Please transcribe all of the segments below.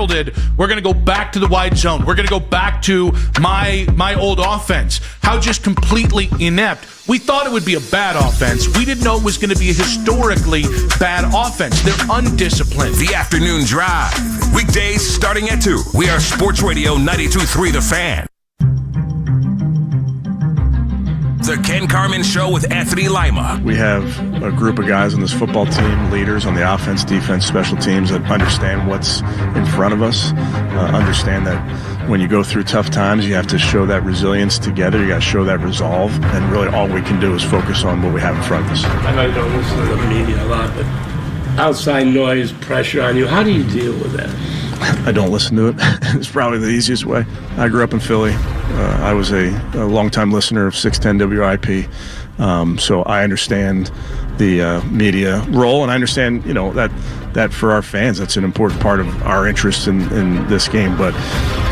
heralded, we're going to go back to the wide zone. We're going to go back to my old offense. How just completely inept. We thought it would be a bad offense. We didn't know it was going to be a historically bad offense. They're undisciplined. The Afternoon Drive. Weekdays starting at 2. We are Sports Radio 92.3 The Fan. The Ken Carman Show with Anthony Lima. We have a group of guys on this football team, leaders on the offense, defense, special teams, that understand what's in front of us, understand that when you go through tough times, you have to show that resilience together. You got to show that resolve, and really all we can do is focus on what we have in front of us. I know you don't listen to the media a lot, but outside noise, pressure on you, how do you deal with that? I don't listen to it. It's probably the easiest way. I grew up in Philly. I was a longtime listener of 610 WIP, so I understand the media role, and I understand, that for our fans, that's an important part of our interest in this game. But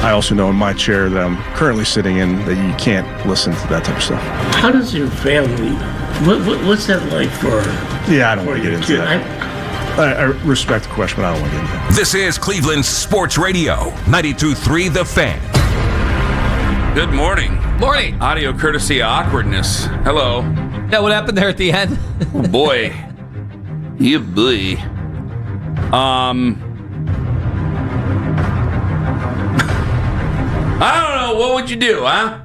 I also know in my chair that I'm currently sitting in that you can't listen to that type of stuff. How does your family? What's that like for? Yeah, I don't want to get into that. I respect the question, but I don't want to get into that. This is Cleveland Sports Radio 92.3 The Fan. Good morning. Morning. Audio courtesy of awkwardness. Hello. Yeah, what happened there at the end? Oh, boy. Yeah, boy. I don't know. What would you do, huh?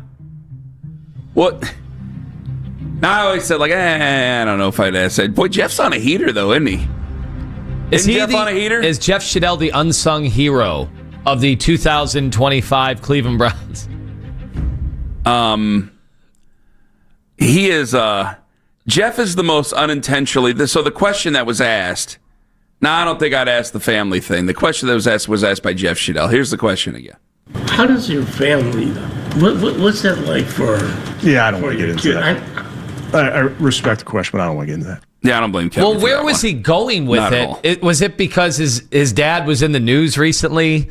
What? I always said, I don't know if I'd ask that. Boy, Jeff's on a heater, though, isn't he? Isn't Jeff on a heater? Is Jeff Chidell the unsung hero of the 2025 Cleveland Browns? He is, Jeff is the most unintentionally, so the question that was asked, I don't think I'd ask the family thing. The question that was asked by Jeff Chidell. Here's the question again. How does your family, what's that like for? Yeah, I don't want to get into that. I respect the question, but I don't want to get into that. Yeah, I don't blame Kevin. Well, where was he going with it? Was it because his dad was in the news recently?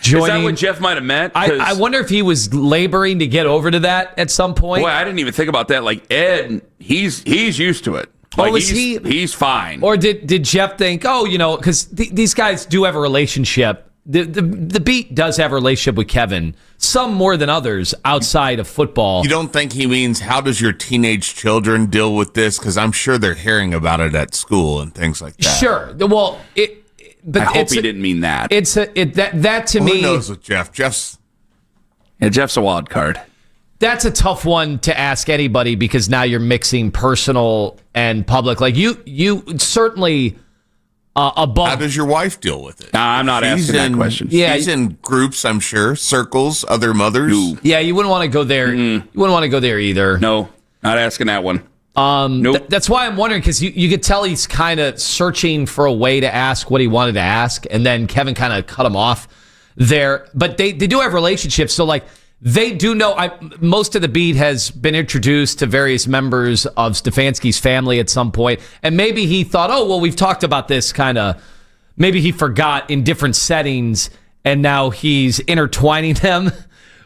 Joining? Is that what Jeff might have meant? I wonder if he was laboring to get over to that at some point. Boy, I didn't even think about that. Like Ed, he's used to it. Like, he's fine. Or did Jeff think, because these guys do have a relationship. The beat does have a relationship with Kevin, some more than others outside of football. You don't think he means, how does your teenage children deal with this? Because I'm sure they're hearing about it at school and things like that. Sure. Well, I hope he didn't mean that. That to me. Who knows with Jeff? Jeff's a wild card. That's a tough one to ask anybody because now you're mixing personal and public. Like you certainly. Above. How does your wife deal with it? I'm not asking that question. Yeah, she's in groups, I'm sure, circles, other mothers. Ooh. Yeah, you wouldn't want to go there. You wouldn't want to go there either. No, not asking that one. Nope. That's why I'm wondering, because you could tell he's kind of searching for a way to ask what he wanted to ask, and then Kevin kind of cut him off there. But they do have relationships, so they do know. Most of the beat has been introduced to various members of Stefanski's family at some point, and maybe he thought, we've talked about this kind of. Maybe he forgot in different settings, and now he's intertwining them,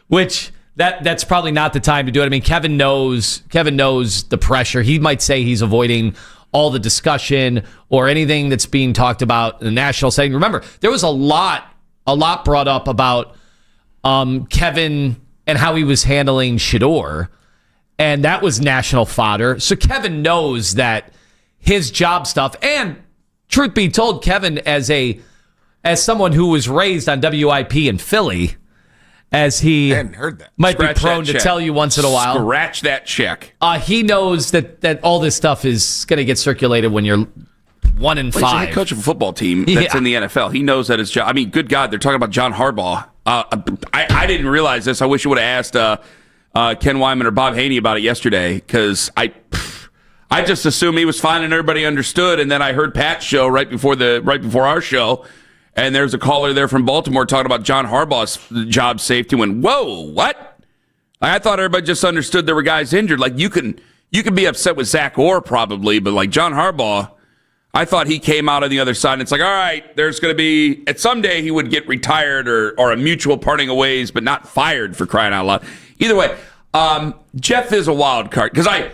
which that's probably not the time to do it. I mean, Kevin knows the pressure. He might say he's avoiding all the discussion or anything that's being talked about in the national setting. Remember, there was a lot brought up about Kevin and how he was handling Shador, and that was national fodder. So Kevin knows that his job stuff, and truth be told, Kevin, as someone who was raised on WIP in Philly, as he might be prone to tell you once in a while. Scratch that check. He knows that all this stuff is going to get circulated when you're 1-5. He's a head coach of a football team that's in the NFL. He knows that his job. I mean, good God, they're talking about John Harbaugh. I didn't realize this. I wish you would have asked Ken Wyman or Bob Haney about it yesterday, because I just assumed he was fine and everybody understood. And then I heard Pat's show right before our show, and there's a caller there from Baltimore talking about John Harbaugh's job safety. Went, whoa, what? I thought everybody just understood there were guys injured. Like, you can be upset with Zach Orr probably, but like John Harbaugh, I thought he came out on the other side, and it's like, all right, there's going to be, at someday he would get retired or a mutual parting of ways, but not fired, for crying out loud. Either way, Jeff is a wild card, because I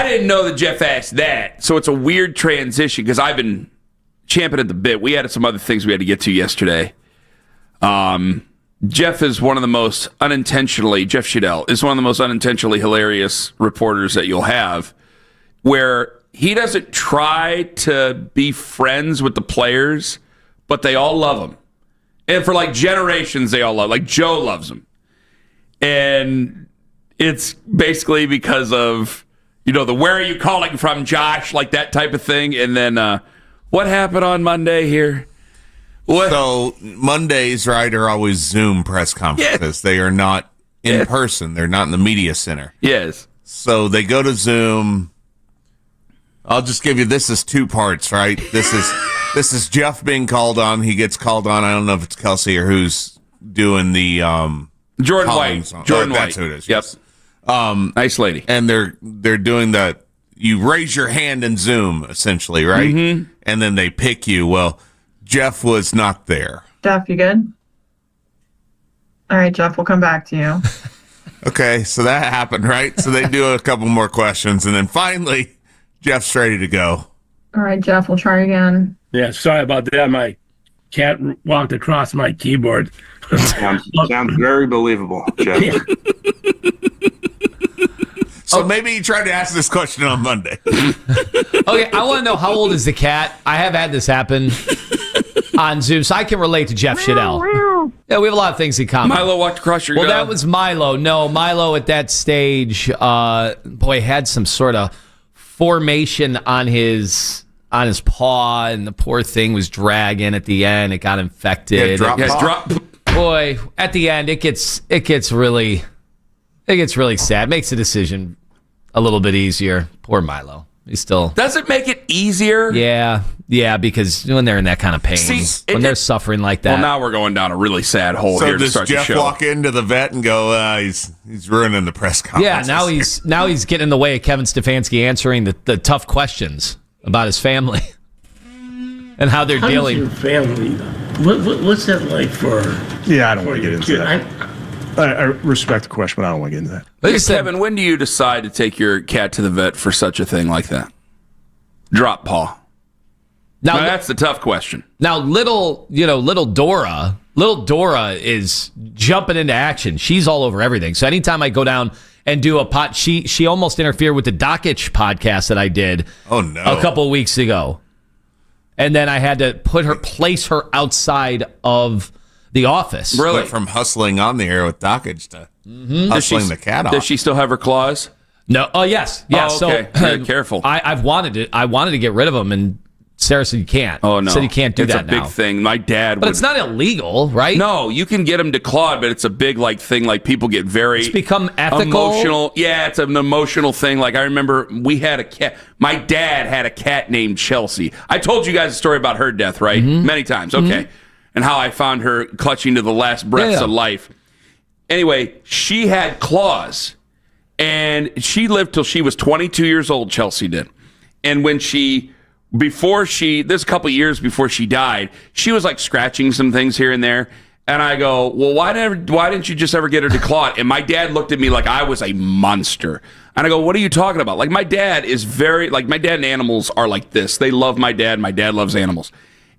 didn't know that Jeff asked that, so it's a weird transition, because I've been champing at the bit. We had some other things we had to get to yesterday. Jeff is one of the most Jeff Chidell is one of the most unintentionally hilarious reporters that you'll have, where he doesn't try to be friends with the players, but they all love him. And for like generations, they all love him. Like Joe loves him. And it's basically because of, the where are you calling from, Josh? Like that type of thing. And then what happened on Monday here? What? So Mondays, right, are always Zoom press conferences. Yes. They are not in person. They're not in the media center. Yes. So they go to Zoom. I'll just give you, this is 2 parts, right? This is Jeff being called on. He gets called on. I don't know if it's Kelsey or who's doing the Jordan White. Jordan White. That's who it is. Yep. Yes. Nice lady. And they're doing the, you raise your hand in Zoom, essentially, right? Mm-hmm. And then they pick you. Well, Jeff was not there. Jeff, you good? All right, Jeff, we'll come back to you. Okay, so that happened, right? So they do a couple more questions, and then finally, Jeff's ready to go. All right, Jeff, we'll try again. Yeah, sorry about that. My cat walked across my keyboard. Sounds very believable, Jeff. Yeah. So maybe you tried to ask this question on Monday. Okay, I want to know, how old is the cat? I have had this happen on Zoom, so I can relate to Jeff Chidell. Yeah, we have a lot of things in common. Milo walked across your that was Milo. No, Milo at that stage, had some sort of formation on his paw, and the poor thing was dragging at the end. It got infected. Boy, at the end, it gets really sad. Makes the decision a little bit easier. Poor Milo. He's still. Does it make it easier? Yeah, because when they're in that kind of pain, when they're suffering like that. Well, now we're going down a really sad hole here to start the show. So does Jeff walk into the vet and go, he's ruining the press conference? Yeah, now he's getting in the way of Kevin Stefanski answering the tough questions about his family and how they're dealing. Your family, what's that like for? Yeah, I don't want to get into that. I respect the question, but I don't want to get into that. Kevin, when do you decide to take your cat to the vet for such a thing like that? Drop paw. Now that's the tough question. Now, little Dora is jumping into action. She's all over everything. So anytime I go down and do a pot, she almost interfered with the Dockich podcast that I did. Oh no, a couple of weeks ago, and then I had to place her outside of the office. Really? Went from hustling on the air with Dockage to hustling the cat off. Does she still have her claws? No. Oh, yes. Yeah. Oh, okay. So very careful. I wanted to get rid of them, and Sarah said you can't. Oh no. Said you can't do that now. It's a big thing. My dad. But it's not illegal, right? No, you can get them declawed, but it's a big thing. Like people get very. It's become ethical. Emotional. Yeah, it's an emotional thing. Like I remember we had a cat. My dad had a cat named Chelsea. I told you guys a story about her death, right? Mm-hmm. Many times. Okay. Mm-hmm. And how I found her clutching to the last breaths of life. Anyway, she had claws, and she lived till she was 22 years old, Chelsea did. And when this a couple years before she died, she was like scratching some things here and there. And I go, well, why didn't you just ever get her declawed? And my dad looked at me like I was a monster. And I go, what are you talking about? Like my dad and animals are like this. They love my dad. My dad loves animals.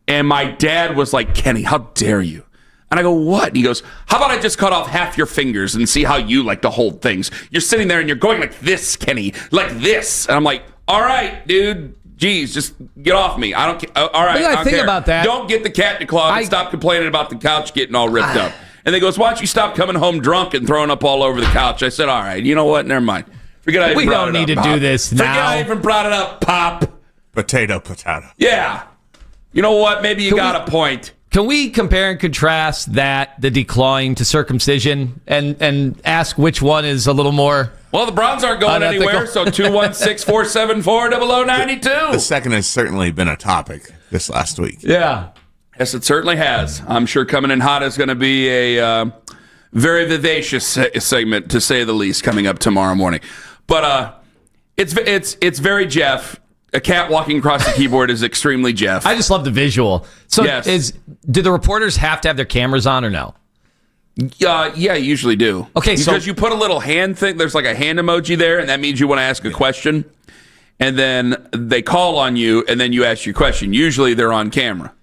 And my dad was like, Kenny, how dare you? And I go, what? And he goes, how about I just cut off half your fingers and see how you like to hold things? You're sitting there and you're going like this, Kenny, like this. And I'm like, all right, dude, geez, just get off me. I don't care. All right, I think about that. Don't get the cat declawed and stop complaining about the couch getting all ripped up. And they goes, why don't you stop coming home drunk and throwing up all over the couch? I said, all right, you know what? Never mind. Forget I even brought it up. We don't need to do this now. Forget I even brought it up, Pop. Potato. Yeah. You know what? Maybe you got a point. Can we compare and contrast the declawing to circumcision and ask which one is a little more? Well, the Browns aren't going anywhere, so 216-474-0092. The second has certainly been a topic this last week. Yeah. Yes, it certainly has. I'm sure coming in hot is going to be a very vivacious segment, to say the least, coming up tomorrow morning. But it's very Jeff. A cat walking across the keyboard is extremely Jeff. I just love the visual. So yes. Do the reporters have to have their cameras on or no? Yeah, you usually do. Okay, because you put a little hand thing. There's like a hand emoji there, and that means you want to ask a question. And then they call on you, and then you ask your question. Usually they're on camera.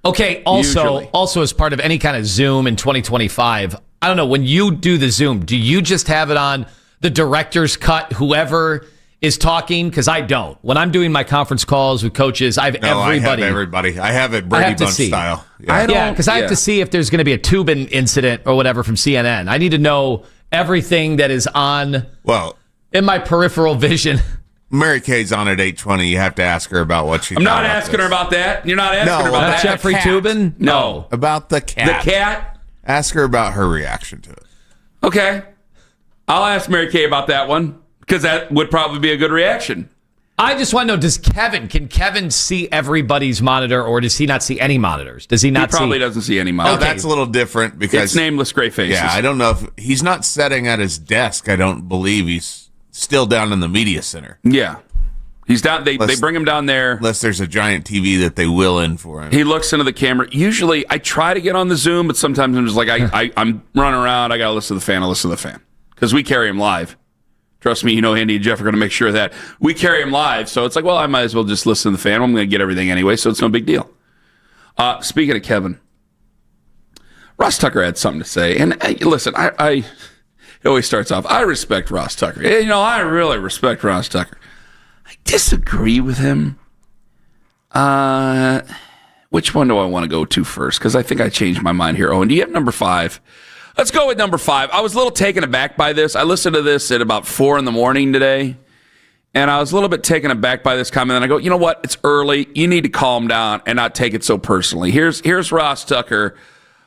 Okay, also as part of any kind of Zoom in 2025, I don't know, when you do the Zoom, do you just have it on the director's cut, whoever is talking? Because I don't. When I'm doing my conference calls with coaches, I have everybody. I have it Brady Bunch style. Yeah, because I have to see if there's going to be a Tubin incident or whatever from CNN. I need to know everything that is on in my peripheral vision. Mary Kay's on at 8:20. You have to ask her about what she. I'm not asking her about that. You're not asking her about that. Jeffrey Tubin? No. About the cat. The cat? Ask her about her reaction to it. Okay. I'll ask Mary Kay about that one, because that would probably be a good reaction. I just want to know, can Kevin see everybody's monitor, or does he not see any monitors? Does he not see? He probably doesn't see any monitors. Oh, that's a little different because it's nameless gray faces. Yeah, I don't know if he's not sitting at his desk. I don't believe he's still down in the media center. Yeah. He's down. They bring him down there. Unless there's a giant TV that they will in for him. He looks into the camera. Usually, I try to get on the Zoom, but sometimes I'm just like, I'm running around. I got to listen to the fan. I listen to the fan. Because we carry him live. Trust me, Andy and Jeff are going to make sure that we carry him live. So it's like, well, I might as well just listen to the fan. I'm going to get everything anyway, so it's no big deal. Speaking of Kevin, Ross Tucker had something to say. And listen, it always starts off, I respect Ross Tucker. I really respect Ross Tucker. I disagree with him. Which one do I want to go to first? Because I think I changed my mind here. Owen, do you have number 5? Let's go with number 5. I was a little taken aback by this. I listened to this at about 4 a.m. today, and I was a little bit taken aback by this comment. And I go, you know what? It's early. You need to calm down and not take it so personally. Here's Ross Tucker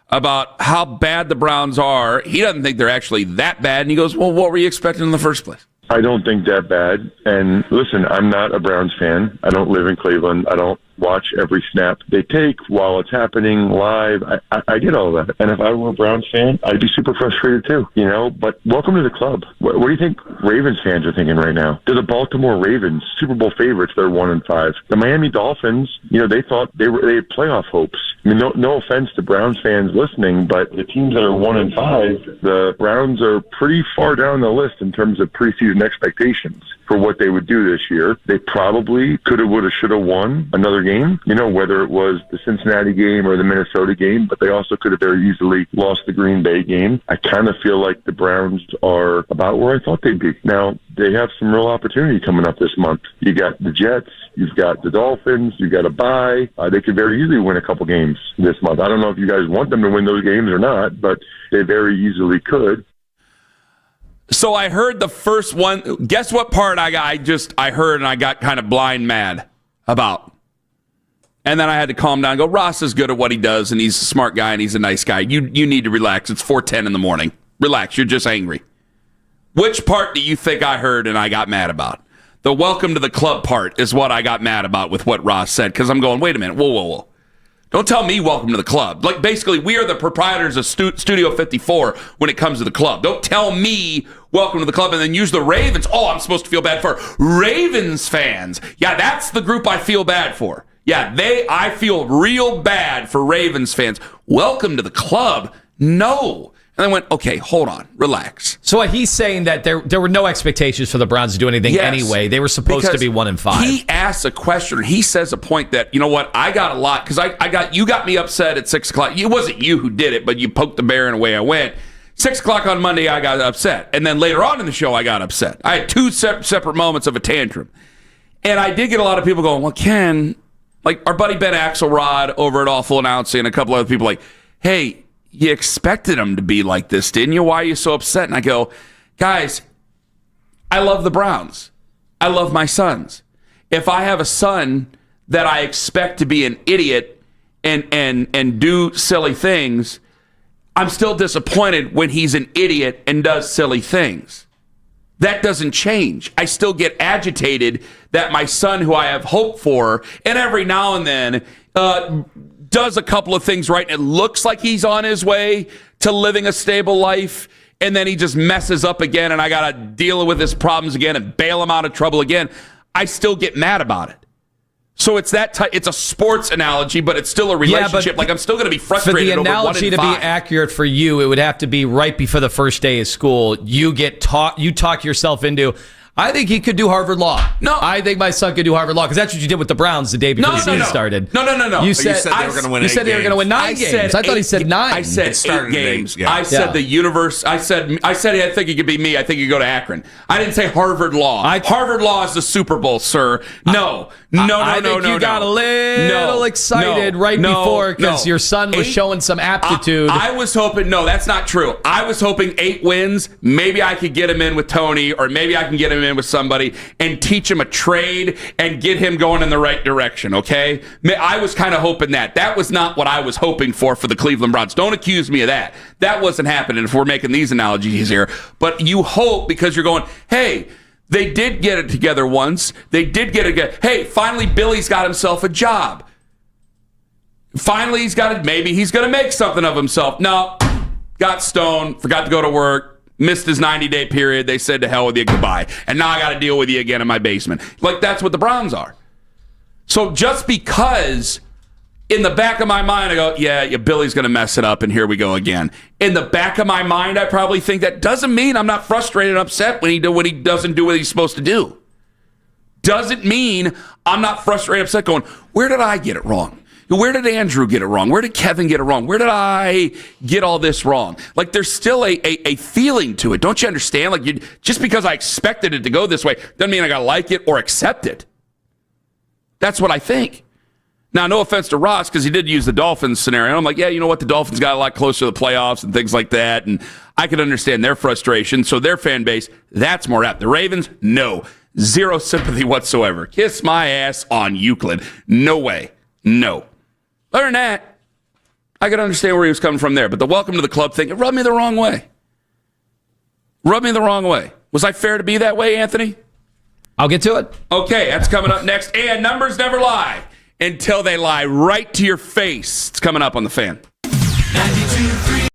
about how bad the Browns are. He doesn't think they're actually that bad. And he goes, well, what were you expecting in the first place? I don't think that bad. And listen, I'm not a Browns fan. I don't live in Cleveland. I don't watch every snap they take while it's happening live. I get all that. And if I were a Browns fan, I'd be super frustrated too, but welcome to the club. What do you think Ravens fans are thinking right now? They're the Baltimore Ravens, Super Bowl favorites. They're 1-5. The Miami Dolphins, they thought they had playoff hopes. I mean, no offense to Browns fans listening, but the teams that are 1-5, the Browns are pretty far down the list in terms of preseason expectations for what they would do this year. They probably could have, would have, should have won another game, whether it was the Cincinnati game or the Minnesota game, but they also could have very easily lost the Green Bay game. I kind of feel like the Browns are about where I thought they'd be. Now, they have some real opportunity coming up this month. You got the Jets, you've got the Dolphins, you've got a bye. They could very easily win a couple games this month. I don't know if you guys want them to win those games or not, but they very easily could. So I heard the first one. Guess what part I heard and I got kind of blind mad about. And then I had to calm down and go, Ross is good at what he does, and he's a smart guy, and he's a nice guy. You need to relax. It's 4:10 in the morning. Relax. You're just angry. Which part do you think I heard and I got mad about? The welcome to the club part is what I got mad about with what Ross said, because I'm going, wait a minute. Whoa. Don't tell me welcome to the club. Like, basically, we are the proprietors of Studio 54 when it comes to the club. Don't tell me welcome to the club and then use the Ravens. Oh, I'm supposed to feel bad for Ravens fans. Yeah, that's the group I feel bad for. Yeah, I feel real bad for Ravens fans. Welcome to the club. No. And I went, okay, hold on, relax. So he's saying that there were no expectations for the Browns to do anything anyway. They were supposed to be 1-5. He asks a question, or he says a point that, you know what, I got a lot, because you got me upset at 6 o'clock. It wasn't you who did it, but you poked the bear and away I went. 6 o'clock on Monday, I got upset. And then later on in the show, I got upset. I had 2 separate moments of a tantrum. And I did get a lot of people going, well, Ken, like our buddy Ben Axelrod over at Awful Announcing and a couple other people like, hey, you expected him to be like this, didn't you? Why are you so upset? And I go, guys, I love the Browns. I love my sons. If I have a son that I expect to be an idiot and do silly things, I'm still disappointed when he's an idiot and does silly things. That doesn't change. I still get agitated that my son, who I have hope for, and every now and then does a couple of things right, and it looks like he's on his way to living a stable life, and then he just messes up again, and I got to deal with his problems again and bail him out of trouble again. I still get mad about it. So it's that it's a sports analogy, but it's still a relationship. Like, I'm still going to be frustrated over 1-5. For the analogy to be accurate for you, it would have to be right before the first day of school. You talk yourself into, I think he could do Harvard Law. No. I think my son could do Harvard Law because that's what you did with the Browns the day before the season started. No. You said they were going to win. You said they were going to win 9 games. I thought he said 9. I said 8 games. Yeah. I said the universe. I said I think he could be me. I think he could go to Akron. I didn't say Harvard Law. Harvard Law is the Super Bowl, sir. No. I think you got a little excited before because your son was showing some aptitude. I was hoping. No, that's not true. I was hoping 8 wins. Maybe I could get him in with Tony, or maybe I can get him in with somebody and teach him a trade and get him going in the right direction. Okay, I was kind of hoping that. That was not what I was hoping for the Cleveland Browns. Don't accuse me of that. That wasn't happening. If we're making these analogies here, but you hope because you're going, hey. They did get it together once. They did get it together. Hey, finally, Billy's got himself a job. Finally, he's got it. Maybe he's going to make something of himself. No, got stoned, forgot to go to work, missed his 90-day period. They said to hell with you, goodbye. And now I got to deal with you again in my basement. Like, that's what the Browns are. So just because in the back of my mind, I go, yeah, Billy's going to mess it up, and here we go again. In the back of my mind, I probably think that doesn't mean I'm not frustrated and upset when he doesn't do what he's supposed to do. Doesn't mean I'm not frustrated and upset going, where did I get it wrong? Where did Andrew get it wrong? Where did Kevin get it wrong? Where did I get all this wrong? Like, there's still a feeling to it. Don't you understand? Like, just because I expected it to go this way doesn't mean I got to like it or accept it. That's what I think. Now, no offense to Ross, because he did use the Dolphins scenario. I'm like, yeah, you know what? The Dolphins got a lot closer to the playoffs and things like that, and I could understand their frustration. So their fan base, that's more apt. The Ravens, no. Zero sympathy whatsoever. Kiss my ass on Euclid. No way. No. Other than that, I could understand where he was coming from there. But the welcome to the club thing, it rubbed me the wrong way. Rubbed me the wrong way. Was I fair to be that way, Anthony? I'll get to it. Okay, that's coming up next. And numbers never lie. Until they lie right to your face. It's coming up on The Fan. 92.3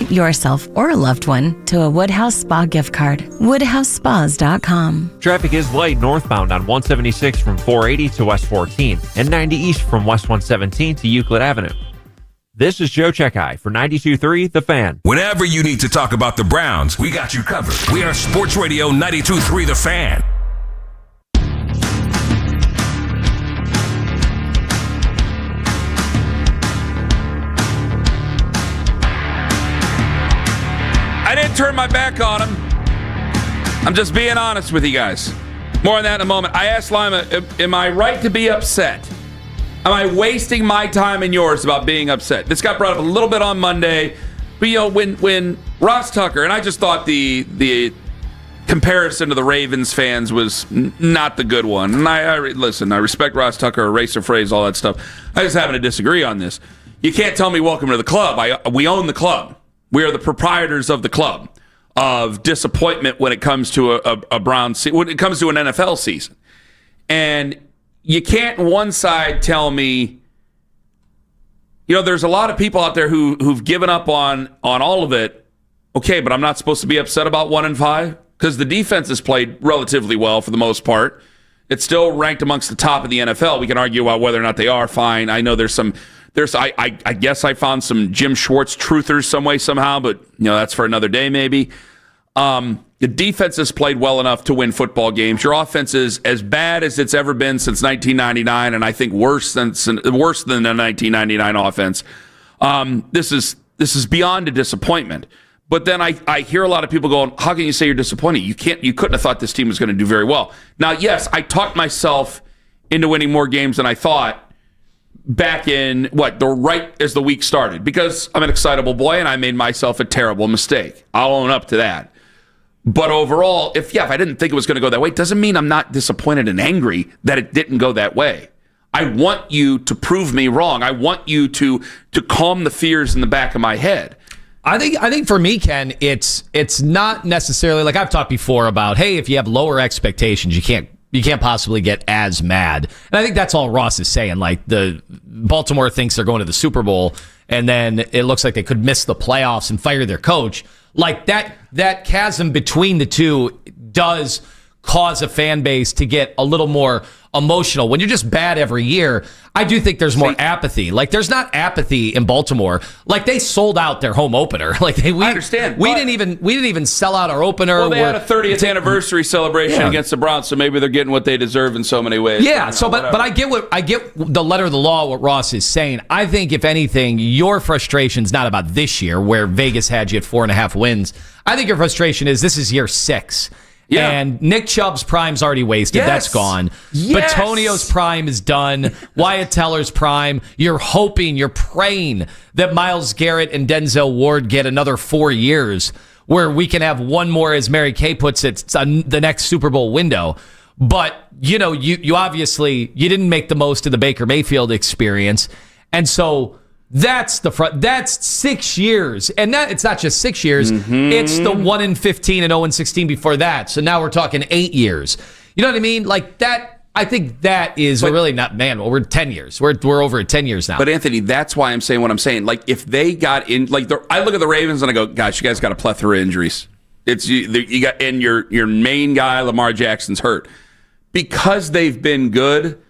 yourself or a loved one to a Woodhouse Spa gift card. WoodhouseSpas.com. Traffic is light northbound on 176 from 480 to West 14 and 90 east from West 117 to Euclid Avenue. This is Joe Checkeye for 92.3 The Fan. Whenever you need to talk about the Browns, we got you covered. We are Sports Radio 92.3 The Fan. I didn't turn my back on him. I'm just being honest with you guys. More on that in a moment. I asked Lima, am I right to be upset? Am I wasting my time and yours about being upset? This got brought up a little bit on Monday. But, you know, when Ross Tucker, and I just thought the comparison to the Ravens fans was not the good one. And listen, I respect Ross Tucker, eraser phrase, all that stuff. I just happen to disagree on this. You can't tell me welcome to the club. We own the club. We are the proprietors of the club of disappointment when it comes to a Brown when it comes to an NFL season. And you can't one side tell me, you know, there's a lot of people out there who've given up on all of it. Okay, but I'm not supposed to be upset about 1-5 because the defense has played relatively well for the most part. It's still ranked amongst the top of the NFL. We can argue about whether or not they are. Fine. I know I guess I found some Jim Schwartz truthers some way, somehow, but you know, that's for another day maybe. The defense has played well enough to win football games. Your offense is as bad as it's ever been since 1999, and I think worse than the 1999 offense. This is beyond a disappointment. But then I hear a lot of people going, how can you say you're disappointed? You couldn't have thought this team was going to do very well. Now, yes, I talked myself into winning more games than I thought back in right as the week started, because I'm an excitable boy and I made myself a terrible mistake. I'll own up to that. But overall, if I didn't think it was going to go that way, it doesn't mean I'm not disappointed and angry that it didn't go that way. I want you to prove me wrong. I want you to calm the fears in the back of my head. I think for me, Ken, it's not necessarily like I've talked before about, hey, if you have lower expectations, you can't possibly get as mad. And I think that's all Ross is saying. Like, the Baltimore thinks they're going to the Super Bowl, and then it looks like they could miss the playoffs and fire their coach. Like, that chasm between the two does cause a fan base to get a little more emotional. When you're just bad every year, I do think there's more apathy. Like, there's not apathy in Baltimore. Like, they sold out their home opener. Like, I understand. We didn't even sell out our opener. Well, they had a 30th anniversary celebration against the Browns, so maybe they're getting what they deserve in so many ways. Yeah. But I get the letter of the law. What Ross is saying. I think if anything, your frustration's not about this year, where Vegas had you at 4.5 wins. I think your frustration is this is year 6. Yeah. And Nick Chubb's prime's already wasted. Yes. That's gone. Yes. Batonio's prime is done. Wyatt Teller's prime. You're hoping, you're praying that Miles Garrett and Denzel Ward get another 4 years where we can have one more, as Mary Kay puts it, the next Super Bowl window. But, you know, you obviously, you didn't make the most of the Baker Mayfield experience. And so that's 6 years, and it's not just 6 years. Mm-hmm. It's the 1-15 and 0-16 before that. So now we're talking 8 years. You know what I mean? Like that. I think that is really not. Man, well, we're 10 years. We're over at 10 years now. But Anthony, that's why I'm saying what I'm saying. Like, if they got in, like, I look at the Ravens and I go, gosh, you guys got a plethora of injuries. It's you got, and your main guy Lamar Jackson's hurt because they've been good.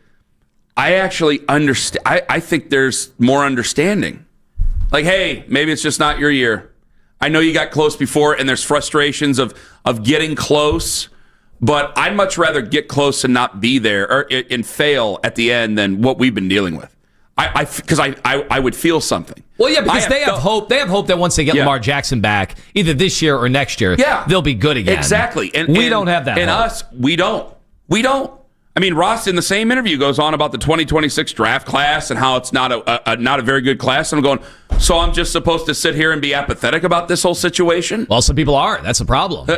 I actually understand. I think there's more understanding. Like, hey, maybe it's just not your year. I know you got close before, and there's frustrations of getting close, but I'd much rather get close and not be there and fail at the end than what we've been dealing with. Because I would feel something. Well, yeah, because they have hope. They have hope that once they get Lamar Jackson back, either this year or next year, they'll be good again. Exactly. And we don't have that. And hope. us, we don't. We don't. I mean, Ross in the same interview goes on about the 2026 draft class and how it's not a very good class. And I'm going, so I'm just supposed to sit here and be apathetic about this whole situation? Well, some people are. That's a problem.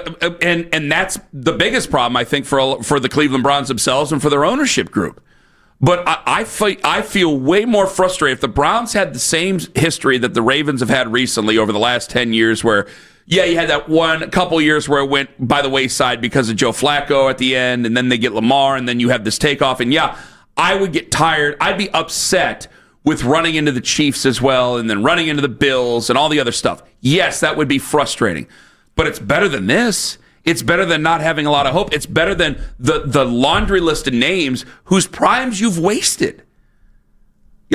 And that's the biggest problem, I think, for the Cleveland Browns themselves and for their ownership group. But I feel way more frustrated if the Browns had the same history that the Ravens have had recently over the last 10 years where, you had that couple years where it went by the wayside because of Joe Flacco at the end, and then they get Lamar, and then you have this takeoff. And I would get tired. I'd be upset with running into the Chiefs as well, and then running into the Bills and all the other stuff. Yes, that would be frustrating, but it's better than this. It's better than not having a lot of hope. It's better than the laundry list of names whose primes you've wasted.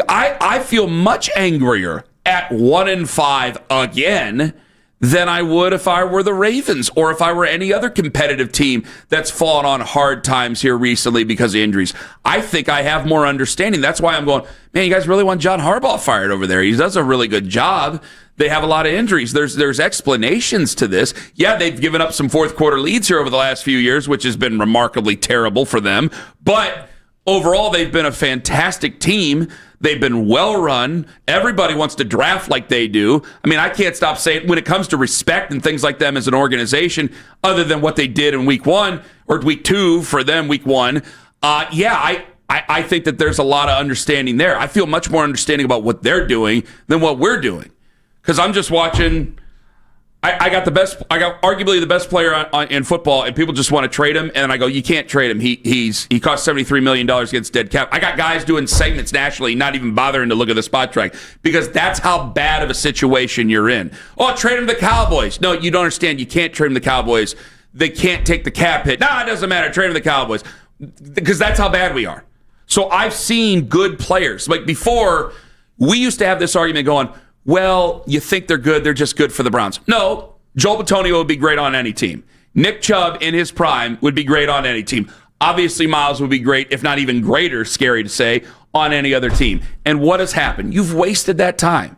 I feel much angrier at 1-5 again than I would if I were the Ravens or if I were any other competitive team that's fallen on hard times here recently because of injuries. I think I have more understanding. That's why I'm going, man, you guys really want John Harbaugh fired over there. He does a really good job. They have a lot of injuries. There's explanations to this. Yeah, they've given up some fourth quarter leads here over the last few years, which has been remarkably terrible for them. But overall, they've been a fantastic team. They've been well run. Everybody wants to draft like they do. I mean, I can't stop saying when it comes to respect and things like them as an organization, other than what they did in week 1 or week 2 for them, week 1. I think that there's a lot of understanding there. I feel much more understanding about what they're doing than what we're doing. Because I'm just watching. I got arguably the best player in football, and people just want to trade him. And I go, you can't trade him. He cost $73 million against dead cap. I got guys doing segments nationally, not even bothering to look at the spot track because that's how bad of a situation you're in. Oh, trade him to the Cowboys. No, you don't understand. You can't trade him to the Cowboys. They can't take the cap hit. No, it doesn't matter. Trade him to the Cowboys because that's how bad we are. So I've seen good players. Like before, we used to have this argument going, well, you think they're good, they're just good for the Browns. No, Joel Bitonio would be great on any team. Nick Chubb in his prime would be great on any team. Obviously, Miles would be great, if not even greater, scary to say, on any other team. And what has happened? You've wasted that time.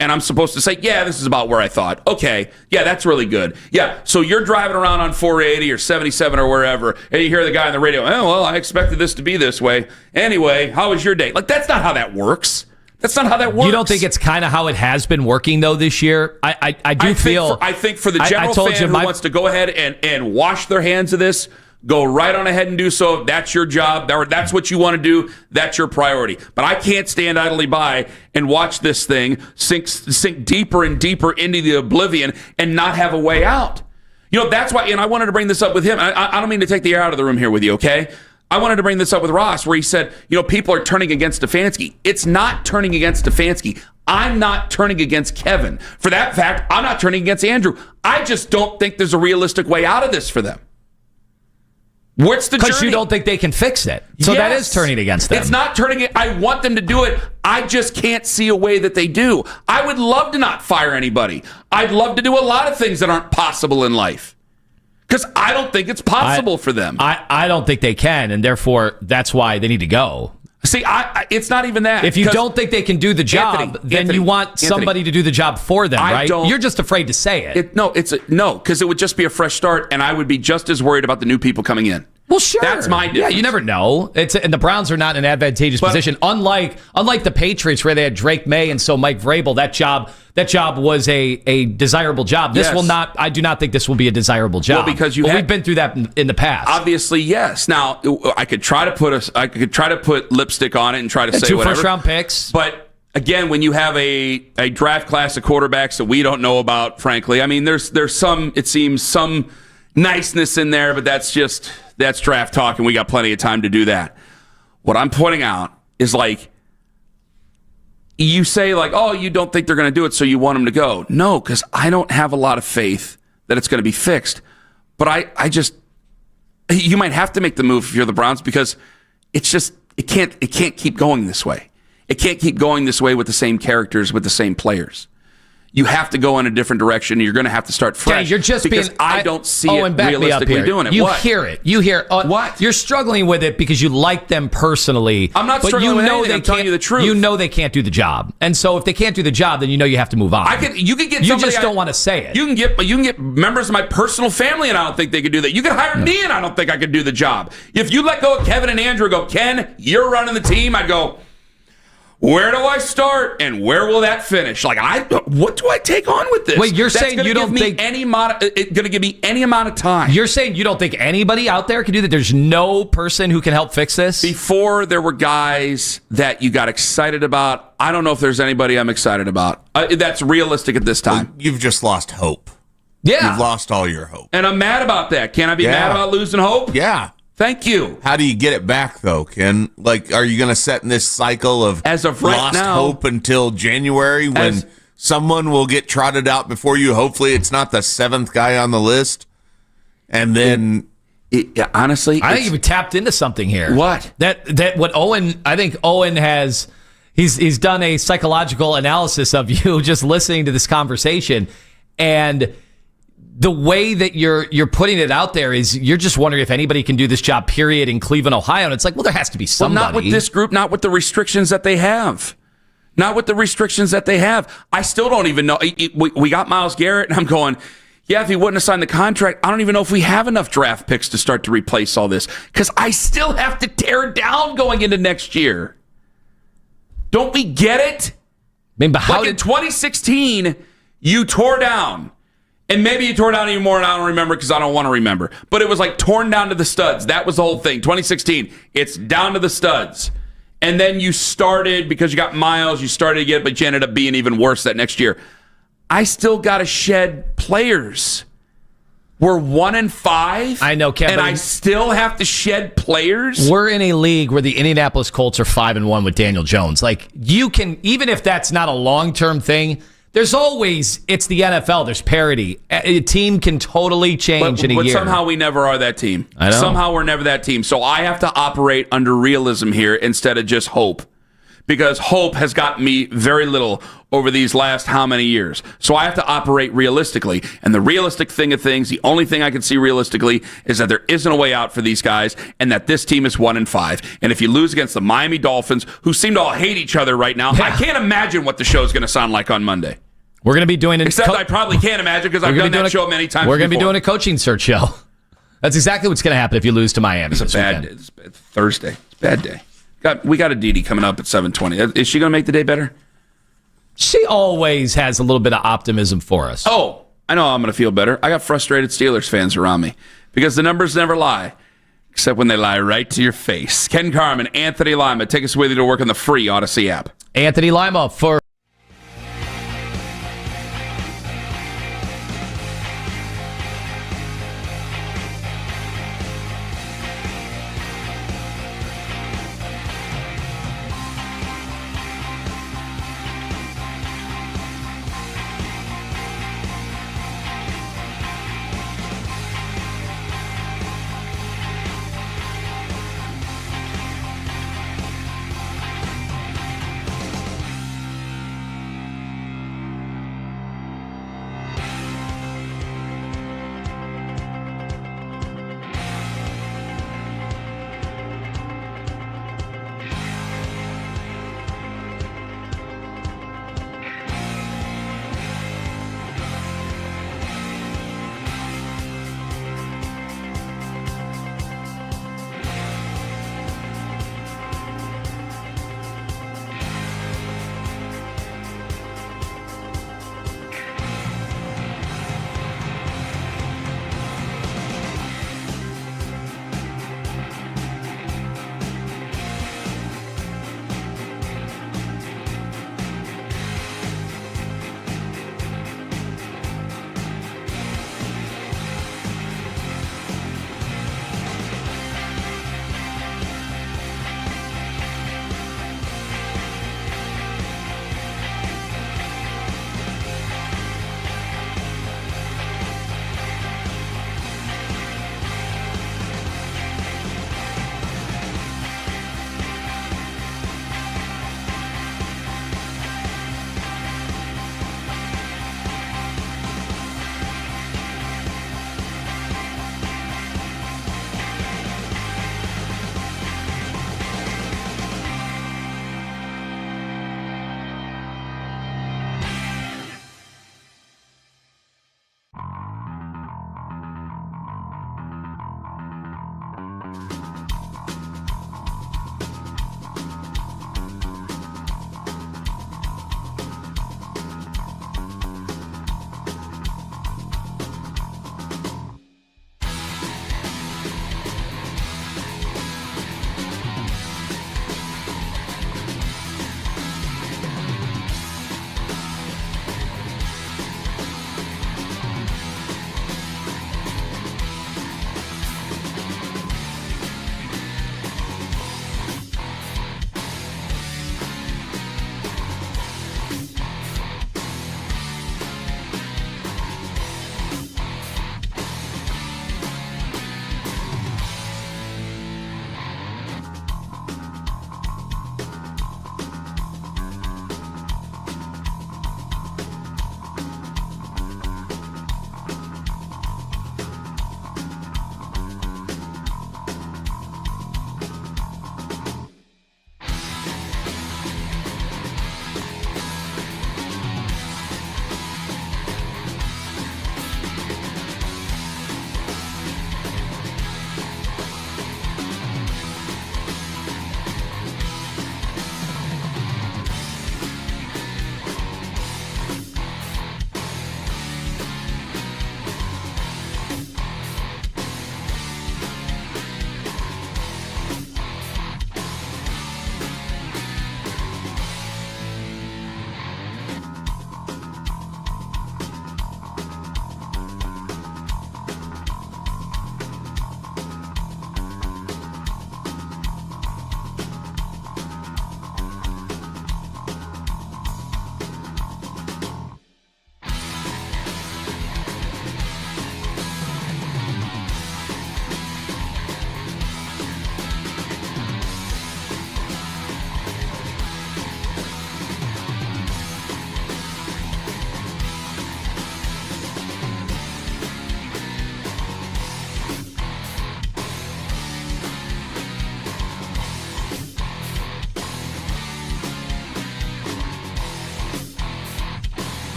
And I'm supposed to say, yeah, this is about where I thought. Okay, yeah, that's really good. Yeah, so you're driving around on 480 or 77 or wherever, and you hear the guy on the radio, oh, well, I expected this to be this way. Anyway, how was your day? Like, that's not how that works. That's not how that works. You don't think it's kind of how it has been working, though, this year? I think for the general fan who wants to go ahead and wash their hands of this, go right on ahead and do so. That's your job. That's what you want to do. That's your priority. But I can't stand idly by and watch this thing sink deeper and deeper into the oblivion and not have a way out. You know, that's why, and I wanted to bring this up with him. I don't mean to take the air out of the room here with you, okay? I wanted to bring this up with Ross where he said, you know, people are turning against Stefanski. It's not turning against Stefanski. I'm not turning against Kevin. For that fact, I'm not turning against Andrew. I just don't think there's a realistic way out of this for them. What's the journey? Because you don't think they can fix it. So yes, that is turning against them. It's not turning it. I want them to do it. I just can't see a way that they do. I would love to not fire anybody. I'd love to do a lot of things that aren't possible in life. Because I don't think it's possible for them. I don't think they can, and therefore that's why they need to go. See, it's not even that. If you don't think they can do the job, then you want somebody to do the job for them, right? You're just afraid to say it. No, because it would just be a fresh start, and I would be just as worried about the new people coming in. Well, sure. That's my difference. Yeah, you never know. And the Browns are not in an advantageous position. Unlike the Patriots, where they had Drake May and so Mike Vrabel, that job was a desirable job. This will not. I do not think this will be a desirable job. Well, because we've been through that in the past. Obviously, yes. Now I could try to put lipstick on it and try to say 2 whatever. first-round picks, but again, when you have a draft class of quarterbacks that we don't know about, frankly, I mean, there's some, it seems, some niceness in there, but that's draft talk, and we got plenty of time to do that. What I'm pointing out is, like, you say, like, oh, you don't think they're going to do it, so you want them to go. No, because I don't have a lot of faith that it's going to be fixed. But I just, you might have to make the move if you're the Browns, because it's just, it can't keep going this way. It can't keep going this way with the same characters, with the same players. You have to go in a different direction. You're going to have to start fresh. Okay, you're just because I don't see it realistically doing it. You hear it. You hear what? You're struggling with it because you like them personally. I'm not struggling with anything. I'm telling you the truth. You know they can't do the job, and so if they can't do the job, then you know you have to move on. You could get. You just don't want to say it. You can get members of my personal family, and I don't think they could do that. You could hire me, and I don't think I could do the job. If you let go of Kevin and Andrew, go, Ken, you're running the team. I'd go, where do I start and where will that finish? Like, what do I take on with this? Wait, you're saying you don't think it's going to give me any amount of time? You're saying you don't think anybody out there can do that? There's no person who can help fix this? Before, there were guys that you got excited about. I don't know if there's anybody I'm excited about. That's realistic at this time. Well, you've just lost hope. Yeah. You've lost all your hope. And I'm mad about that. Can I be mad about losing hope? Yeah. Thank you. How do you get it back, though, Ken? Like, are you going to set in this cycle of as of right lost now, hope until January when someone will get trotted out before you? Hopefully it's not the 7th guy on the list. And then... honestly, I think you've tapped into something here. What? That what Owen, I think Owen has... He's done a psychological analysis of you just listening to this conversation, and the way that you're putting it out there is you're just wondering if anybody can do this job, period, in Cleveland, Ohio. And it's like, well, there has to be somebody. Well, not with this group, not with the restrictions that they have. Not with the restrictions that they have. I still don't even know. We got Miles Garrett, and I'm going, yeah, if he wouldn't have signed the contract, I don't even know if we have enough draft picks to start to replace all this, because I still have to tear down going into next year. Don't we get it? I mean, but how in 2016, you tore down. And maybe you tore down even more, and I don't remember because I don't want to remember. But it was like torn down to the studs. That was the whole thing. 2016, it's down to the studs. And then you started, because you got Miles, you started to get it, but you ended up being even worse that next year. I still got to shed players. We're 1-5. I know, Kevin. And I still have to shed players. We're in a league where the Indianapolis Colts are 5-1 with Daniel Jones. Like, you can, even if that's not a long-term thing, there's always, it's the NFL, there's parity. A team can totally change in a year. But somehow we never are that team. I know. Somehow we're never that team. So I have to operate under realism here instead of just hope. Because hope has gotten me very little over these last how many years. So I have to operate realistically. And the realistic thing of things, the only thing I can see realistically is that there isn't a way out for these guys and that this team is 1-5. And if you lose against the Miami Dolphins, who seem to all hate each other right now, I can't imagine what the show's going to sound like on Monday. We're going to be doing Except I probably can't imagine because I've done that show many times We're going to be before. doing a coaching search show. That's exactly what's going to happen if you lose to Miami. It's it's Thursday. It's a bad day. We got Adidi coming up at 7:20. Is she going to make the day better? She always has a little bit of optimism for us. Oh, I know I'm going to feel better. I got frustrated Steelers fans around me because the numbers never lie, except when they lie right to your face. Ken Carman, Anthony Lima, take us with you to work on the free Odyssey app. Anthony Lima for...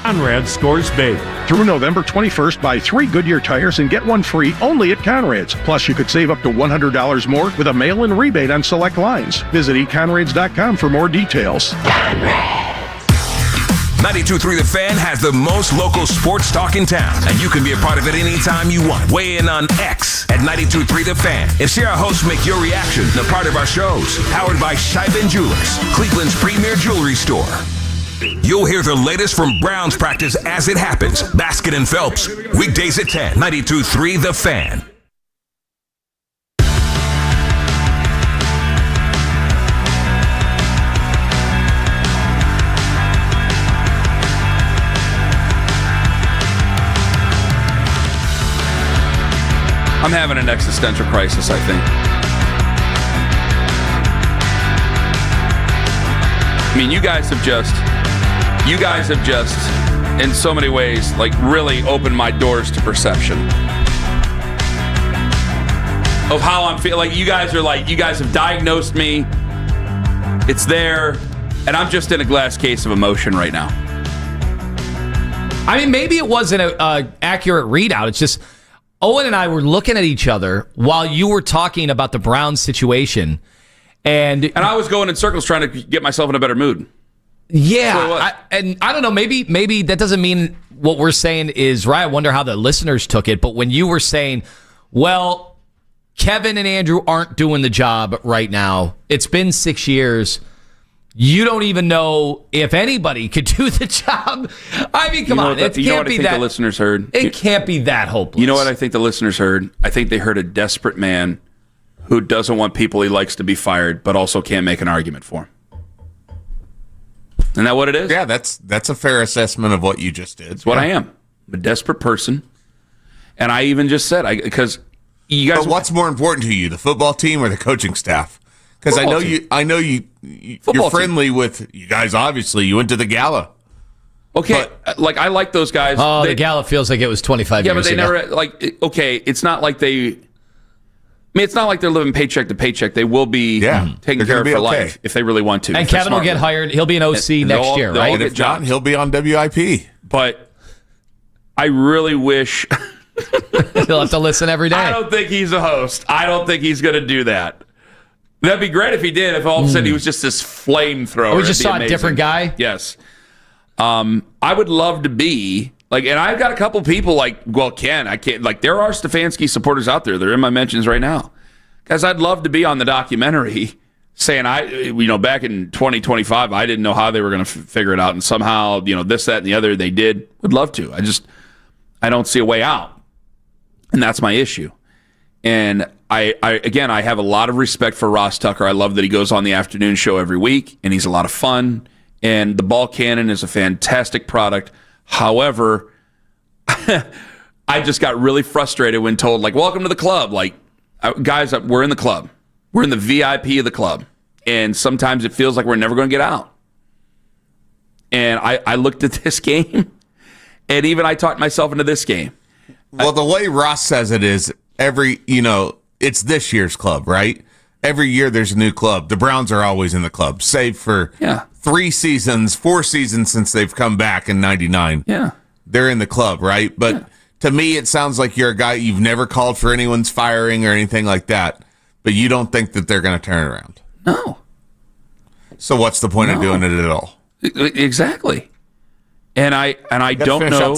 Conrad scores big. Through November 21st, buy 3 Goodyear tires and get one free only at Conrad's. Plus, you could save up to $100 more with a mail-in rebate on select lines. Visit econrads.com for more details. 92.3 The Fan has the most local sports talk in town, and you can be a part of it anytime you want. Weigh in on X at 92.3 The Fan and see our hosts make your reaction a part of our shows. Powered by Scheiben Jewelers, Cleveland's premier jewelry store. You'll hear the latest from Browns practice as it happens. Basket and Phelps, weekdays at 10. 92.3 The Fan. I'm having an existential crisis, I think. I mean, you guys have just, in so many ways, like really opened my doors to perception of how I'm feeling. Like you guys have diagnosed me. It's there, and I'm just in a glass case of emotion right now. I mean, maybe it wasn't an accurate readout. It's just Owen and I were looking at each other while you were talking about the Browns situation. And I was going in circles trying to get myself in a better mood. Yeah. I don't know. Maybe that doesn't mean what we're saying is right. I wonder how the listeners took it. But when you were saying, well, Kevin and Andrew aren't doing the job right now. It's been 6 years. You don't even know if anybody could do the job. I mean, come on. It can't be that. The listeners heard? It can't be that hopeless. You know what I think the listeners heard? I think they heard a desperate man who doesn't want people he likes to be fired, but also can't make an argument for him. Isn't that what it is? Yeah, that's a fair assessment of what you just did. It's what I am. I'm a desperate person. And I even just said, because you guys... But what's more important to you, the football team or the coaching staff? Because I know you're friendly with you guys. Obviously, you went to the gala. Okay, but, I like those guys. Oh, the gala feels like it was 25 years ago. Yeah, but they never okay. It's not like they. I mean, it's not like they're living paycheck to paycheck. They will be taken care of for life if they really want to. And Kevin will get hired. He'll be an OC next year, right? And if not, he'll be on WIP. But I really wish he'll have to listen every day. I don't think he's a host. I don't think he's going to do that. That'd be great if he did. If all of a sudden he was just this flamethrower. We just saw a different guy. Yes. I would love to be and I've got a couple people I can't. There are Stefanski supporters out there. They're in my mentions right now. Guys, I'd love to be on the documentary saying back in 2025, I didn't know how they were going to figure it out, and somehow this, that, and the other they did. Would love to. I don't see a way out, and that's my issue. And I have a lot of respect for Ross Tucker. I love that he goes on the afternoon show every week, and he's a lot of fun. And the ball cannon is a fantastic product. However, I just got really frustrated when told, welcome to the club. Guys, we're in the club. We're in the VIP of the club. And sometimes it feels like we're never going to get out. And I looked at this game, and even I talked myself into this game. Well, the way Ross says it is it's this year's club, right? Every year there's a new club. The Browns are always in the club, save for 4 seasons since they've come back in 99. Yeah. They're in the club, right? But to me, it sounds like you're a guy, you've never called for anyone's firing or anything like that, but you don't think that they're going to turn around. No. So what's the point of doing it at all? Exactly. And I don't know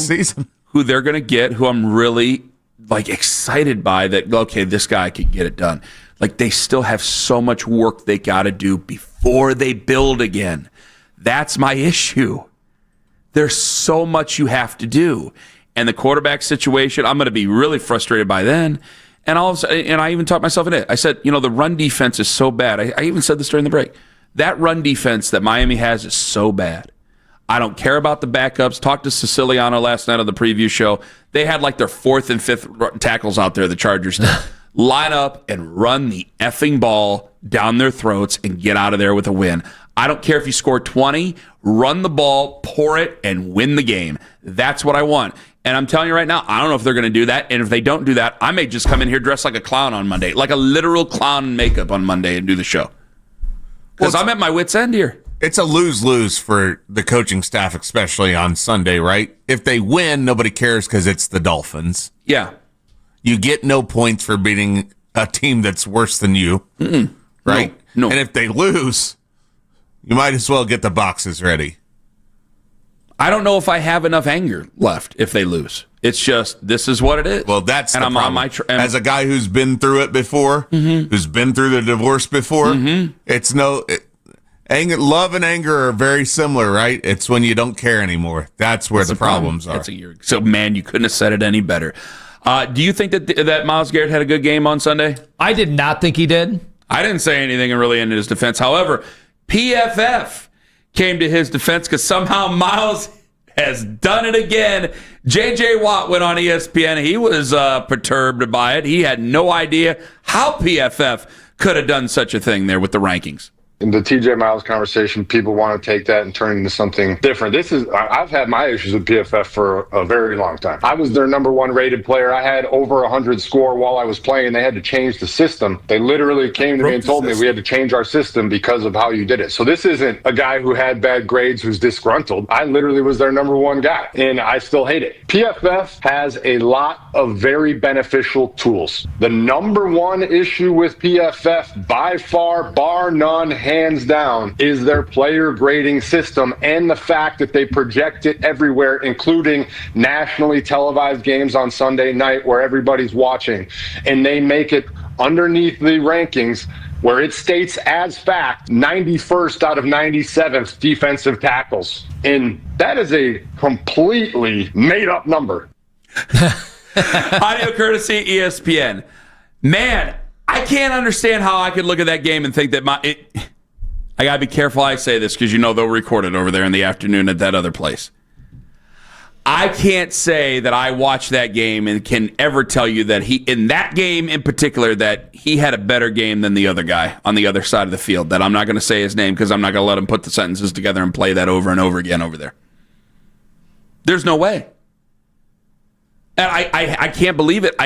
who they're going to get, who I'm really excited by that, okay, this guy could get it done. They still have so much work they got to do before they build again. That's my issue. There's so much you have to do. And the quarterback situation, I'm going to be really frustrated by then. And I even talked myself into it. I said, the run defense is so bad. I even said this during the break. That run defense that Miami has is so bad. I don't care about the backups. Talked to Siciliano last night on the preview show. They had their 4th and 5th tackles out there, the Chargers did. Line up and run the effing ball down their throats and get out of there with a win. I don't care if you score 20, run the ball, pour it, and win the game. That's what I want. And I'm telling you right now, I don't know if they're going to do that. And if they don't do that, I may just come in here dressed like a clown on Monday, like a literal clown in makeup on Monday and do the show. Because I'm at my wit's end here. It's a lose-lose for the coaching staff, especially on Sunday, right? If they win, nobody cares because it's the Dolphins. Yeah. You get no points for beating a team that's worse than you, right? No. And if they lose, you might as well get the boxes ready. I don't know if I have enough anger left if they lose. It's just, this is what it is. Well, that's and the I'm problem. on my as a guy who's been through it before, who's been through the divorce before, it's anger, love and anger are very similar, right? It's when you don't care anymore. That's where the problems are. So, man, you couldn't have said it any better. Do you think that Miles Garrett had a good game on Sunday? I did not think he did. I didn't say anything really in his defense. However, PFF came to his defense because somehow Miles has done it again. J.J. Watt went on ESPN. He was perturbed by it. He had no idea how PFF could have done such a thing there with the rankings. In the TJ Miles conversation, people want to take that and turn it into something different. I've had my issues with PFF for a very long time. I was their number one rated player. I had over 100 score while I was playing. They had to change the system. They literally came to me and told me we had to change our system because of how you did it. So this isn't a guy who had bad grades who's disgruntled. I literally was their number one guy, and I still hate it. PFF has a lot of very beneficial tools. The number one issue with PFF, by far, bar none, hands down, is their player grading system and the fact that they project it everywhere, including nationally televised games on Sunday night where everybody's watching. And they make it underneath the rankings where it states as fact 91st out of 97th defensive tackles. And that is a completely made up number. Audio courtesy ESPN. Man, I can't understand how I could look at that game and think that I got to be careful I say this because they'll record it over there in the afternoon at that other place. I can't say that I watched that game and can ever tell you that in that game in particular, that he had a better game than the other guy on the other side of the field. That I'm not going to say his name because I'm not going to let him put the sentences together and play that over and over again over there. There's no way. And I can't believe it.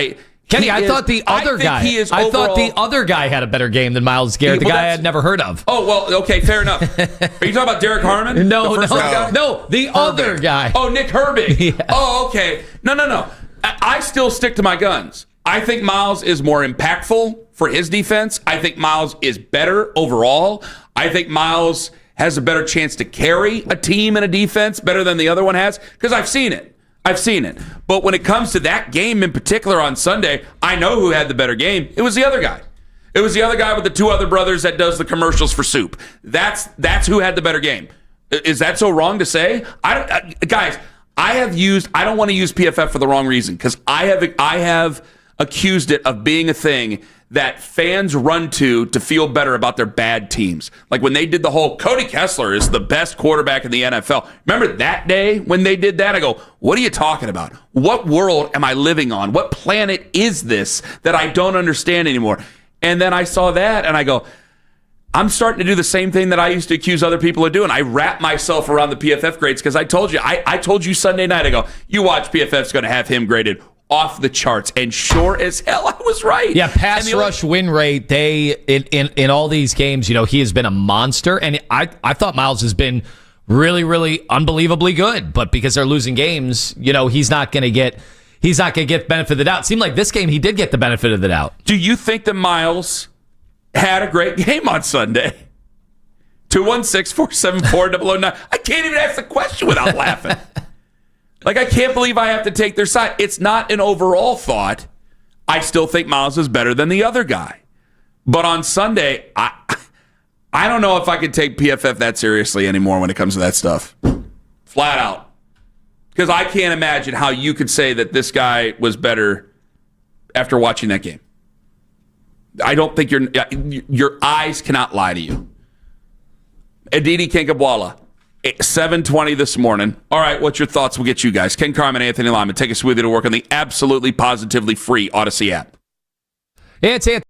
Kenny, I thought the other guy had a better game than Miles Garrett, the guy I had never heard of. Oh, well, okay, fair enough. Are you talking about Derek Carman? No, the other guy. Oh, Nick Herbig. Yeah. Oh, okay. No. I still stick to my guns. I think Miles is more impactful for his defense. I think Miles is better overall. I think Miles has a better chance to carry a team and a defense better than the other one has because I've seen it. But when it comes to that game in particular on Sunday, I know who had the better game. It was the other guy. It was the other guy with the two other brothers that does the commercials for soup. That's who had the better game. Is that so wrong to say? I don't want to use PFF for the wrong reason because I have accused it of being a thing that fans run to feel better about their bad teams. Like when they did the whole Cody Kessler is the best quarterback in the NFL. Remember that day when they did that? I go, what are you talking about? What world am I living on? What planet is this that I don't understand anymore? And then I saw that and I go, I'm starting to do the same thing that I used to accuse other people of doing. I wrap myself around the PFF grades because I told you. I told you Sunday night, I go, you watch, PFF's going to have him graded off the charts, and sure as hell I was right. Yeah, pass rush win rate, they in all these games, he has been a monster, and I thought Miles has been really, really unbelievably good, but because they're losing games, he's not going to get benefit of the doubt. It seemed like this game he did get the benefit of the doubt. Do you think that Miles had a great game on Sunday? 216-474-009. I can't even ask the question without laughing. Like, I can't believe I have to take their side. It's not an overall thought. I still think Miles is better than the other guy. But on Sunday, I don't know if I could take PFF that seriously anymore when it comes to that stuff. Flat out. Because I can't imagine how you could say that this guy was better after watching that game. I don't think your eyes cannot lie to you. Adidi Kinkabwala. 7:20 this morning. All right, what's your thoughts? We'll get you guys. Ken Carman, Anthony Lima. Take us with you to work on the absolutely, positively free Odyssey app. It's Anthony.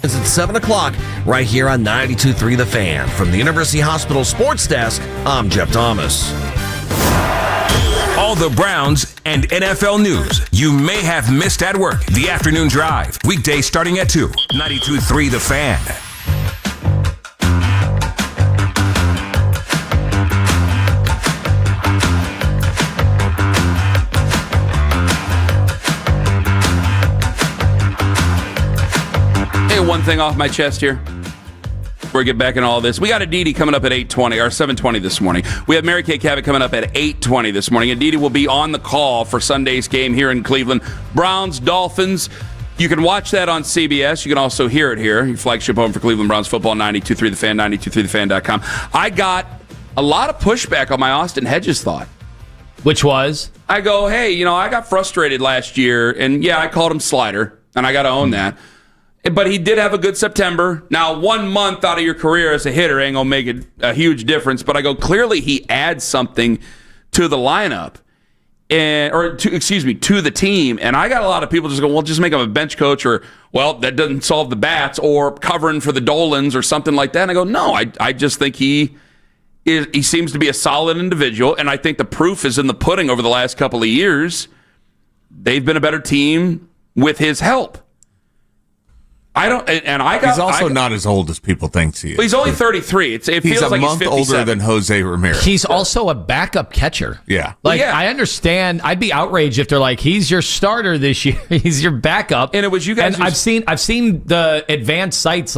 It's at 7 o'clock right here on 92.3 The Fan. From the University Hospital Sports Desk, I'm Jeff Thomas. All the Browns and NFL news you may have missed at work. The Afternoon Drive. Weekdays starting at 2. 92.3 The Fan. Hey, one thing off my chest here. Before we get back in all this, we got Adidi coming up at 8:20 or 7:20 this morning. We have Kay Cabot coming up at 8:20 this morning. Adidi will be on the call for Sunday's game here in Cleveland. Browns, Dolphins. You can watch that on CBS. You can also hear it here. Your flagship home for Cleveland Browns football, 92.3 The Fan, 92.3thefan.com. I got a lot of pushback on my Austin Hedges thought. Which was? I go, hey, I got frustrated last year, and yeah, I called him slider, and I got to own that. But he did have a good September. Now, 1 month out of your career as a hitter ain't going to make a huge difference. But I go, clearly he adds something to the lineup, to the team. And I got a lot of people just go, well, just make him a bench coach, or, well, that doesn't solve the bats, or covering for the Dolphins or something like that. And I go, no, I just think he seems to be a solid individual. And I think the proof is in the pudding over the last couple of years. They've been a better team with his help. He's also not as old as people think he is. Well, he's only 33. It feels he's a like month he's 57. older than Jose Ramirez. He's also a backup catcher. Yeah. I understand. I'd be outraged if they're like, he's your starter this year. He's your backup. And it was you guys. And I've seen the advanced sites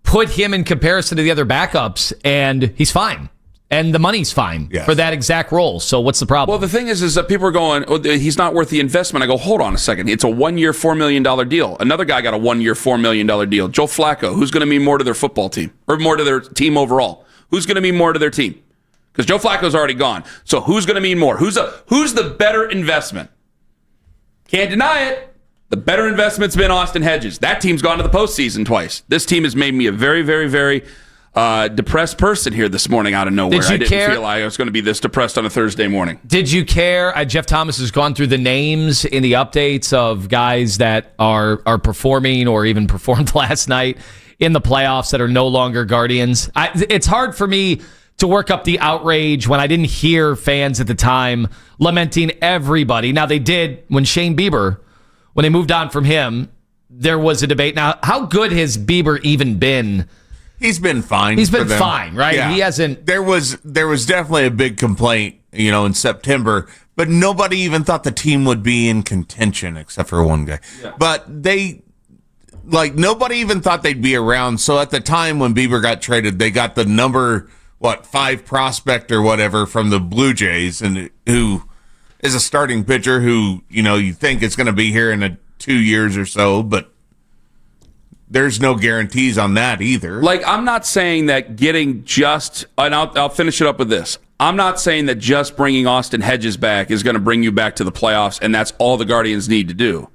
put him in comparison to the other backups, and he's fine. And the money's fine for that exact role. So what's the problem? Well, the thing is that people are going, oh, he's not worth the investment. I go, hold on a second. It's a 1 year, $4 million deal. Another guy got a 1 year, $4 million deal. Joe Flacco, who's going to mean more to their football team or more to their team overall? Who's going to mean more to their team? Because Joe Flacco's already gone. So who's going to mean more? Who's the better investment? Can't deny it. The better investment's been Austin Hedges. That team's gone to the postseason twice. This team has made me a very, very, very depressed person here this morning out of nowhere. I didn't feel like I was going to be this depressed on a Thursday morning. Did you care? Jeff Thomas has gone through the names in the updates of guys that are performing or even performed last night in the playoffs that are no longer Guardians. It's hard for me to work up the outrage when I didn't hear fans at the time lamenting everybody. Now, they did when Shane Bieber, when they moved on from him, there was a debate. Now, how good has Bieber even been? He's been fine. He's been fine, right? Yeah. He hasn't. There was definitely a big complaint, in September, but nobody even thought the team would be in contention except for one guy. Yeah. But nobody even thought they'd be around. So at the time when Bieber got traded, they got the number 5 prospect or whatever from the Blue Jays, and who is a starting pitcher who you think is going to be here in 2 years or so, but there's no guarantees on that either. I'm not saying that getting and I'll finish it up with this. I'm not saying that just bringing Austin Hedges back is going to bring you back to the playoffs, and that's all the Guardians need to do.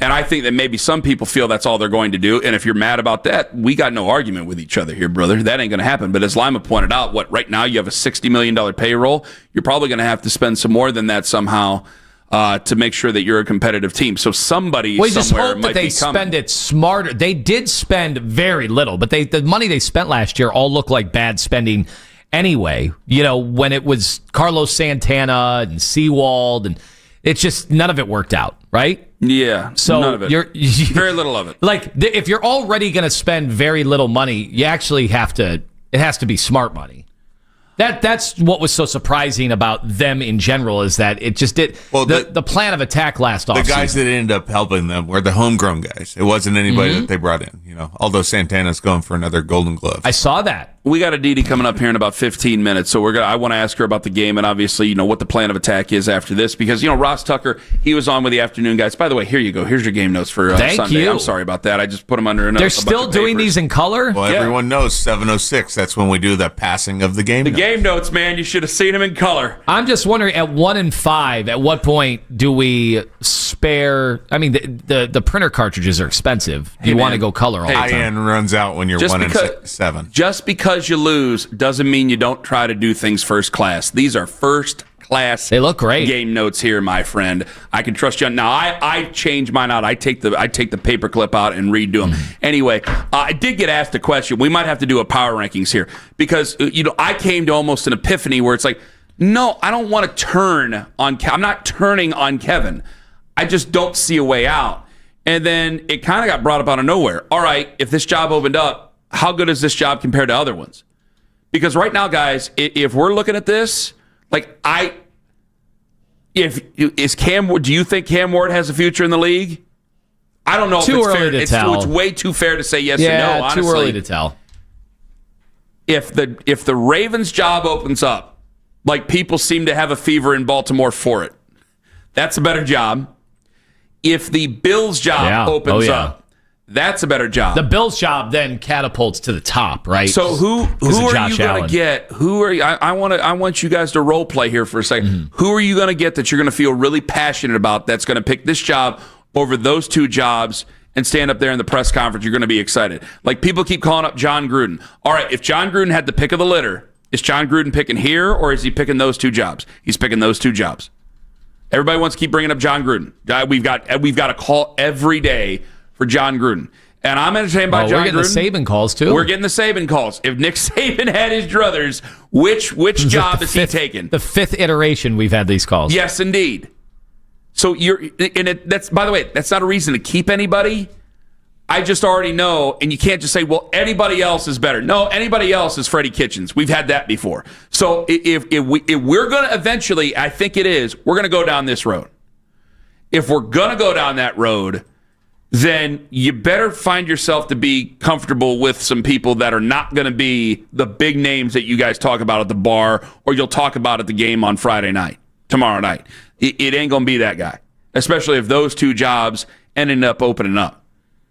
And I think that maybe some people feel that's all they're going to do. And if you're mad about that, we got no argument with each other here, brother. That ain't going to happen. But as Lima pointed out, right now you have a $60 million payroll. You're probably going to have to spend some more than that somehow to make sure that you're a competitive team. So somebody somewhere just hope might that they spend it smarter. They did spend very little, but the money they spent last year all looked like bad spending anyway. When it was Carlos Santana and Sewald, and it's just none of it worked out, right? Yeah. So none of it. Very little of it. If you're already going to spend very little money, you actually have to. It has to be smart money. That's what was so surprising about them in general, is that it just did. Well, the plan of attack last offseason. The guys that ended up helping them were the homegrown guys. It wasn't anybody that they brought in. Although Santana's going for another Golden Glove. I saw that. We got Adidi coming up here in about 15 minutes, so I want to ask her about the game and obviously what the plan of attack is after this, because Ross Tucker, he was on with the afternoon guys. By the way, here you go. Here's your game notes for Thank Sunday. You. I'm sorry about that. I just put them under They're still doing these in color. Well, everyone knows 7:06. That's when we do the passing of the game. The game notes, man. You should have seen them in color. I'm just wondering, at 1 and 5, at what point do we spare? I mean, the printer cartridges are expensive. You want to go color all the time. High-end runs out when you're 1 and 7. Just because because you lose doesn't mean you don't try to do things first class. These are first class. They look great. Game notes here, my friend. I can trust you. Now I change mine out. I take the paper clip out and redo them. Anyway, I did get asked a question. We might have to do a power rankings here because I came to almost an epiphany where it's like, no, I don't want to turn on. I'm not turning on Kevin. I just don't see a way out. And then it kind of got brought up out of nowhere. All right, if this job opened up, how good is this job compared to other ones? Because right now, guys, if we're looking at this, do you think Cam Ward has a future in the league? I don't know. Too early to tell. It's way too fair to say yes or no. Honestly, too early to tell. If the Ravens job opens up, like people seem to have a fever in Baltimore for it, that's a better job. If the Bills job opens up, that's a better job. The Bills job then catapults to the top, right? So who are you going to get? I want you guys to role play here for a second. Mm-hmm. Who are you going to get that you're going to feel really passionate about that's going to pick this job over those two jobs and stand up there in the press conference? You're going to be excited. Like people keep calling up John Gruden. All right, if John Gruden had the pick of the litter, is John Gruden picking here or is he picking those two jobs? He's picking those two jobs. Everybody wants to keep bringing up John Gruden. We've got a call every day for John Gruden. And I'm entertained by John Gruden. We're getting the Saban calls, too. We're getting the Saban calls. If Nick Saban had his druthers, which job is he taking? The fifth iteration we've had these calls. Yes, indeed. So that's, by the way, that's not a reason to keep anybody. I just already know, and you can't just say, well, anybody else is better. No, anybody else is Freddie Kitchens. We've had that before. So if we're going to eventually, I think it is, we're going to go down this road. If we're going to go down that road, then you better find yourself to be comfortable with some people that are not going to be the big names that you guys talk about at the bar or you'll talk about at the game on Friday night, tomorrow night. It ain't going to be that guy, especially if those two jobs ended up opening up.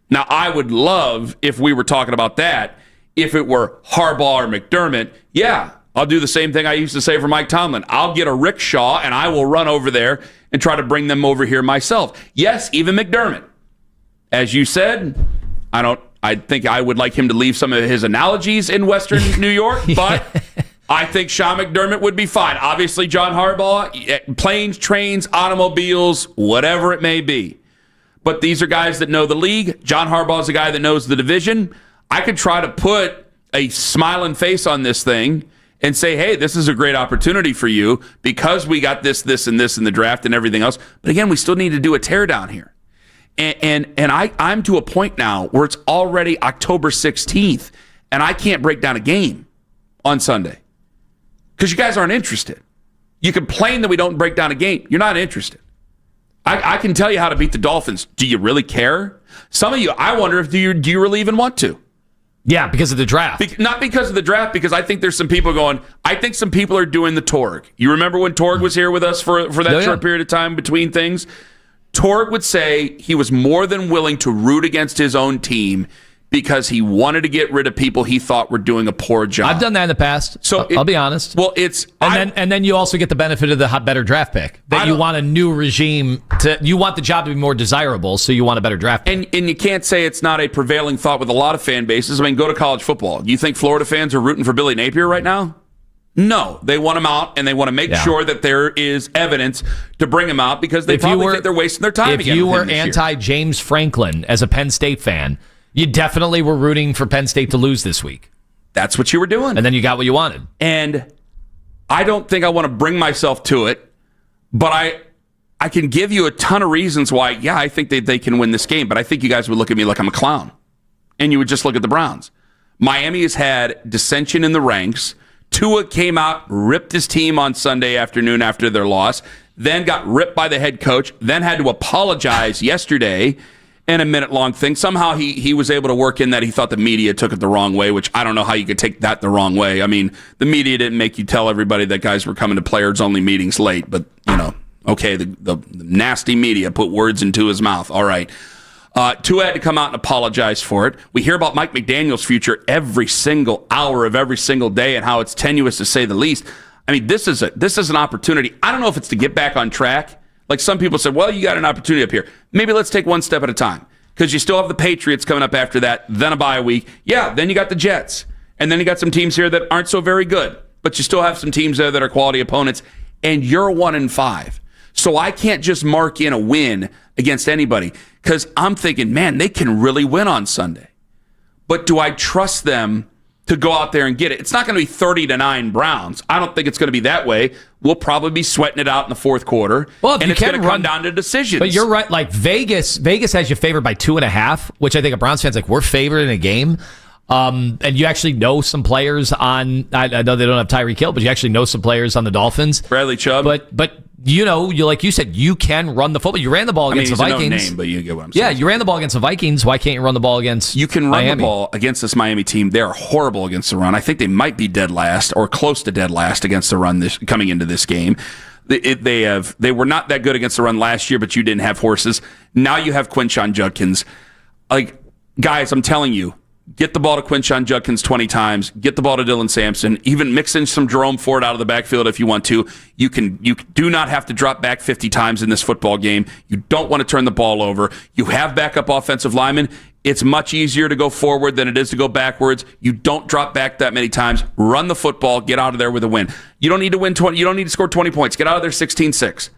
Now, I would love if we were talking about that, if it were Harbaugh or McDermott. Yeah, I'll do the same thing I used to say for Mike Tomlin. I'll get a rickshaw and I will run over there and try to bring them over here myself. Yes, even McDermott. As you said, I think I would like him to leave some of his analogies in Western New York, but I think Sean McDermott would be fine. Obviously, John Harbaugh, planes, trains, automobiles, whatever it may be. But these are guys that know the league. John Harbaugh is a guy that knows the division. I could try to put a smiling face on this thing and say, hey, this is a great opportunity for you because we got this, and this in the draft and everything else. But again, we still need to do a teardown here. And I'm to a point now where it's already October 16th, and I can't break down a game on Sunday because you guys aren't interested. You complain that we don't break down a game. You're not interested. I can tell you how to beat the Dolphins. Do you really care? Some of you, I wonder if do you really even want to? Yeah, because of the draft. Not because of the draft, because I think there's some people going, I think some people are doing the Torg. You remember when Torg was here with us for that short period of time between things? Torg would say he was more than willing to root against his own team because he wanted to get rid of people he thought were doing a poor job. I've done that in the past. So I'll be honest. Well, and then you also get the benefit of the better draft pick. That you want a new regime you want the job to be more desirable, so you want a better draft pick. And you can't say it's not a prevailing thought with a lot of fan bases. I mean, go to college football. Do you think Florida fans are rooting for Billy Napier right now? No, they want him out, and they want to make sure that there is evidence to bring him out because they probably think they're wasting their time again. If you were anti-James Franklin as a Penn State fan, you definitely were rooting for Penn State to lose this week. That's what you were doing. And then you got what you wanted. And I don't think I want to bring myself to it, but I can give you a ton of reasons why, I think they can win this game, but I think you guys would look at me like I'm a clown. And you would just look at the Browns. Miami has had dissension in the ranks. Tua came out, ripped his team on Sunday afternoon after their loss, then got ripped by the head coach, then had to apologize yesterday in a minute-long thing. Somehow he was able to work in that he thought the media took it the wrong way, which I don't know how you could take that the wrong way. I mean, the media didn't make you tell everybody that guys were coming to players-only meetings late, but, okay, the nasty media put words into his mouth. All right. Tua had to come out and apologize for it. We hear about Mike McDaniel's future every single hour of every single day and how it's tenuous to say the least. I mean, this is an opportunity. I don't know if it's to get back on track. Like some people said, well, you got an opportunity up here. Maybe let's take one step at a time because you still have the Patriots coming up after that, then a bye week. Yeah, then you got the Jets. And then you got some teams here that aren't so very good, but you still have some teams there that are quality opponents, and you're 1-5. So I can't just mark in a win against anybody because I'm thinking, man, they can really win on Sunday. But do I trust them to go out there and get it? It's not going to be 30-9 Browns. I don't think it's going to be that way. We'll probably be sweating it out in the fourth quarter, and it's going to come down to decisions. But you're right. Like Vegas has you favored by 2.5, which I think a Browns fan's like, we're favored in a game. And you actually know some players on. I know they don't have Tyreek Hill, but you actually know some players on the Dolphins. Bradley Chubb. But you like you said, you can run the football. You ran the ball against the Vikings. No name, but you get what I'm saying. Yeah, you ran the ball against the Vikings. Why can't you run the ball against? You can run Miami? the ball against this Miami team. They are horrible against the run. I think they might be dead last or close to dead last against the run coming into this game. They were not that good against the run last year, but you didn't have horses. Now you have Quinshon Judkins. Like, guys, I'm telling you. Get the ball to Quinshon Judkins 20 times. Get the ball to Dylan Sampson. Even mix in some Jerome Ford out of the backfield if you want to. You do not have to drop back 50 times in this football game. You don't want to turn the ball over. You have backup offensive linemen. It's much easier to go forward than it is to go backwards. You don't drop back that many times. Run the football. Get out of there with a win. You don't need to win 20. You don't need to score 20 points. Get out of there 16-6.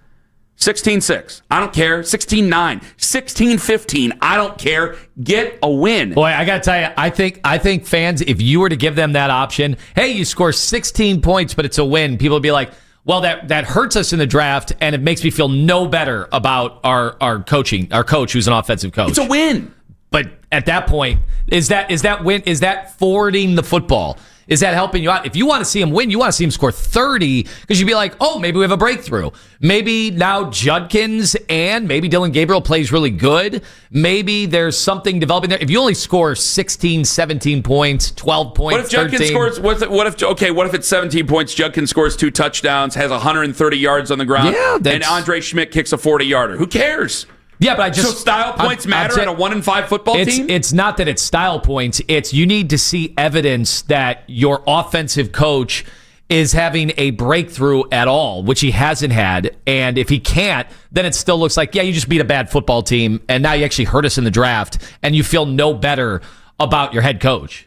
16-6. I don't care. 16-9. 16-15. I don't care. Get a win. Boy, I got to tell you, I think fans, if you were to give them that option, hey, you score 16 points, but it's a win, people would be like, well, that hurts us in the draft, and it makes me feel no better about our coach who's an offensive coach. It's a win. But at that point, is that forwarding the football? Is that helping you out? If you want to see him win, you want to see him score 30 because you'd be like, oh, maybe we have a breakthrough. Maybe now Judkins and maybe Dylan Gabriel plays really good. Maybe there's something developing there. If you only score 16, 17 points, 12 points, what if Judkins 13, scores? What if it's 17 points? Judkins scores 2 touchdowns, has 130 yards on the ground, and Andre Schmidt kicks a 40-yarder. Who cares? Yeah, but so style points matter in a 1-5 football team? It's not that it's style points. It's you need to see evidence that your offensive coach is having a breakthrough at all, which he hasn't had. And if he can't, then it still looks like, yeah, you just beat a bad football team, and now you actually hurt us in the draft, and you feel no better about your head coach.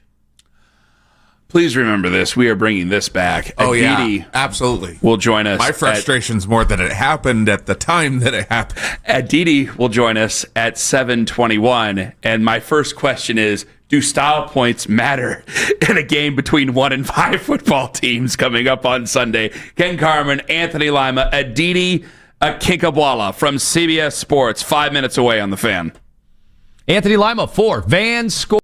Please remember this. We are bringing this back. Oh, Adidi yeah, absolutely. Will join us. My frustration's more that it happened at the time that it happened. Adidi will join us at 7:21. And my first question is, do style points matter in a game between 1-5 football teams coming up on Sunday? Ken Carman, Anthony Lima, Adidi Akinkabwala from CBS Sports, 5 minutes away on The Fan. Anthony Lima, 4. Van score.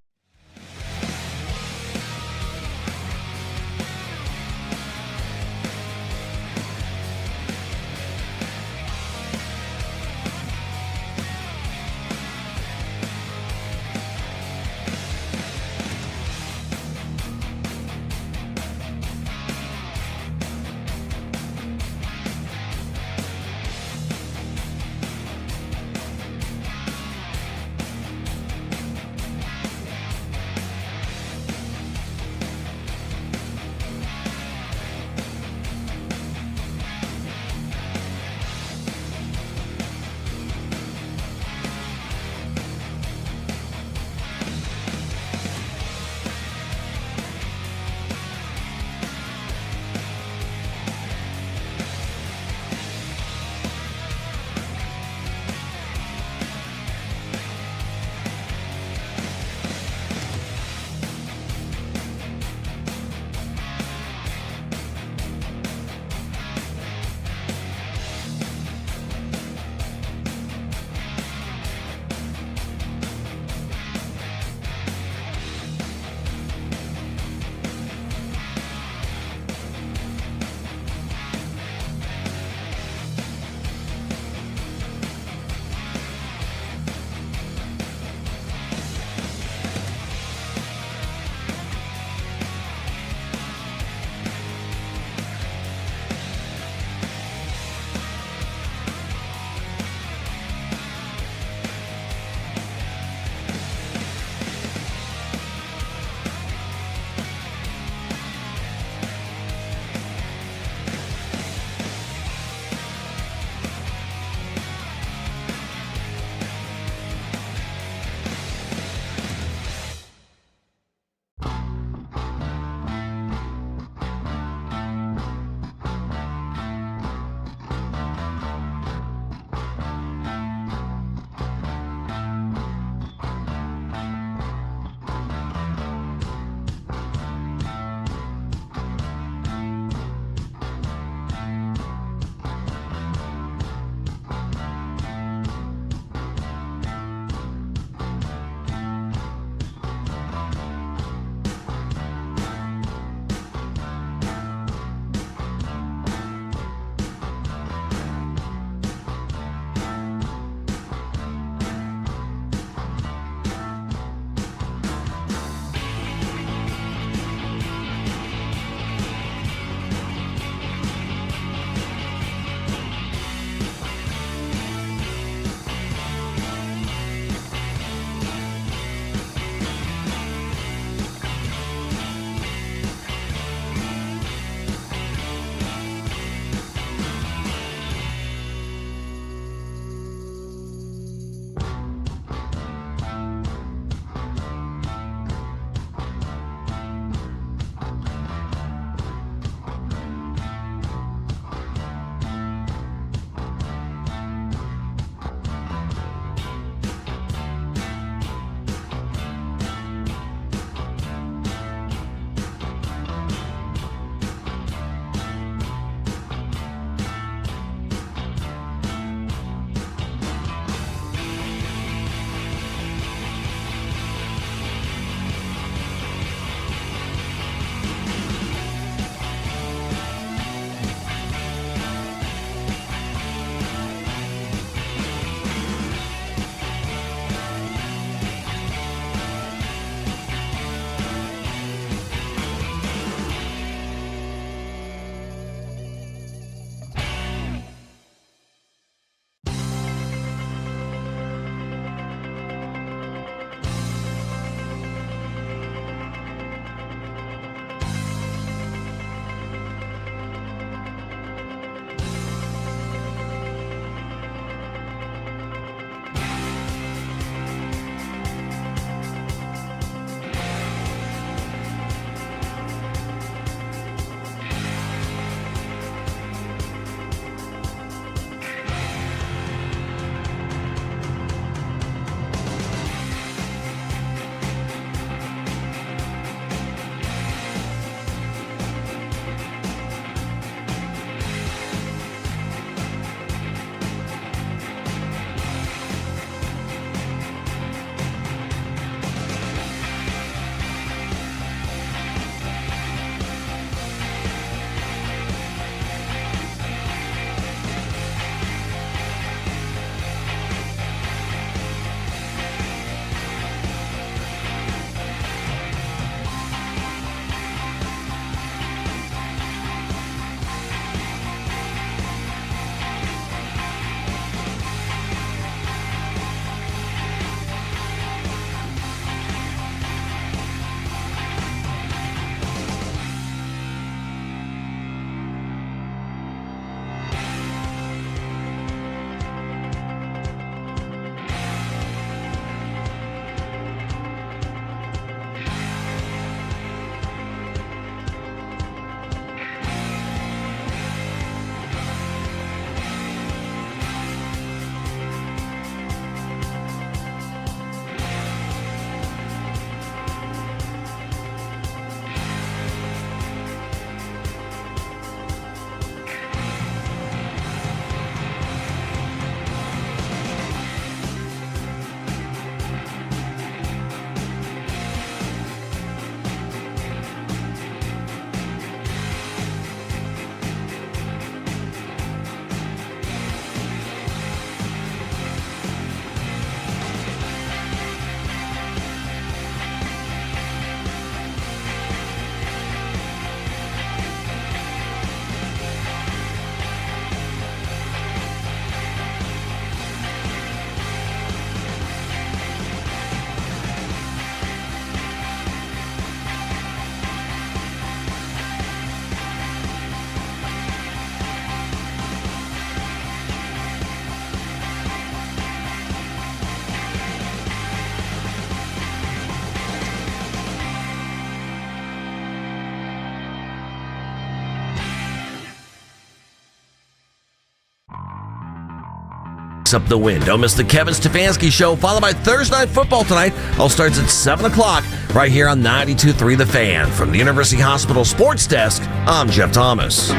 up the win. Don't miss the Kevin Stefanski Show, followed by Thursday Night Football tonight. All starts at 7 o'clock right here on 92.3 The Fan. From the University Hospital Sports Desk, I'm Jeff Thomas.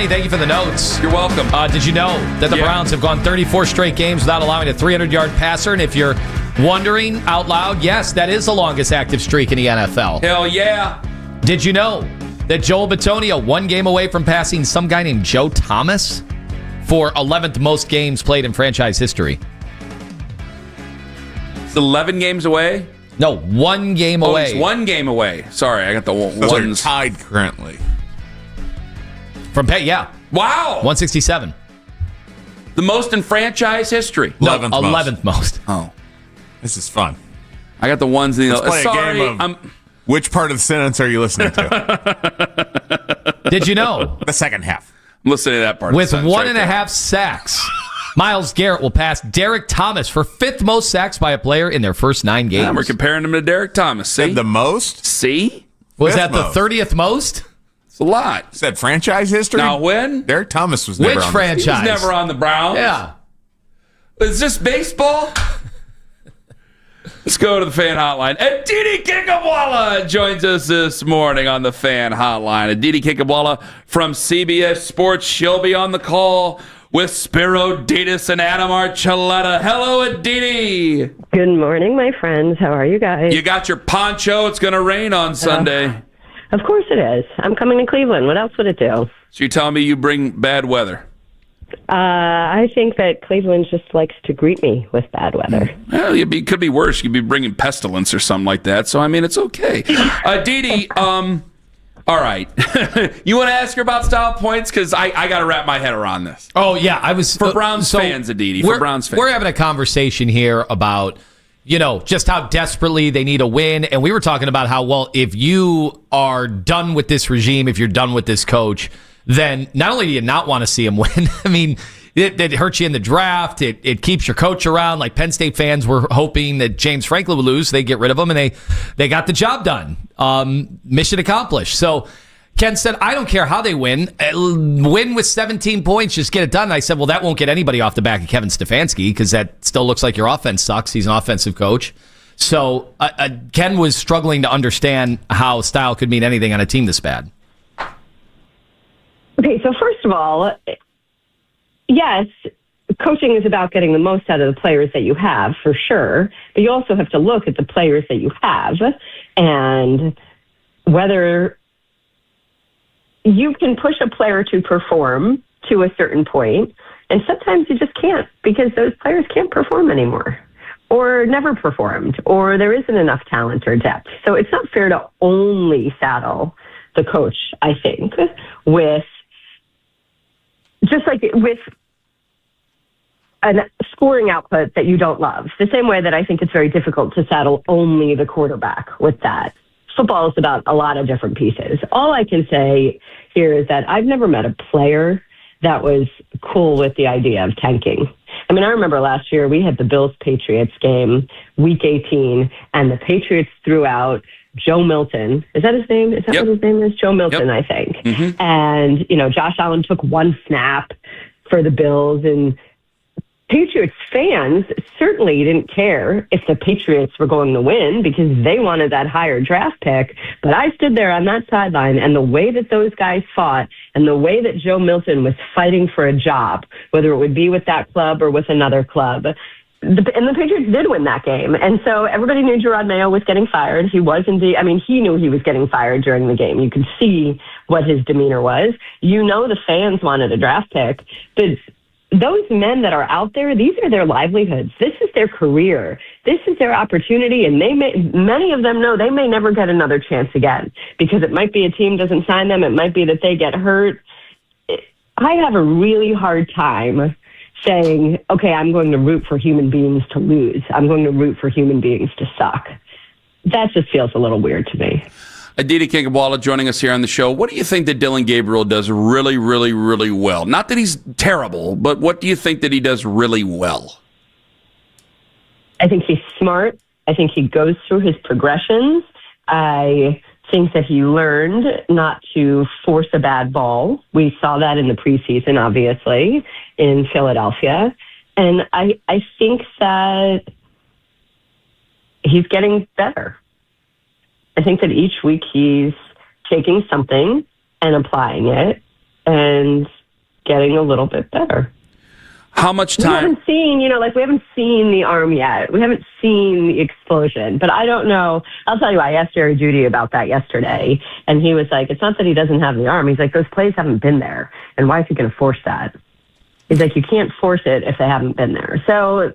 Thank you for the notes. You're welcome. Did you know that the Browns have gone 34 straight games without allowing a 300-yard passer? And if you're wondering out loud, yes, that is the longest active streak in the NFL. Hell yeah. Did you know that Joel Bitonio, 1 game away from passing some guy named Joe Thomas for 11th most games played in franchise history? It's 11 games away? No, 1 game away. It's 1 game away. Sorry, I got the ones. Tied currently. From Wow. 167. The most in franchise history. 11th most. Oh. This is fun. I got the ones. Let's play a game of which part of the sentence are you listening to? Did you know? The second half. I'm listening to that part. With 1.5 sacks, Miles Garrett will pass Derek Thomas for 5th most sacks by a player in their first 9 games. Yeah, we're comparing him to Derek Thomas. See? The most? See? Was that the 30th most? It's a lot. Said franchise history? Now when? Derek Thomas was never Which on franchise? He was never on the Browns. Yeah. Is this baseball? Let's go to the fan hotline. Adidi Kinkhabwala joins us this morning on the fan hotline. Adidi Kinkhabwala from CBS Sports. She'll be on the call with Spiro Dedes and Adam Archuleta. Hello, Adidi. Good morning, my friends. How are you guys? You got your poncho. It's going to rain on Sunday. Of course it is. I'm coming to Cleveland. What else would it do? So you're telling me you bring bad weather? I think that Cleveland just likes to greet me with bad weather. Well, it could be worse. You could be bringing pestilence or something like that. So, I mean, it's okay. Adidi, all right. You want to ask her about style points? Because I got to wrap my head around this. Oh, yeah. I was For Browns fans, Adidi. For Browns fans. We're having a conversation here about, just how desperately they need a win. And we were talking about how, well, if you are done with this regime, if you're done with this coach, then not only do you not want to see him win, I mean, it hurts you in the draft. It keeps your coach around. Like Penn State fans were hoping that James Franklin would lose. They get rid of him, and they got the job done. Mission accomplished. So Ken said, I don't care how they win. Win with 17 points, just get it done. And I said, well, that won't get anybody off the back of Kevin Stefanski because that still looks like your offense sucks. He's an offensive coach. So Ken was struggling to understand how style could mean anything on a team this bad. Okay, so first of all, yes, coaching is about getting the most out of the players that you have, for sure. But you also have to look at the players that you have and whether you can push a player to perform to a certain point, and sometimes you just can't because those players can't perform anymore or never performed or there isn't enough talent or depth. So it's not fair to only saddle the coach, I think, with just like with a scoring output that you don't love. The same way that I think it's very difficult to saddle only the quarterback with that. Football is about a lot of different pieces. All I can say here is that I've never met a player that was cool with the idea of tanking. I mean, I remember last year we had the Bills-Patriots game, Week 18, and the Patriots threw out Joe Milton. Is that his name? Is that what his name is? Joe Milton, I think. Mm-hmm. And, Josh Allen took 1 snap for the Bills, and Patriots fans certainly didn't care if the Patriots were going to win because they wanted that higher draft pick. But I stood there on that sideline, and the way that those guys fought and the way that Joe Milton was fighting for a job, whether it would be with that club or with another club, and the Patriots did win that game. And so everybody knew Gerard Mayo was getting fired. He was indeed, he knew he was getting fired during the game. You could see what his demeanor was. The fans wanted a draft pick, but those men that are out there, these are their livelihoods. This is their career. This is their opportunity. And many of them know they may never get another chance again because it might be a team doesn't sign them. It might be that they get hurt. I have a really hard time saying, okay, I'm going to root for human beings to lose. I'm going to root for human beings to suck. That just feels a little weird to me. Adidi Kinkhabwala joining us here on the show. What do you think that Dillon Gabriel does really, really, really well? Not that he's terrible, but what do you think that he does really well? I think he's smart. I think he goes through his progressions. I think that he learned not to force a bad ball. We saw that in the preseason, obviously, in Philadelphia. And I think that he's getting better. I think that each week he's taking something and applying it and getting a little bit better. How much time? We haven't seen, we haven't seen the arm yet. We haven't seen the explosion. But I don't know. I'll tell you, I asked Jerry Jeudy about that yesterday, and he was like, it's not that he doesn't have the arm. He's like, those plays haven't been there. And why is he going to force that? He's like, you can't force it if they haven't been there. So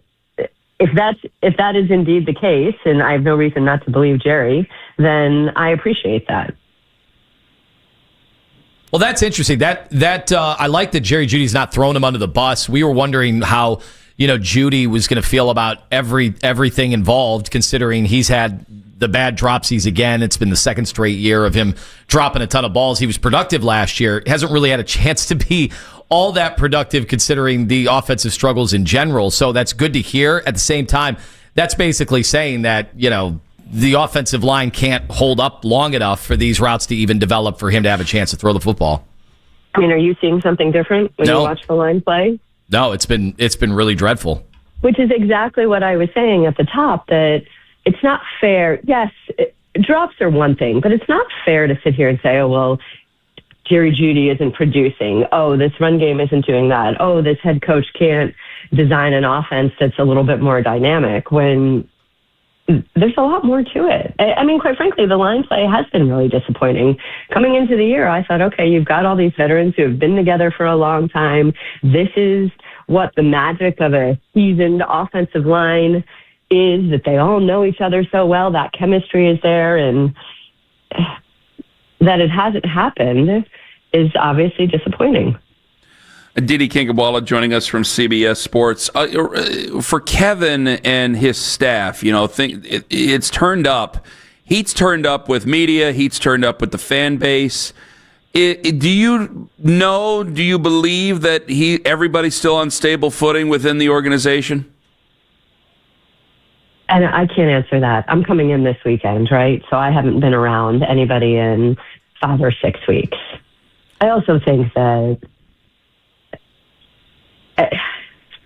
if that is indeed the case, and I have no reason not to believe Jerry, then I appreciate that. Well, that's interesting. That I like that Jerry Judy's not throwing him under the bus. We were wondering how Jeudy was going to feel about everything involved, considering he's had the bad dropsies again. It's been the second straight year of him dropping a ton of balls. He was productive last year. Hasn't really had a chance to be all that productive considering the offensive struggles in general. So that's good to hear. At the same time, that's basically saying that the offensive line can't hold up long enough for these routes to even develop for him to have a chance to throw the football. I mean, are you seeing something different when you watch the line play? No, it's been really dreadful. Which is exactly what I was saying at the top, that it's not fair. Yes, drops are one thing, but it's not fair to sit here and say, oh, well, Jerry Jeudy isn't producing. Oh, this run game isn't doing that. Oh, this head coach can't design an offense that's a little bit more dynamic, when there's a lot more to it. I mean, quite frankly, the line play has been really disappointing. Coming into the year, I thought, okay, you've got all these veterans who have been together for a long time. This is what the magic of a seasoned offensive line is, that they all know each other so well, that chemistry is there, and that it hasn't happened is obviously disappointing. Adidi Kinkhabwala joining us from CBS Sports. For Kevin and his staff, it's turned up. Heat's turned up with media. Heat's turned up with the fan base. Do you believe that everybody's still on stable footing within the organization? And I can't answer that. I'm coming in this weekend, right? So I haven't been around anybody in 5 or 6 weeks. I also think that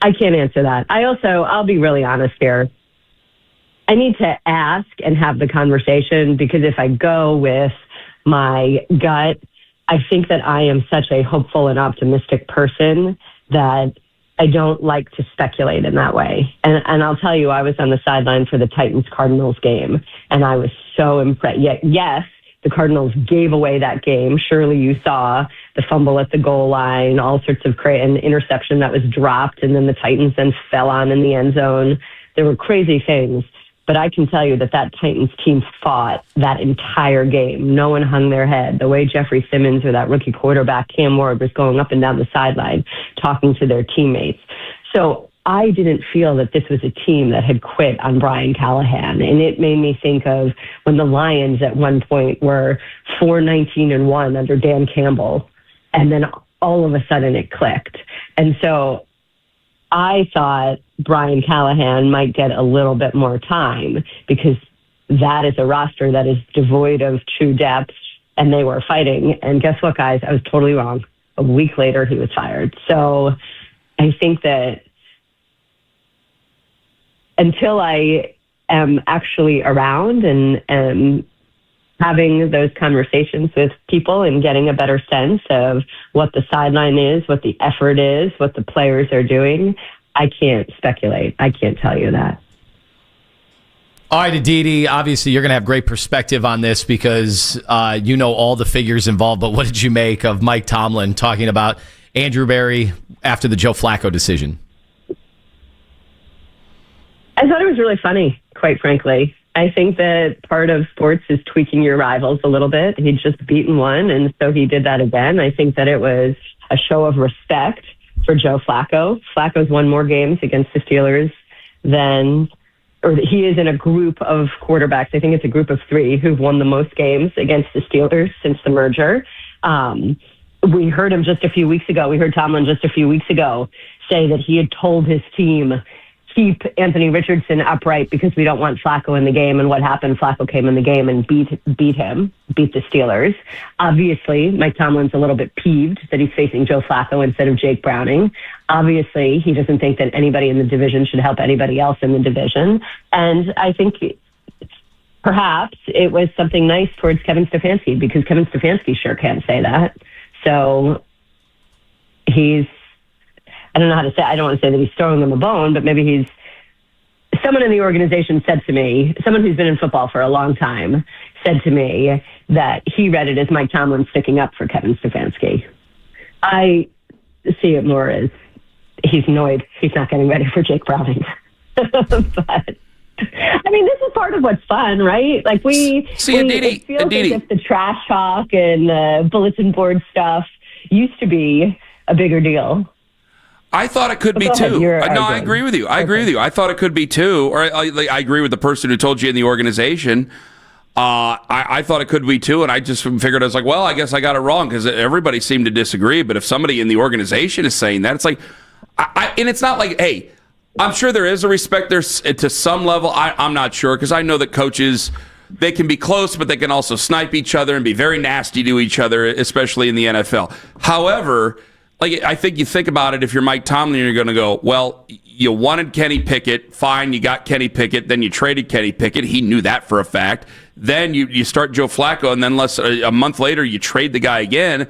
I can't answer that. I'll be really honest here. I need to ask and have the conversation, because if I go with my gut, I think that I am such a hopeful and optimistic person that I don't like to speculate in that way. And I'll tell you, I was on the sideline for the Titans-Cardinals game, and I was so impressed. Yes, the Cardinals gave away that game. Surely you saw the fumble at the goal line, all sorts of an interception that was dropped, and then the Titans then fell on in the end zone. There were crazy things. But I can tell you that Titans team fought that entire game. No one hung their head. The way Jeffrey Simmons or that rookie quarterback, Cam Ward, was going up and down the sideline talking to their teammates. So I didn't feel that this was a team that had quit on Brian Callahan. And it made me think of when the Lions at one point were 4-19-1 under Dan Campbell. And then all of a sudden it clicked. And so I thought Brian Callahan might get a little bit more time, because that is a roster that is devoid of true depth, and they were fighting. And guess what, guys? I was totally wrong. A week later, he was fired. So I think that until I am actually around and having those conversations with people and getting a better sense of what the sideline is, what the effort is, what the players are doing, I can't speculate. I can't tell you that. All right, Adidi, obviously you're going to have great perspective on this because you know all the figures involved, but what did you make of Mike Tomlin talking about Andrew Berry after the Joe Flacco decision? I thought it was really funny, quite frankly. I think that part of sports is tweaking your rivals a little bit. He'd just beaten one, and so he did that again. I think that it was a show of respect for Joe Flacco. Flacco's won more games against the Steelers than or he is in a group of quarterbacks. I think it's a group of 3 who've won the most games against the Steelers since the merger. We heard him just a few weeks ago. We heard Tomlin just a few weeks ago say that he had told his team, keep Anthony Richardson upright because we don't want Flacco in the game. And what happened? Flacco came in the game and beat the Steelers. Obviously, Mike Tomlin's a little bit peeved that he's facing Joe Flacco instead of Jake Browning. Obviously, he doesn't think that anybody in the division should help anybody else in the division. And I think perhaps it was something nice towards Kevin Stefanski, because Kevin Stefanski sure can't say that. So I don't know how to say, I don't want to say that he's throwing them a bone, but maybe someone in the organization said to me, someone who's been in football for a long time said to me that he read it as Mike Tomlin sticking up for Kevin Stefanski. I see it more as he's annoyed he's not getting ready for Jake Browning. But I mean, this is part of what's fun, right? Like Adidi, it feels as if the trash talk and the bulletin board stuff used to be a bigger deal. I thought it could be too. No, I agree with you. I agree with you. I thought it could be too. Or I agree with the person who told you in the organization. I thought it could be too, and I just figured, I was like, well, I guess I got it wrong because everybody seemed to disagree. But if somebody in the organization is saying that, it's like, and it's not like, hey, I'm sure there is a respect there to some level. I'm not sure, because I know that coaches, they can be close, but they can also snipe each other and be very nasty to each other, especially in the NFL. However, like, I think you think about it, if you're Mike Tomlin, you're going to go, well, you wanted Kenny Pickett, fine, you got Kenny Pickett, then you traded Kenny Pickett. He knew that for a fact. Then you start Joe Flacco, and then a month later you trade the guy again.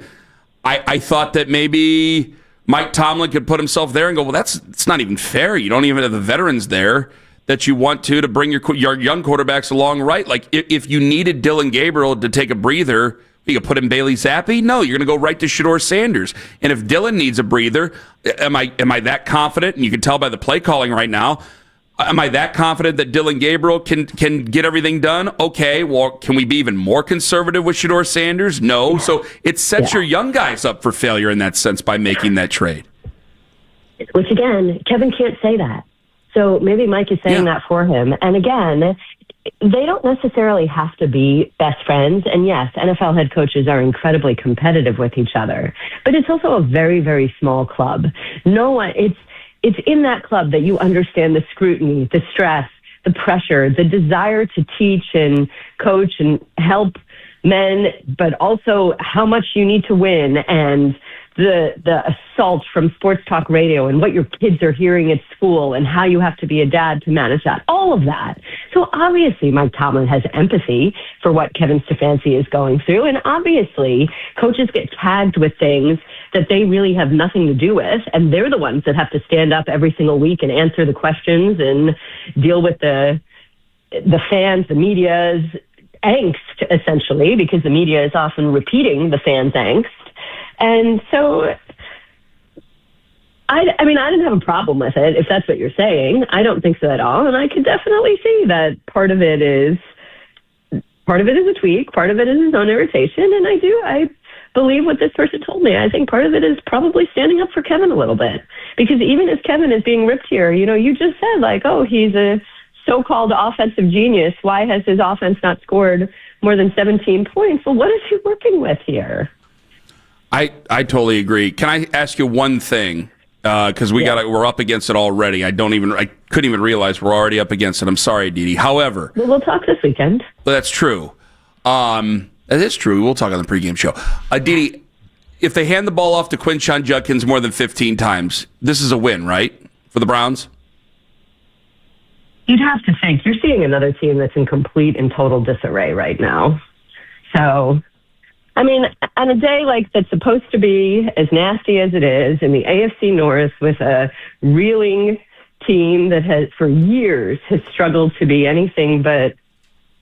I thought that maybe Mike Tomlin could put himself there and go, well, it's not even fair. You don't even have the veterans there that you want to bring your young quarterbacks along, right? Like, if you needed Dylan Gabriel to take a breather, you could put in Bailey Zappi? No, you're going to go right to Shador Sanders. And if Dylan needs a breather, am I that confident? And you can tell by the play calling right now, am I that confident that Dylan Gabriel can get everything done? Okay, well, can we be even more conservative with Shador Sanders? No. So it sets your young guys up for failure in that sense by making that trade. Which, again, Kevin can't say that. So maybe Mike is saying that for him. And again, they don't necessarily have to be best friends. And yes, NFL head coaches are incredibly competitive with each other, but it's also a very, very small club. It's in that club that you understand the scrutiny, the stress, the pressure, the desire to teach and coach and help men, but also how much you need to win, and the assault from sports talk radio and what your kids are hearing at school and how you have to be a dad to manage that, all of that. So obviously Mike Tomlin has empathy for what Kevin Stefanski is going through, and obviously coaches get tagged with things that they really have nothing to do with, and they're the ones that have to stand up every single week and answer the questions and deal with the fans, the media's angst, essentially, because the media is often repeating the fans' angst. And so, I mean, I didn't have a problem with it, if that's what you're saying. I don't think so at all. And I could definitely see that part of it is a tweak, part of it is his own irritation. And I believe what this person told me. I think part of it is probably standing up for Kevin a little bit. Because even as Kevin is being ripped here, you just said, like, oh, he's a so-called offensive genius. Why has his offense not scored more than 17 points? Well, what is he working with here? I totally agree. Can I ask you one thing? Because we're up against it already. I couldn't even realize we're already up against it. I'm sorry, Adidi. However, we'll talk this weekend. Well, that's true. That is true. We'll talk on the pregame show. Adidi, if they hand the ball off to Quinshon Judkins more than 15 times, this is a win, right, for the Browns? You'd have to think. You're seeing another team that's in complete and total disarray right now. So, I mean, on a day like that's supposed to be as nasty as it is in the AFC North, with a reeling team that has for years has struggled to be anything but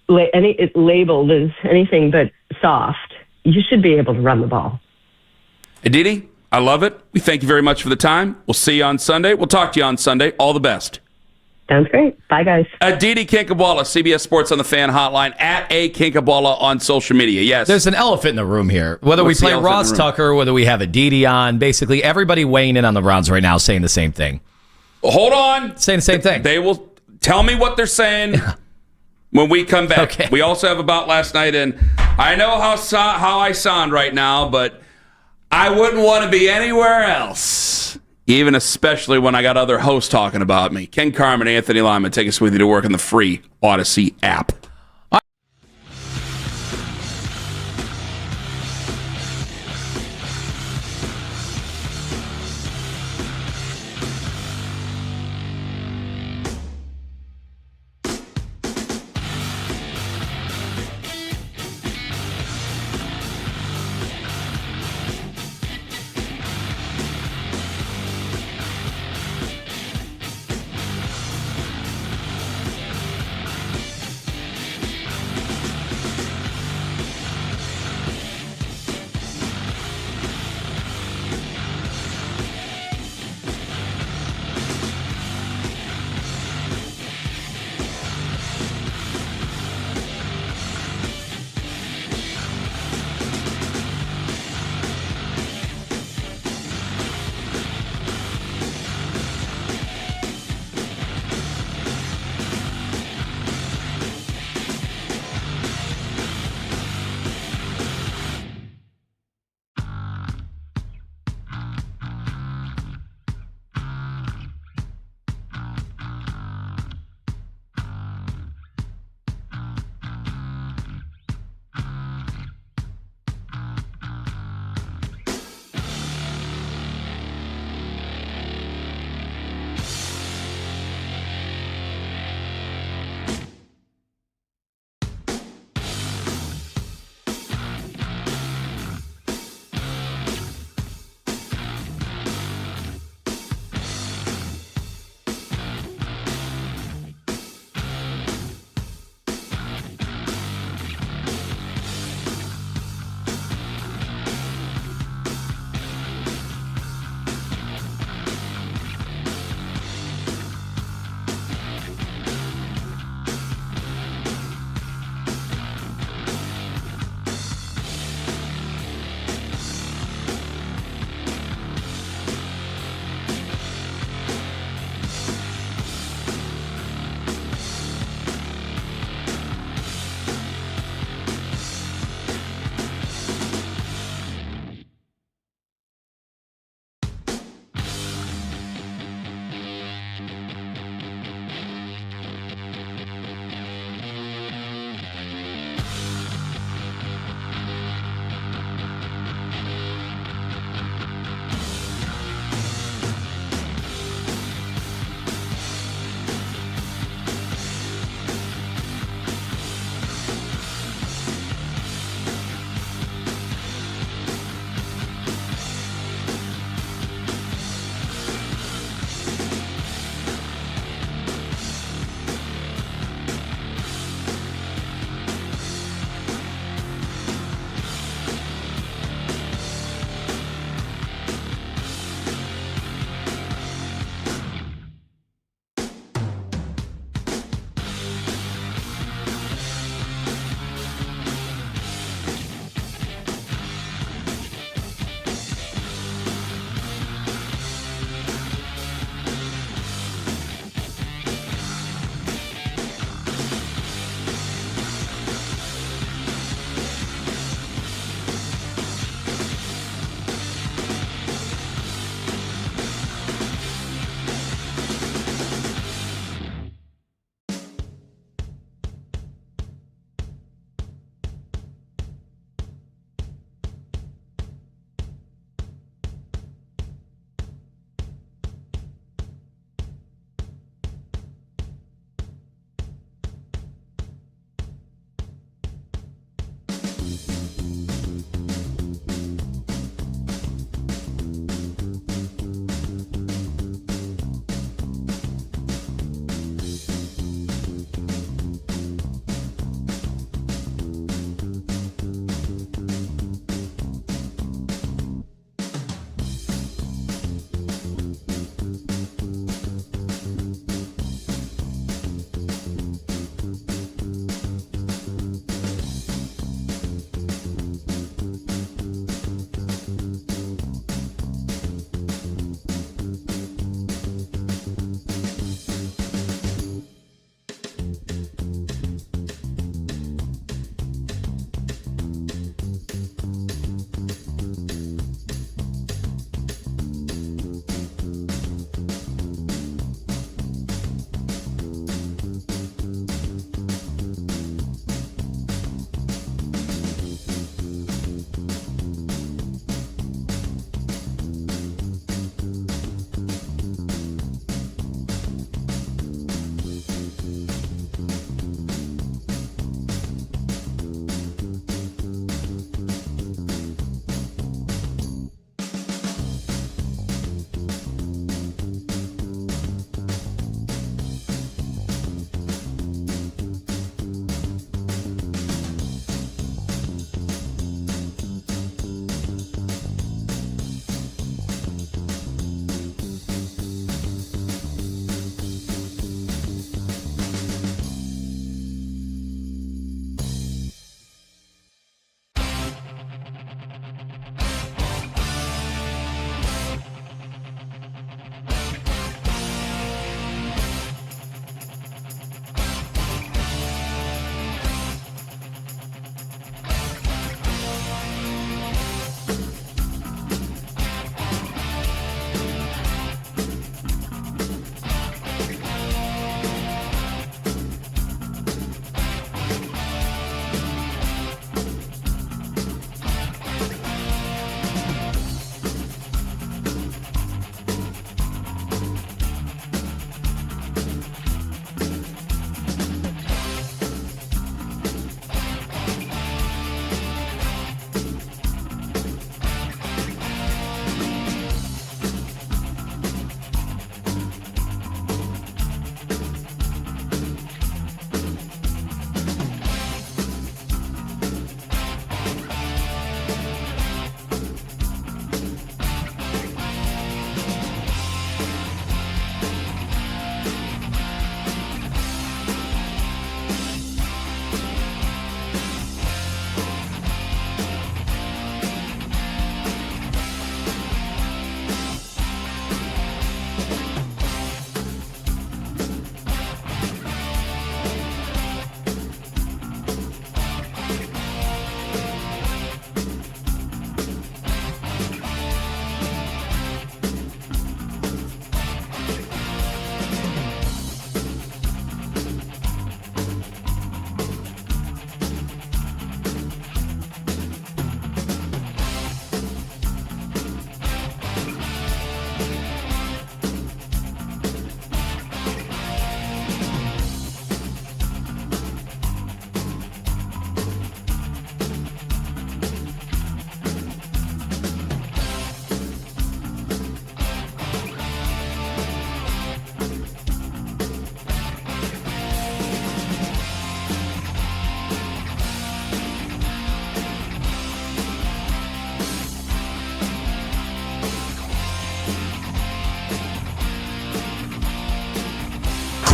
labeled as anything but soft, you should be able to run the ball. Adidi, I love it. We thank you very much for the time. We'll see you on Sunday. We'll talk to you on Sunday. All the best. Sounds great. Bye, guys. Adidi Kinkhabwala, CBS Sports on the Fan Hotline, at Kinkhabwala on social media. Yes. There's an elephant in the room here. Whether we play Ross Tucker, whether we have Adidi on, basically everybody weighing in on the Browns right now saying the same thing. Hold on. Saying the same thing. They will Tell me what they're saying when we come back. Okay. We also have about last night, and I know how I sound right now, but I wouldn't want to be anywhere else, even especially when I got other hosts talking about me. Ken Carman, Anthony Lima, take us with you to work on the free Odyssey app.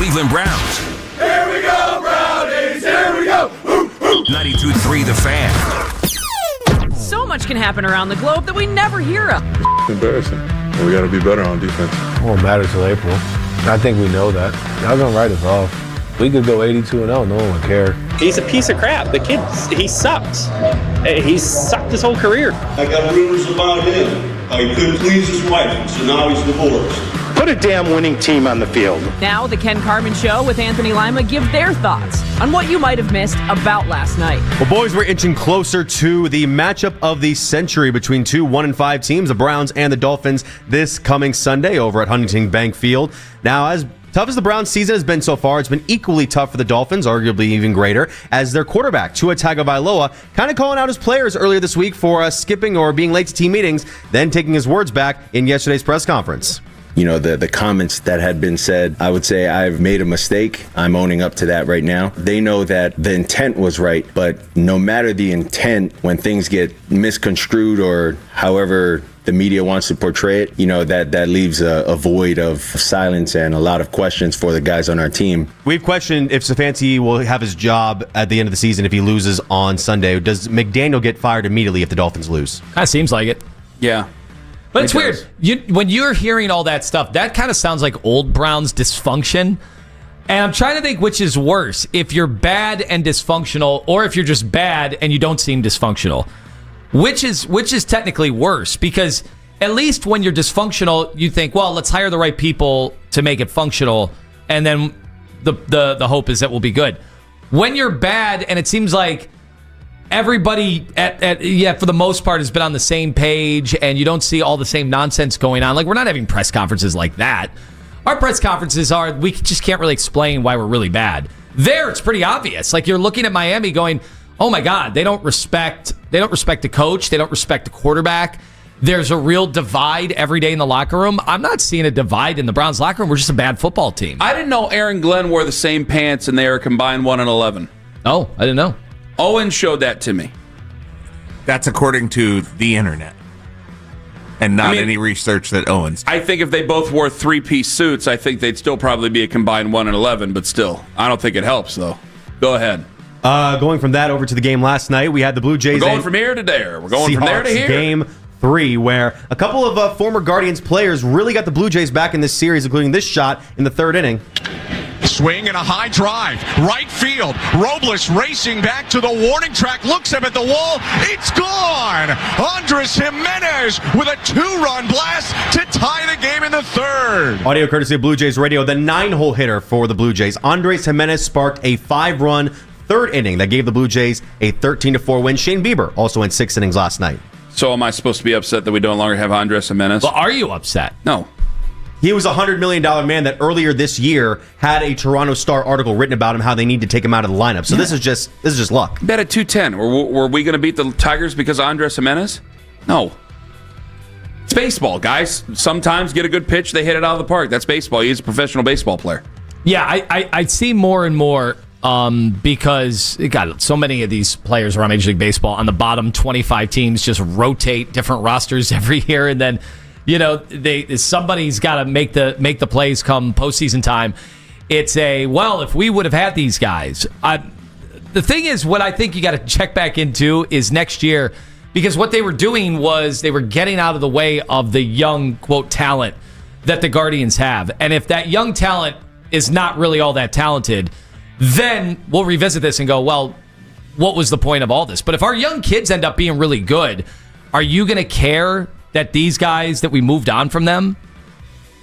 Cleveland Browns. Here we go, Brownies! Here we go! 92.3 The Fan. So much can happen around the globe that we never hear of. It's embarrassing. We got to be better on defense. It won't matter till April. I think we know that. Y'all gonna write us off. We could go 82-0. No one would care. He's a piece of crap. The kid, he sucks. He's sucked his whole career. I got rumors about him. He couldn't please his wife, so now he's divorced. Put a damn winning team on the field. Now the Ken Carman Show with Anthony Lima give their thoughts on what you might have missed about last night. Well, boys, we're inching closer to the matchup of the century between two 1-5 teams, the Browns and the Dolphins, this coming Sunday over at Huntington Bank Field. Now, as tough as the Browns season has been so far, it's been equally tough for the Dolphins, arguably even greater, as their quarterback, Tua Tagovailoa, kind of calling out his players earlier this week for skipping or being late to team meetings, then taking his words back in yesterday's press conference. You know, the comments that had been said, I would say I've made a mistake. I'm owning up to that right now. They know that the intent was right, but no matter the intent, when things get misconstrued or however the media wants to portray it, you know, that leaves a void of silence and a lot of questions for the guys on our team. We've questioned if Stefanski will have his job at the end of the season if he loses on Sunday. Does McDaniel get fired immediately if the Dolphins lose? That seems like it. Yeah. But it's weird. When you're hearing all that stuff, that kind of sounds like old Browns dysfunction. And I'm trying to think which is worse, if you're bad and dysfunctional, or if you're just bad and you don't seem dysfunctional. Which is technically worse? Because at least when you're dysfunctional, you think, well, let's hire the right people to make it functional, and then the hope is that we'll be good. When you're bad, and it seems like everybody for the most part has been on the same page, and you don't see all the same nonsense going on. Like, we're not having press conferences like that. Our press conferences are, we just can't really explain why we're really bad. There, it's pretty obvious. Like, you're looking at Miami going, oh my God, they don't respect the coach, they don't respect the quarterback. There's a real divide every day in the locker room. I'm not seeing a divide in the Browns locker room. We're just a bad football team. I didn't know Aaron Glenn wore the same pants and they are combined 1-11. Oh, I didn't know. Owen showed that to me. That's according to the internet and not any research that Owens. I think if they both wore 3-piece suits, I think they'd still probably be a combined 1-11, but still, I don't think it helps, though. Go ahead. Going from that over to the game last night, we had the Blue Jays. We're going from here to there. We're going from there to here. Game 3, where a couple of former Guardians players really got the Blue Jays back in this series, including this shot in the third inning. Swing and a high drive, right field. Robles racing back to the warning track, looks up at the wall. It's gone. Andres Jimenez with a 2-run blast to tie the game in the third. Audio courtesy of Blue Jays Radio, the 9-hole hitter for the Blue Jays. Andres Jimenez sparked a 5-run third inning that gave the Blue Jays a 13-4 win. Shane Bieber also went 6 innings last night. So am I supposed to be upset that we no longer have Andres Jimenez? Well, are you upset? No. He was a $100 million man that earlier this year had a Toronto Star article written about him, how they need to take him out of the lineup. So this is just luck. Bet at 210. Were we going to beat the Tigers because of Andres Jimenez? No. It's baseball, guys. Sometimes get a good pitch, they hit it out of the park. That's baseball. He's a professional baseball player. Yeah, I see more and more because, God, so many of these players around Major League Baseball on the bottom 25 teams just rotate different rosters every year, and then somebody's got to make the plays come postseason time. It's if we would have had these guys. The thing is, what I think you got to check back into is next year, because what they were doing was they were getting out of the way of the young, quote, talent that the Guardians have. And if that young talent is not really all that talented, then we'll revisit this and go, well, what was the point of all this? But if our young kids end up being really good, are you going to care that these guys, that we moved on from them?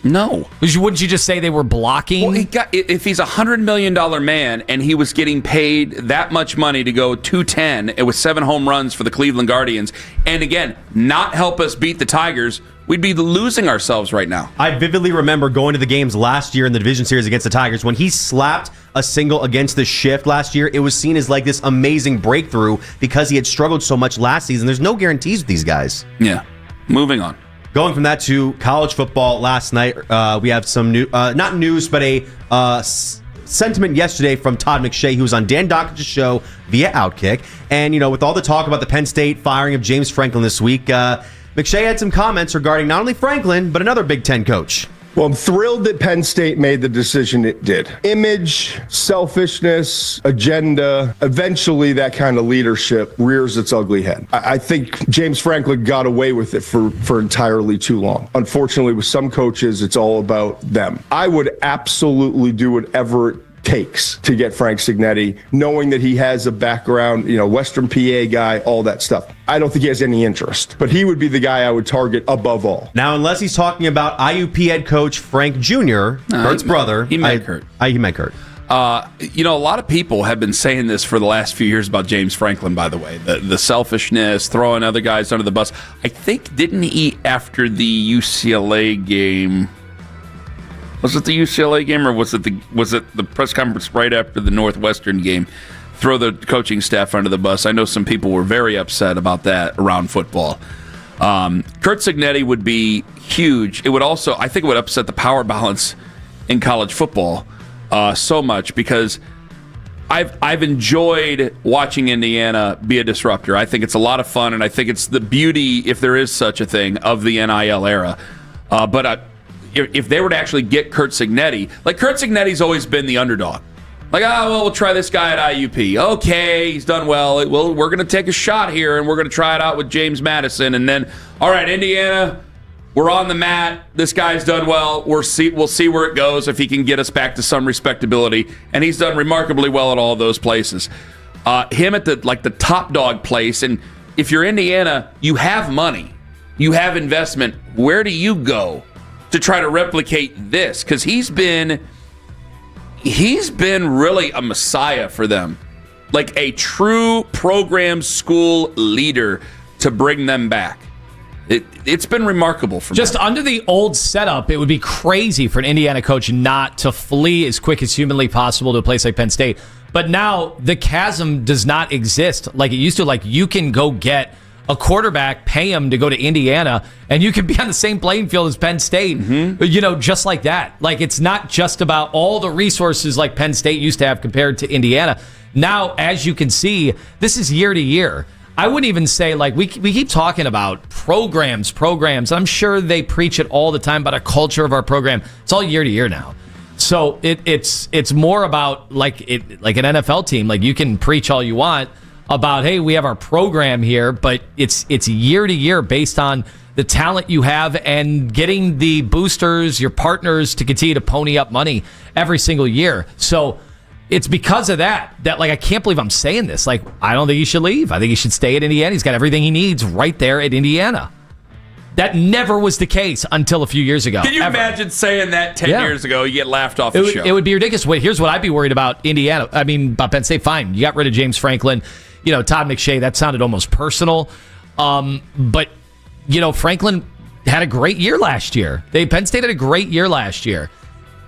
No. Wouldn't you just say they were blocking? Well, if he's a $100 million man and he was getting paid that much money to go 210 with 7 home runs for the Cleveland Guardians, and again, not help us beat the Tigers, we'd be losing ourselves right now. I vividly remember going to the games last year in the division series against the Tigers. When he slapped a single against the shift last year, it was seen as like this amazing breakthrough because he had struggled so much last season. There's no guarantees with these guys. Yeah. Moving on. Going from that to college football last night, we have some new, not news, but a sentiment yesterday from Todd McShay, who was on Dan Dockett's show via Outkick. And, with all the talk about the Penn State firing of James Franklin this week, McShay had some comments regarding not only Franklin, but another Big Ten coach. Well, I'm thrilled that Penn State made the decision it did. Image, selfishness, agenda, eventually that kind of leadership rears its ugly head. I think James Franklin got away with it for entirely too long. Unfortunately, with some coaches, it's all about them. I would absolutely do whatever it takes to get Frank Signetti, knowing that he has a background, Western PA guy, all that stuff. I don't think he has any interest, but he would be the guy I would target above all. Now, unless he's talking about IUP head coach Frank Jr., Kurt's brother. He meant Kurt. He meant Kurt. A lot of people have been saying this for the last few years about James Franklin, by the way. The selfishness, throwing other guys under the bus. I think, didn't he, after the UCLA game... Was it the UCLA game or was it the press conference right after the Northwestern game? Throw the coaching staff under the bus. I know some people were very upset about that around football. Kurt Signetti would be huge. It would also, I think it would upset the power balance in college football so much because I've enjoyed watching Indiana be a disruptor. I think it's a lot of fun, and I think it's the beauty, if there is such a thing, of the NIL era. If they were to actually get Kurt Signetti, like Kurt Signetti's always been the underdog. Like, we'll try this guy at IUP. Okay, he's done well. We're going to take a shot here, and we're going to try it out with James Madison. And then, all right, Indiana, we're on the mat. This guy's done well. We'll see where it goes if he can get us back to some respectability. And he's done remarkably well at all of those places. Him at the top dog place, and if you're Indiana, you have money. You have investment. Where do you go to try to replicate this? Because he's been really a messiah for them, like a true program school leader to bring them back. It's been remarkable for just them. Under the old setup, it would be crazy for an Indiana coach not to flee as quick as humanly possible to a place like Penn State. But now the chasm does not exist like it used to. Like, you can go get a quarterback, pay him to go to Indiana, and you can be on the same playing field as Penn State, just like that. Like, it's not just about all the resources like Penn State used to have compared to Indiana. Now, as you can see, this is year to year. I wouldn't even say, like, we keep talking about programs. I'm sure they preach it all the time about a culture of our program. It's all year to year now. So it's more about like an NFL team. Like, you can preach all you want about, hey, we have our program here, but it's year to year based on the talent you have and getting the boosters, your partners, to continue to pony up money every single year. So it's because of that like, I can't believe I'm saying this. Like, I don't think he should leave. I think he should stay at Indiana. He's got everything he needs right there at Indiana. That never was the case until a few years ago. Can you imagine saying that 10 years ago? You get laughed off the show. It would be ridiculous. Wait, here's what I'd be worried about about Penn State. Fine, you got rid of James Franklin. Todd McShay, that sounded almost personal. But Franklin had a great year last year. Penn State had a great year last year.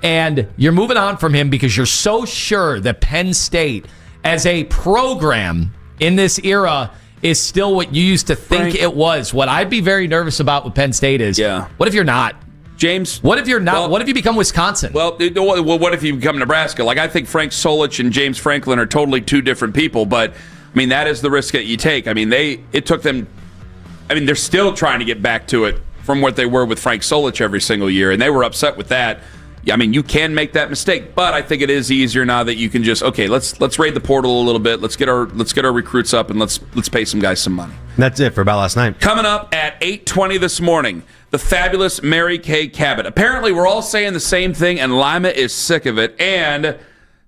And you're moving on from him because you're so sure that Penn State as a program in this era is still what you used to think it was. What I'd be very nervous about with Penn State is, what if you're not? James, what if you're not? What if you become Wisconsin? Well, what if you become Nebraska? Like, I think Frank Solich and James Franklin are totally two different people, but that is the risk that you take. It took them. They're still trying to get back to it from what they were with Frank Solich every single year, and they were upset with that. You can make that mistake, but I think it is easier now that you can just, let's raid the portal a little bit. Let's get our recruits up, and let's pay some guys some money. That's it for About Last Night. Coming up at 8:20 this morning, the fabulous Mary Kay Cabot. Apparently, we're all saying the same thing, and Lima is sick of it. And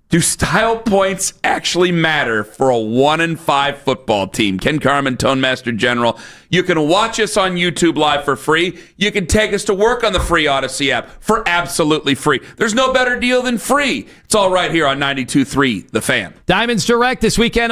do style points actually matter for a 1-5 football team? Ken Carman, Tonemaster General. You can watch us on YouTube Live for free. You can take us to work on the free Odyssey app for absolutely free. There's no better deal than free. It's all right here on 92.3 The Fan. Diamonds Direct this weekend.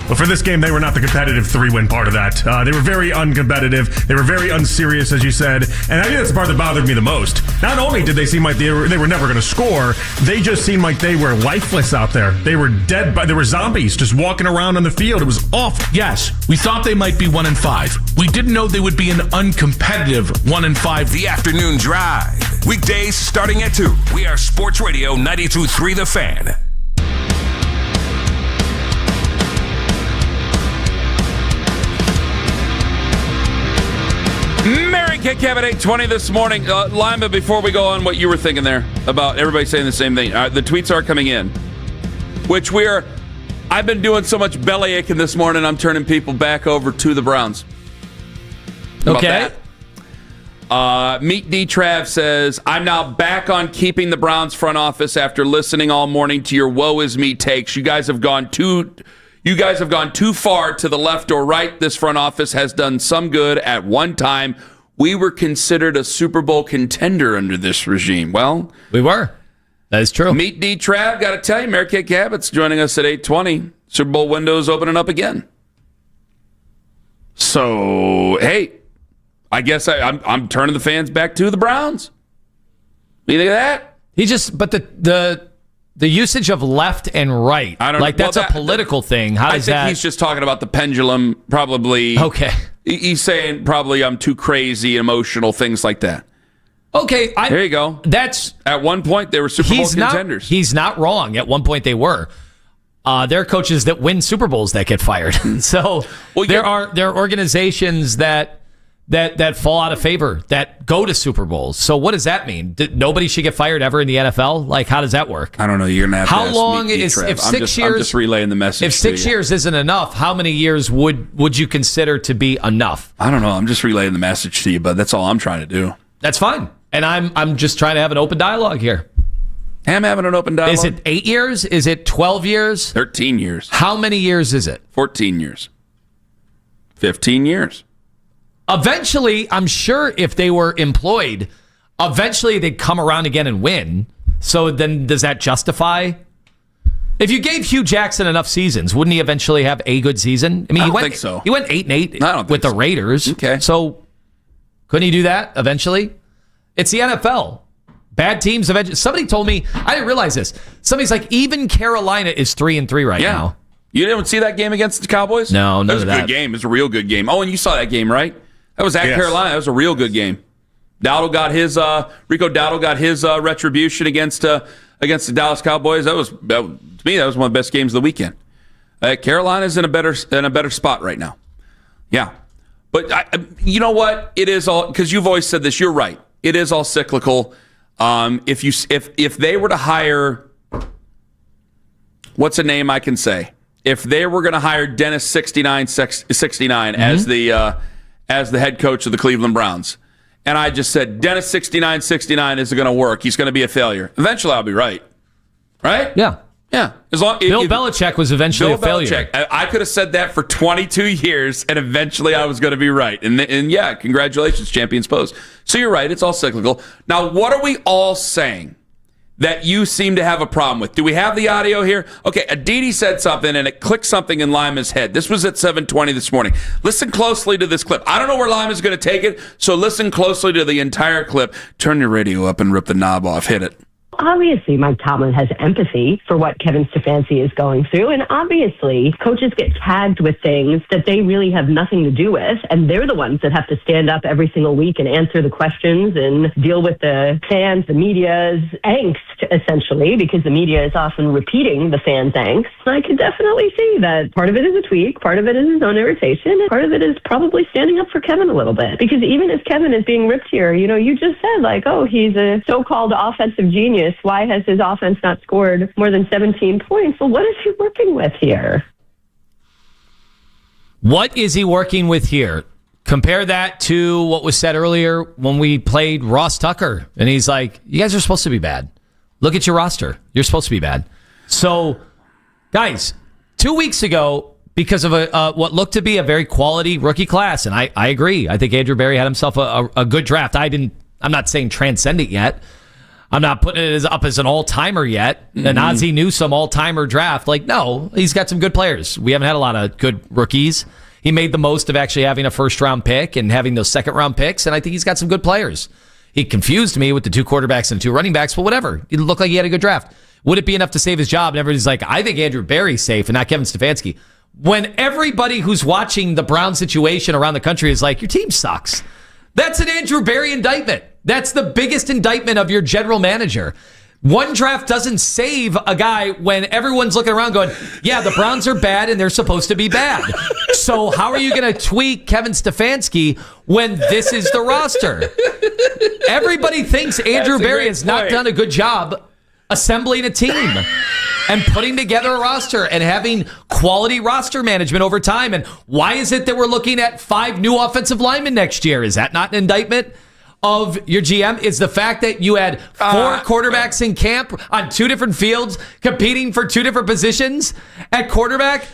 But for this game, they were not the competitive 3-win part of that. They were very uncompetitive. They were very unserious, as you said. And I think that's the part that bothered me the most. Not only did they seem like they were never going to score, they just seemed like they were lifeless out there. They were dead. They were zombies just walking around on the field. It was awful. Yes, we thought they might be 1-5. We didn't know they would be an uncompetitive 1-5. The Afternoon Drive. Weekdays starting at 2. We are Sports Radio 92.3 The Fan. Mary Kay Cabot 820 this morning. Lima, before we go on, what you were thinking there about everybody saying the same thing. The tweets are coming in, which I've been doing so much belly aching this morning, I'm turning people back over to the Browns. Okay. Meet D. Trav says, I'm now back on keeping the Browns front office after listening all morning to your woe is me takes. You guys have gone too far to the left or right. This front office has done some good at one time. We were considered a Super Bowl contender under this regime. Well, we were. That is true. Meet D. Trav. Got to tell you, Mary Kay Cabot's joining us at 8:20. Super Bowl window's opening up again. So, hey, I guess I'm turning the fans back to the Browns. What do you think of that? But the usage of left and right, that's a political thing. I think he's just talking about the pendulum, probably. Okay. He's saying probably I'm too crazy, emotional, things like that. Okay. There you go. At one point, they were Super Bowl contenders. He's not wrong. At one point, they were. There are coaches that win Super Bowls that get fired. So there are organizations that fall out of favor, that go to Super Bowls. So what does that mean? Nobody should get fired ever in the NFL? Like, how does that work? I don't know. You're going to have how to ask long me, is Trev. if 6 years? I'm just relaying the message. If 6 years isn't enough, how many years would you consider to be enough? I don't know. I'm just relaying the message to you, but that's all I'm trying to do. That's fine, and I'm just trying to have an open dialogue here. I'm having an open dialogue. Is it 8 years? Is it 12 years? 13 years. How many years is it? 14 years. 15 years. Eventually, I'm sure if they were employed, eventually they'd come around again and win. So then does that justify? If you gave Hugh Jackson enough seasons, wouldn't he eventually have a good season? I mean, I don't think so. He went 8-8 with the Raiders. Okay. So couldn't he do that eventually? It's the NFL. Bad teams eventually. Somebody told me, I didn't realize this. Somebody's like, even Carolina is 3-3 right now. You didn't see that game against the Cowboys? No, that was a good game. It was a real good game. Oh, and you saw that game, right? That was at Carolina. That was a real good game. Rico Dowdle got his retribution against the Dallas Cowboys. To me, that was one of the best games of the weekend. Carolina's in a better spot right now. Yeah, but you know what? It is all because you've always said this. You're right. It is all cyclical. If they were to hire, what's a name I can say? If they were going to hire Dennis 69 as the head coach of the Cleveland Browns, and I just said Dennis 69 isn't going to work. He's going to be a failure. Eventually, I'll be right. Right? Yeah. Yeah. Bill Belichick was eventually a failure. I could have said that for 22 years, and eventually I was going to be right. And yeah, congratulations, champions pose. So you're right. It's all cyclical. Now, what are we all saying that you seem to have a problem with? Do we have the audio here? Okay, Adidi said something, and it clicked something in Lima's head. This was at 7:20 this morning. Listen closely to this clip. I don't know where Lima's going to take it, so listen closely to the entire clip. Turn your radio up and rip the knob off. Hit it. Obviously, Mike Tomlin has empathy for what Kevin Stefanski is going through, and obviously, coaches get tagged with things that they really have nothing to do with, and they're the ones that have to stand up every single week and answer the questions and deal with the fans, the media's angst, essentially, because the media is often repeating the fans' angst. I could definitely see that part of it is a tweak, part of it is his own irritation, and part of it is probably standing up for Kevin a little bit. Because even if Kevin is being ripped here, you just said, he's a so-called offensive genius. Why has his offense not scored more than 17 points? Well, what is he working with here? What is he working with here? Compare that to what was said earlier when we played Ross Tucker. And he's like, you guys are supposed to be bad. Look at your roster. You're supposed to be bad. So, guys, 2 weeks ago, because of what looked to be a very quality rookie class, and I agree. I think Andrew Berry had himself a good draft. I'm not saying transcend it yet. I'm not putting it up as an all-timer yet, an Ozzie Newsome all-timer draft. Like, no, he's got some good players. We haven't had a lot of good rookies. He made the most of actually having a first-round pick and having those second-round picks, and I think he's got some good players. He confused me with the 2 quarterbacks and 2 running backs, but whatever. It looked like he had a good draft. Would it be enough to save his job? And everybody's like, I think Andrew Berry's safe and not Kevin Stefanski. When everybody who's watching the Brown situation around the country is like, your team sucks. That's an Andrew Berry indictment. That's the biggest indictment of your general manager. One draft doesn't save a guy when everyone's looking around going, yeah, the Browns are bad and they're supposed to be bad. So how are you going to tweak Kevin Stefanski when this is the roster? Everybody thinks Andrew Berry has not done a good job assembling a team and putting together a roster and having quality roster management over time. And why is it that we're looking at 5 new offensive linemen next year? Is that not an indictment of your GM? Is the fact that you had 4 quarterbacks in camp on 2 different fields competing for 2 different positions at quarterback?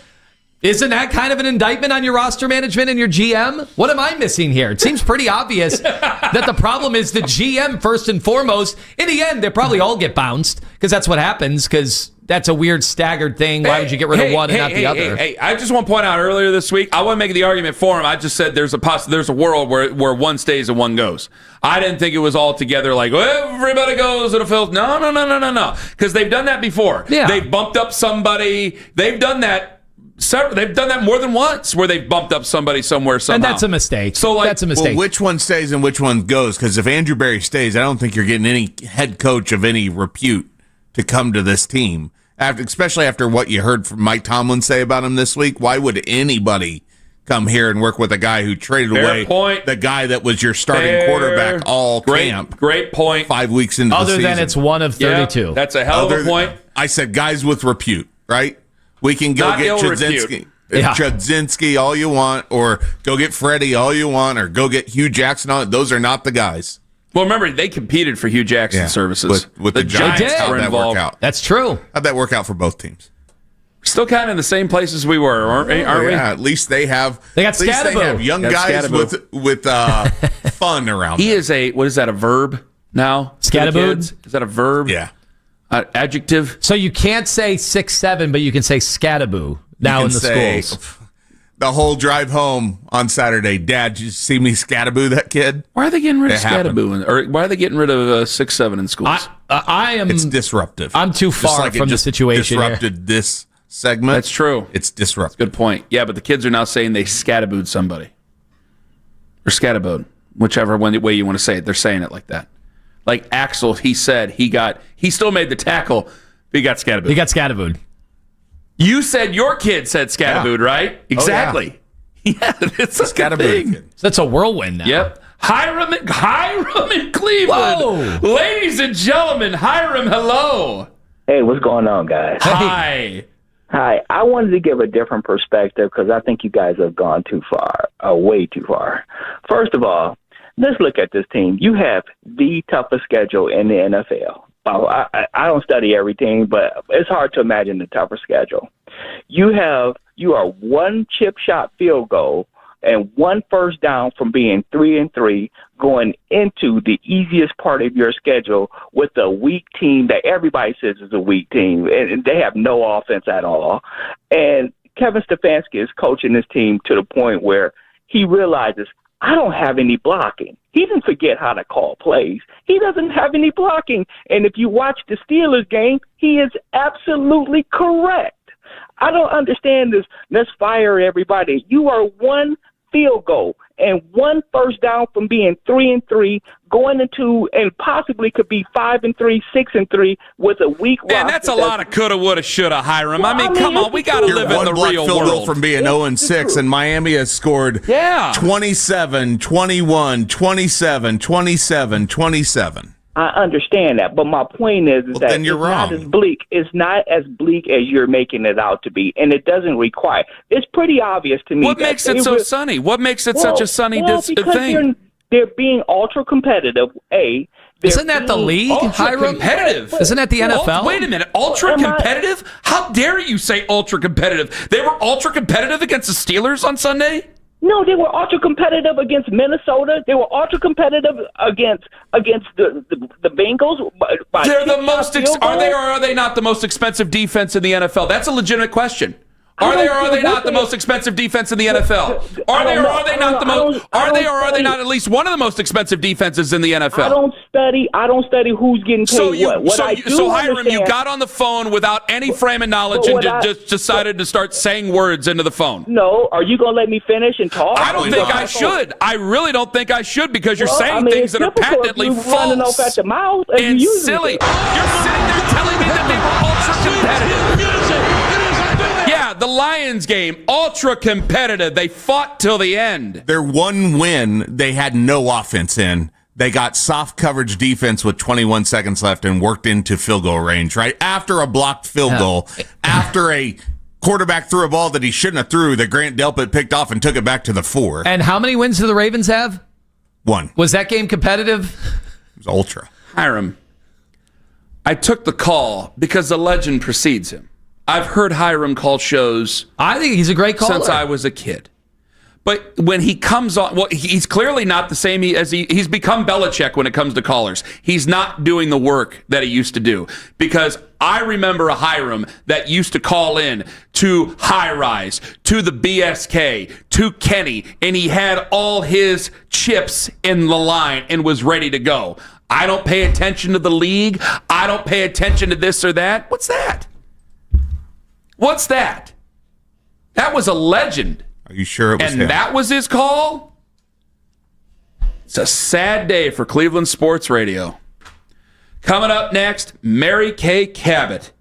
Isn't that kind of an indictment on your roster management and your GM? What am I missing here? It seems pretty obvious that the problem is the GM first and foremost. In the end, they probably all get bounced because that's what happens, because that's a weird staggered thing. Why would you get rid of one and not the other? Hey, I just want to point out earlier this week, I wasn't making the argument for him. I just said there's a world where one stays and one goes. I didn't think it was all together like, well, everybody goes to the field. No. Because they've done that before. Yeah. They've bumped up somebody. They've done that. They've done that more than once, where they've bumped up somebody somewhere somehow. And that's a mistake. So, like, that's a mistake. Well, which one stays and which one goes? Because if Andrew Berry stays, I don't think you're getting any head coach of any repute to come to this team. Especially after what you heard from Mike Tomlin say about him this week. Why would anybody come here and work with a guy who traded away the guy that was your starting quarterback all camp? Great point. 5 weeks into the season. Other than it's one of 32. Yeah, that's a hell of a point. I said guys with repute, right? We can go get Chudzinski all you want, or go get Freddie all you want, or go get Hugh Jackson. Those are not the guys. Well, remember, they competed for Hugh Jackson's services. With the Giants. How'd that work out? That's true. How'd that work out for both teams? Still kind of in the same places we were, aren't we? At least they have. They got Scadaboo. They have young guys with fun around. He is what is that, a verb now? Scadaboo? Is that a verb? Yeah. Adjective? So you can't say 6'7", but you can say Scadaboo now in the schools. The whole drive home on Saturday, Dad, did you see me Scadaboo that kid? Why are they getting rid of Scadaboo? Or why are they getting rid of 6'7" in schools? It's disruptive. I'm too far from the situation. Disrupted this segment. That's true. It's disruptive. Good point. Yeah, but the kids are now saying they Scadabooed somebody. Or Scadabooed. Whichever way you want to say it. They're saying it like that. Like Axel, he said he still made the tackle, but he got Scadabooed. He got Scadabooed. You said your kid said Scadabooed, right? Exactly. Yeah, it's a Scadabooed. That's a whirlwind now. Yep. Hiram in Cleveland. Whoa. Ladies and gentlemen, Hiram, hello. Hey, what's going on, guys? Hi. Hi. I wanted to give a different perspective because I think you guys have gone too far, way too far. First of all, let's look at this team. You have the toughest schedule in the NFL. I don't study every team, but it's hard to imagine the tougher schedule. You are one chip shot field goal and 1 first down from being 3-3 going into the easiest part of your schedule with a weak team that everybody says is a weak team, and they have no offense at all. And Kevin Stefanski is coaching this team to the point where he realizes, I don't have any blocking. He didn't forget how to call plays. He doesn't have any blocking. And if you watch the Steelers game, he is absolutely correct. I don't understand this. Let's fire everybody. You are 1 field goal and 1 first down from being 3-3, going into and possibly could be 5-3, 6-3 with a weak roster. And that's a lot of coulda, woulda, shoulda, Hiram. Well, I mean, come on, we got to live in the real world. From being 0-6, and Miami has scored 27, 21, 27, 27, 27. I understand that, but my point is that then you're wrong. Not as bleak. It's not as bleak as you're making it out to be, and it doesn't require. It's pretty obvious to me. What makes it so sunny? What makes it such a sunny thing? They're being ultra competitive. Isn't that the league? Ultra competitive. Isn't that the NFL? Wait a minute. Ultra competitive? How dare you say ultra competitive? They were ultra competitive against the Steelers on Sunday? No, they were ultra competitive against Minnesota. They were ultra competitive against the Bengals. They're the most. Are they or are they not the most expensive defense in the NFL? That's a legitimate question. Are they or are they not the most expensive defense in the NFL? Are they or are they not the most? Are they or are they not at least one of the most expensive defenses in the NFL? I don't study who's getting paid So Hiram, you got on the phone without any frame of knowledge and just decided to start saying words into the phone. No, are you going to let me finish and talk? I don't think I should. I really don't think I should because you're saying things that are patently false at the mouth and silly. You're sitting there telling me that they were ultra competitive. Yeah, the Lions game, ultra competitive. They fought till the end. Their one win, they had no offense in. They got soft coverage defense with 21 seconds left and worked into field goal range, right? After a blocked field goal, after a quarterback threw a ball that he shouldn't have threw, that Grant Delpit picked off and took it back to the 4. And how many wins do the Ravens have? 1. Was that game competitive? It was ultra. Hiram, I took the call because the legend precedes him. I've heard Hiram call shows. I think he's a great caller. Since I was a kid. But when he comes on, well, he's clearly not the same as he's become Belichick when it comes to callers. He's not doing the work that he used to do. Because I remember a Hiram that used to call in to High Rise, to the BSK, to Kenny, and he had all his chips in the line and was ready to go. I don't pay attention to the league. I don't pay attention to this or that. What's that? What's that? That was a legend. Are you sure it was him? And that was his call? It's a sad day for Cleveland sports radio. Coming up next, Mary Kay Cabot.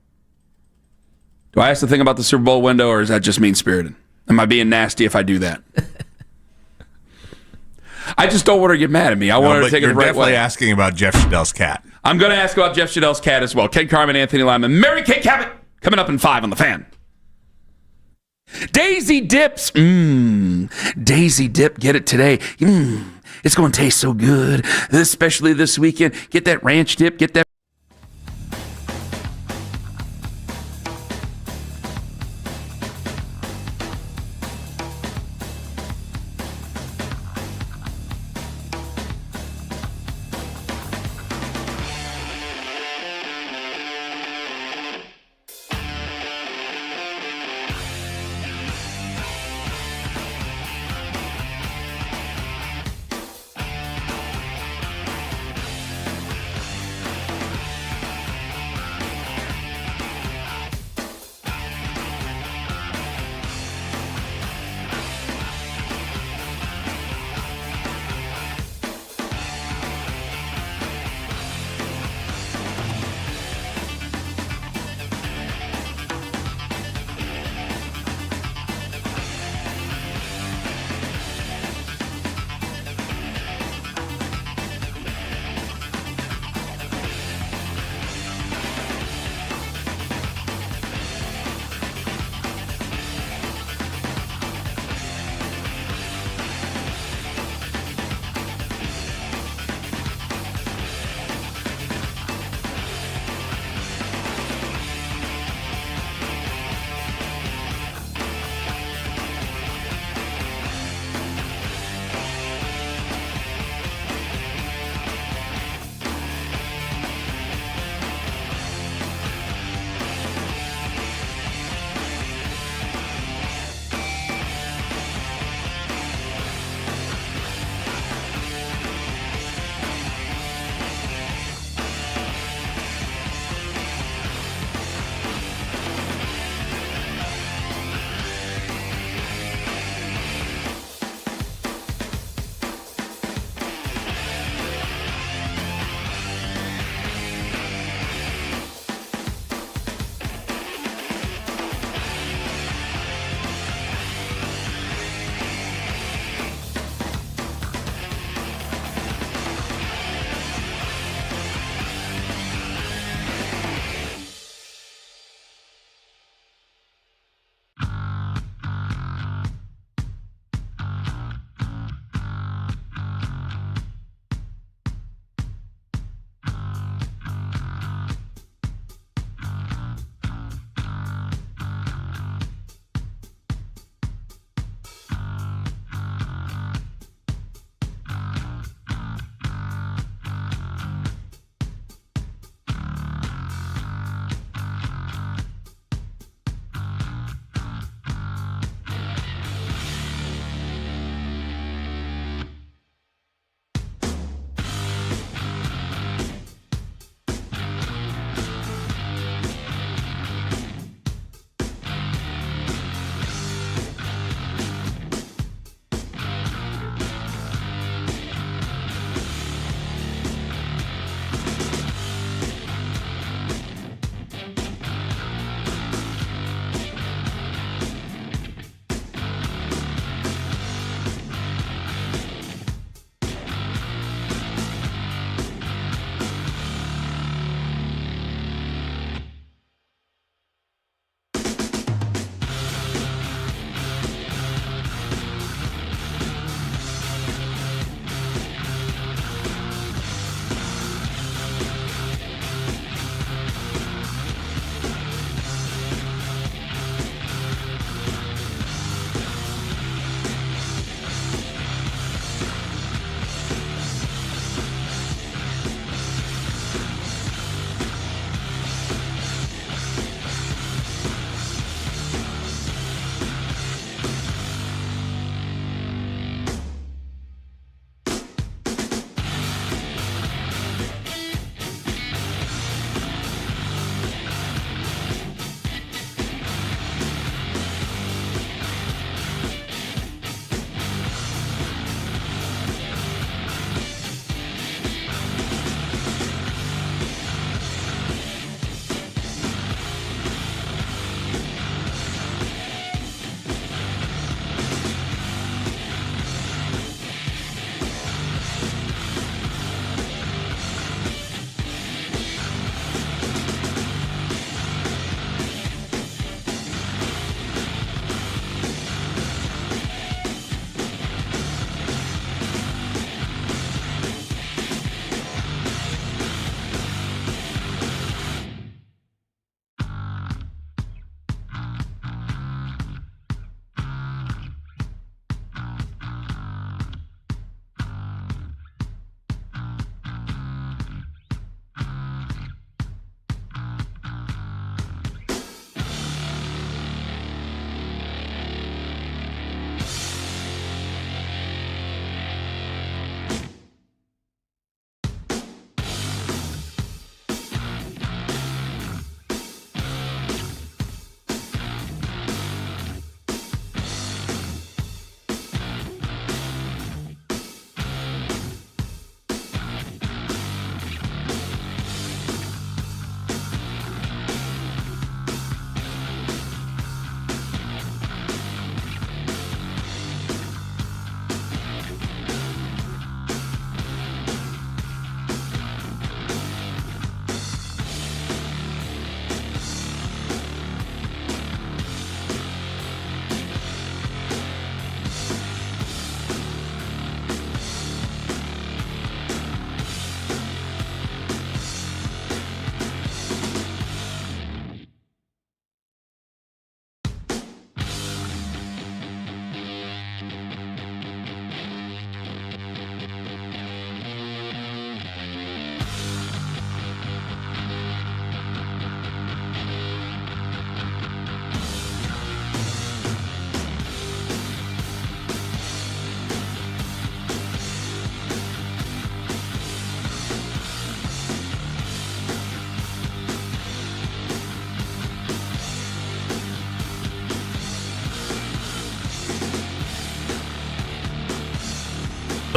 Do I ask the thing about the Super Bowl window, or is that just mean-spirited? Am I being nasty if I do that? I just don't want her to get mad at me. I want her to take it the right way. You're definitely asking about Jeff Shadell's cat. I'm going to ask about Jeff Shadell's cat as well. Ken Carman, Anthony Lima, Mary Kay Cabot. Coming up in 5 on The Fan. Daisy Dips. Daisy Dip. Get it today. It's going to taste so good, especially this weekend. Get that ranch dip. Get that.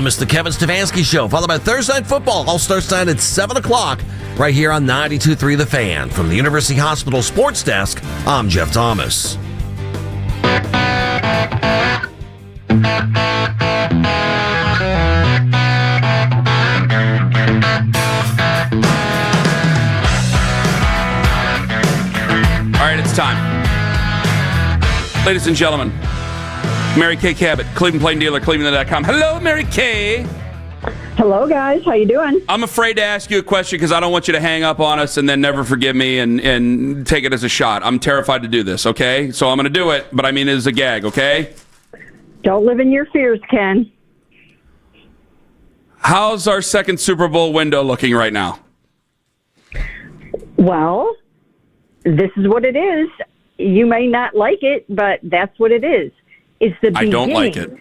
miss the Kevin Stefanski Show, followed by Thursday Night Football. All starts tonight at 7 o'clock, right here on 92.3 The Fan. From the University Hospital Sports Desk, I'm Jeff Thomas. All right, it's time. Ladies and gentlemen, Mary Kay Cabot, Cleveland Plain Dealer, Cleveland.com. Hello, Mary Kay. Hello, guys. How you doing? I'm afraid to ask you a question because I don't want you to hang up on us and then never forgive me and take it as a shot. I'm terrified to do this, okay? So I'm going to do it, but I mean it as a gag, okay? Don't live in your fears, Ken. How's our second Super Bowl window looking right now? Well, this is what it is. You may not like it, but that's what it is. It's the beginning. I don't like it.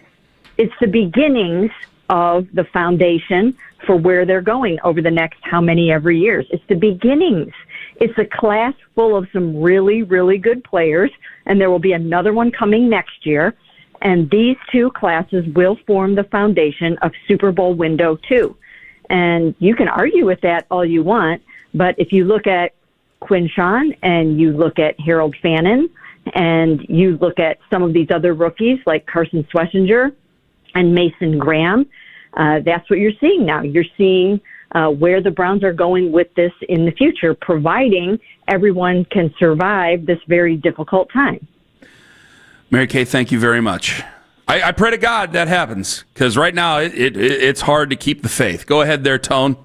It's the beginnings of the foundation for where they're going over the next how many every years. It's the beginnings. It's a class full of some really, really good players, and there will be another one coming next year. And these two classes will form the foundation of Super Bowl window 2. And you can argue with that all you want, but if you look at Quinshawn and you look at Harold Fannin and you look at some of these other rookies like Carson Schlesinger and Mason Graham, that's what you're seeing now. You're seeing where the Browns are going with this in the future, providing everyone can survive this very difficult time. Mary Kay, thank you very much. I pray to God that happens because right now it's hard to keep the faith. Go ahead there, Tone.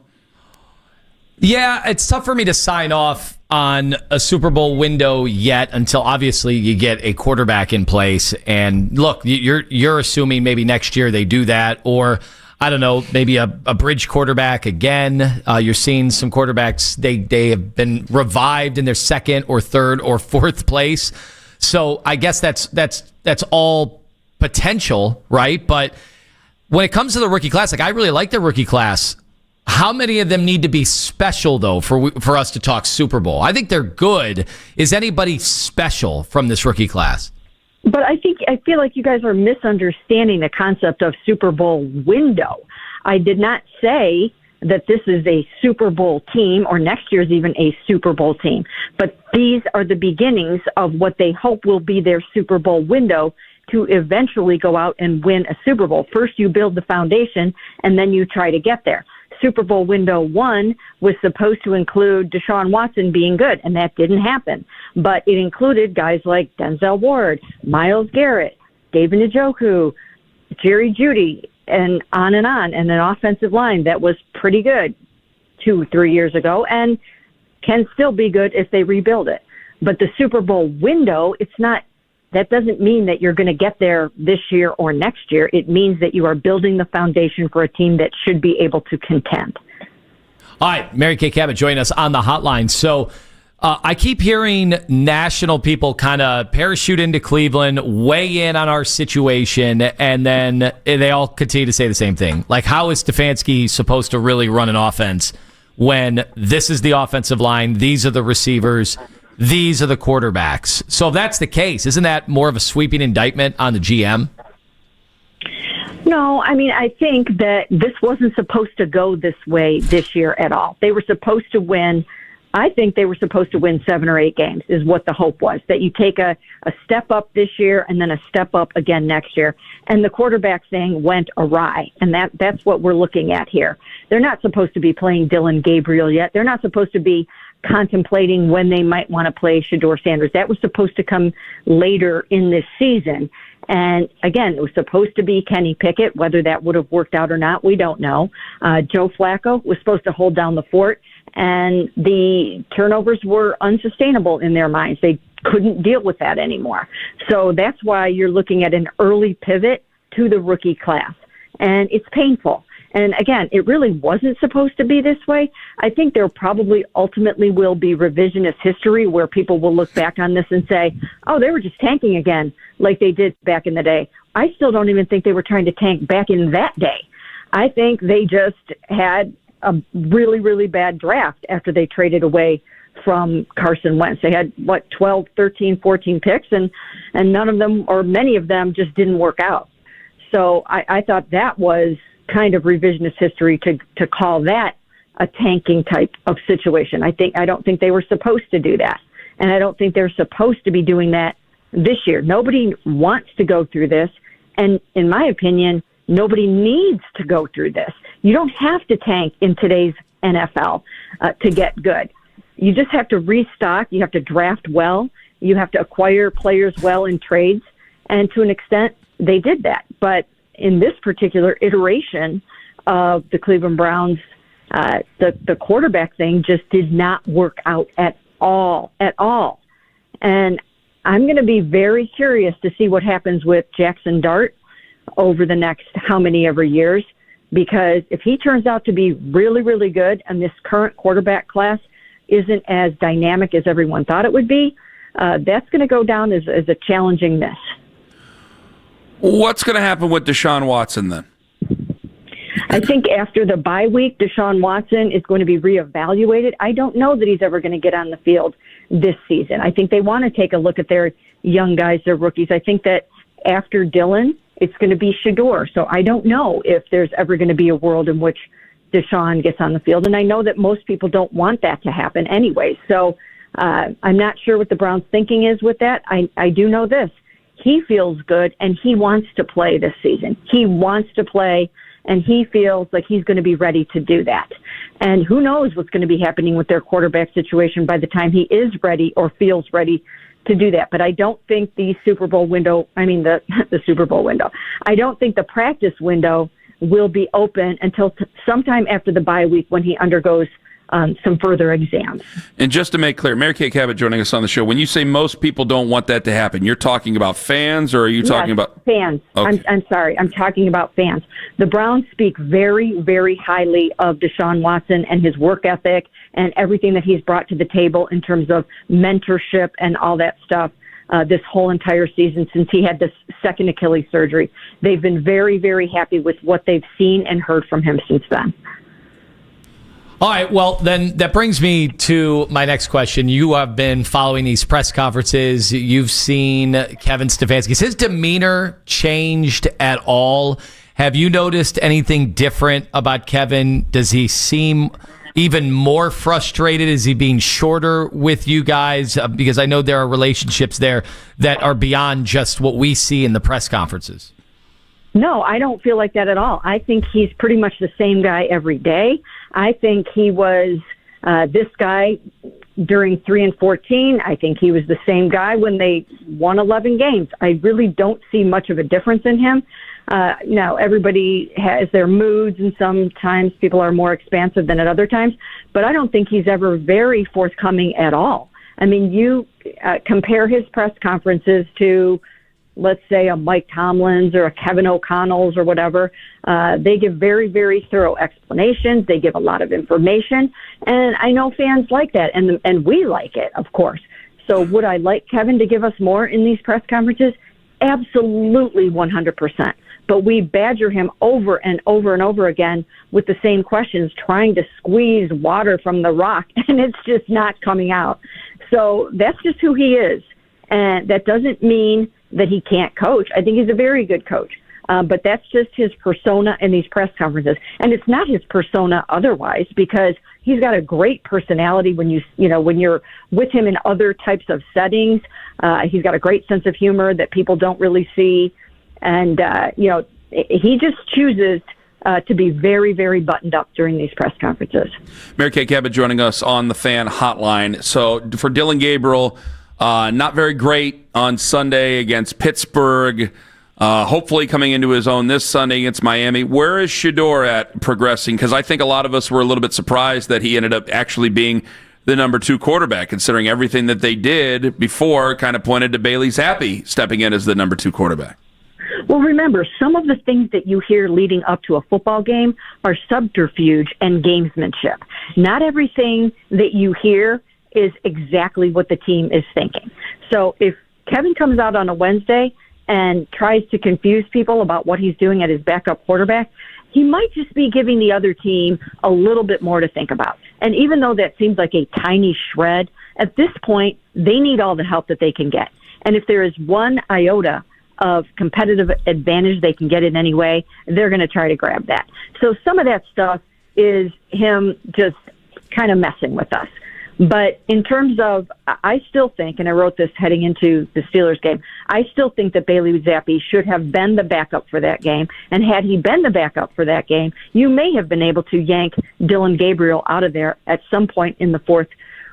Yeah, it's tough for me to sign off on a Super Bowl window yet until obviously you get a quarterback in place. And look, you're assuming maybe next year they do that, or I don't know, maybe a bridge quarterback again. You're seeing some quarterbacks, they have been revived in their second or third or fourth place. So I guess that's all potential, right? But when it comes to the rookie class, like I really like the rookie class. How many of them need to be special, though, for us to talk Super Bowl? I think they're good. Is anybody special from this rookie class? But I feel like you guys are misunderstanding the concept of Super Bowl window. I did not say that this is a Super Bowl team or next year's even a Super Bowl team. But these are the beginnings of what they hope will be their Super Bowl window to eventually go out and win a Super Bowl. First, you build the foundation, and then you try to get there. Super Bowl window 1 was supposed to include Deshaun Watson being good, and that didn't happen. But it included guys like Denzel Ward, Miles Garrett, David Njoku, Jerry Jeudy, and on, and an offensive line that was pretty good 2-3 years ago and can still be good if they rebuild it. But the Super Bowl window, it's not. That doesn't mean that you're going to get there this year or next year. It means that you are building the foundation for a team that should be able to contend. All right, Mary Kay Cabot joining us on the hotline. So I keep hearing national people kind of parachute into Cleveland, weigh in on our situation, and then they all continue to say the same thing. Like, how is Stefanski supposed to really run an offense when this is the offensive line, these are the receivers, these are the quarterbacks? So if that's the case, isn't that more of a sweeping indictment on the GM? No, I mean, I think that this wasn't supposed to go this way this year at all. They were supposed to win. I think they were supposed to win 7 or 8 games is what the hope was, that you take a step up this year and then a step up again next year. And the quarterback thing went awry, and that's what we're looking at here. They're not supposed to be playing Dylan Gabriel yet. They're not supposed to be contemplating when they might want to play Shador Sanders. That was supposed to come later in this season. And again, it was supposed to be Kenny Pickett. Whether that would have worked out or not, we don't know. Joe Flacco was supposed to hold down the fort, and the turnovers were unsustainable in their minds. They couldn't deal with that anymore. So that's why you're looking at an early pivot to the rookie class. And it's painful. And again, it really wasn't supposed to be this way. I think there probably ultimately will be revisionist history where people will look back on this and say, oh, they were just tanking again like they did back in the day. I still don't even think they were trying to tank back in that day. I think they just had a really, really bad draft after they traded away from Carson Wentz. They had, 12, 13, 14 picks, and none of them or many of them just didn't work out. So I thought that was kind of revisionist history to call that a tanking type of situation. I don't think they were supposed to do that. And I don't think they're supposed to be doing that this year. Nobody wants to go through this. And in my opinion, nobody needs to go through this. You don't have to tank in today's NFL to get good. You just have to restock. You have to draft well. You have to acquire players well in trades. And to an extent, they did that. But in this particular iteration of the Cleveland Browns, the quarterback thing just did not work out at all. And I'm going to be very curious to see what happens with Jackson Dart over the next how many ever years, because if he turns out to be really, really good and this current quarterback class isn't as dynamic as everyone thought it would be, that's going to go down as a challenging miss. What's going to happen with Deshaun Watson then? I think after the bye week, Deshaun Watson is going to be reevaluated. I don't know that he's ever going to get on the field this season. I think they want to take a look at their young guys, their rookies. I think that after Dylan, it's going to be Shador. So I don't know if there's ever going to be a world in which Deshaun gets on the field. And I know that most people don't want that to happen anyway. So I'm not sure what the Browns' thinking is with that. I do know this. He feels good, and he wants to play this season. He wants to play, and he feels like he's going to be ready to do that. And who knows what's going to be happening with their quarterback situation by the time he is ready or feels ready to do that. But I don't think the Super Bowl window, the Super Bowl window, I don't think the practice window will be open until sometime after the bye week when he undergoes some further exams. And just to make clear, Mary Kay Cabot joining us on the show, when you say most people don't want that to happen, you're talking about fans, or are you talking about fans? Okay. I'm sorry. I'm talking about fans. The Browns speak very, very highly of Deshaun Watson and his work ethic and everything that he's brought to the table in terms of mentorship and all that stuff. This whole entire season since he had this second Achilles surgery. They've been very, very happy with what they've seen and heard from him since then. All right, well, then that brings me to my next question. You have been following these press conferences. You've seen Kevin Stefanski. Has his demeanor changed at all? Have you noticed anything different about Kevin? Does he seem even more frustrated? Is he being shorter with you guys? Because I know there are relationships there that are beyond just what we see in the press conferences. No, I don't feel like that at all. I think he's pretty much the same guy every day. I think he was this guy during 3-14. I think he was the same guy when they won 11 games. I really don't see much of a difference in him. Now, everybody has their moods, and sometimes people are more expansive than at other times, but I don't think he's ever very forthcoming at all. I mean, you compare his press conferences to, let's say, a Mike Tomlin's or a Kevin O'Connell's or whatever. They give very, very thorough explanations. They give a lot of information. And I know fans like that, and we like it, of course. So would I like Kevin to give us more in these press conferences? Absolutely 100%. But we badger him over and over and over again with the same questions, trying to squeeze water from the rock, and it's just not coming out. So that's just who he is. And that doesn't mean that he can't coach. I think he's a very good coach. But that's just his persona in these press conferences. And it's not his persona otherwise, because he's got a great personality when when you're with him in other types of settings. He's got a great sense of humor that people don't really see. And, he just chooses to be very, very buttoned up during these press conferences. Mary Kay Cabot joining us on the Fan Hotline. So for Dylan Gabriel, not very great on Sunday against Pittsburgh. Hopefully coming into his own this Sunday against Miami. Where is Shador at progressing? Because I think a lot of us were a little bit surprised that he ended up actually being the number 2 quarterback, considering everything that they did before kind of pointed to Bailey Zappi stepping in as the number 2 quarterback. Well, remember, some of the things that you hear leading up to a football game are subterfuge and gamesmanship. Not everything that you hear is exactly what the team is thinking. So if Kevin comes out on a Wednesday and tries to confuse people about what he's doing at his backup quarterback, he might just be giving the other team a little bit more to think about. And even though that seems like a tiny shred, at this point, they need all the help that they can get. And if there is one iota of competitive advantage they can get in any way, they're going to try to grab that. So some of that stuff is him just kind of messing with us. But in terms of, I still think, and I wrote this heading into the Steelers game, I still think that Bailey Zappi should have been the backup for that game. And had he been the backup for that game, you may have been able to yank Dillon Gabriel out of there at some point in the fourth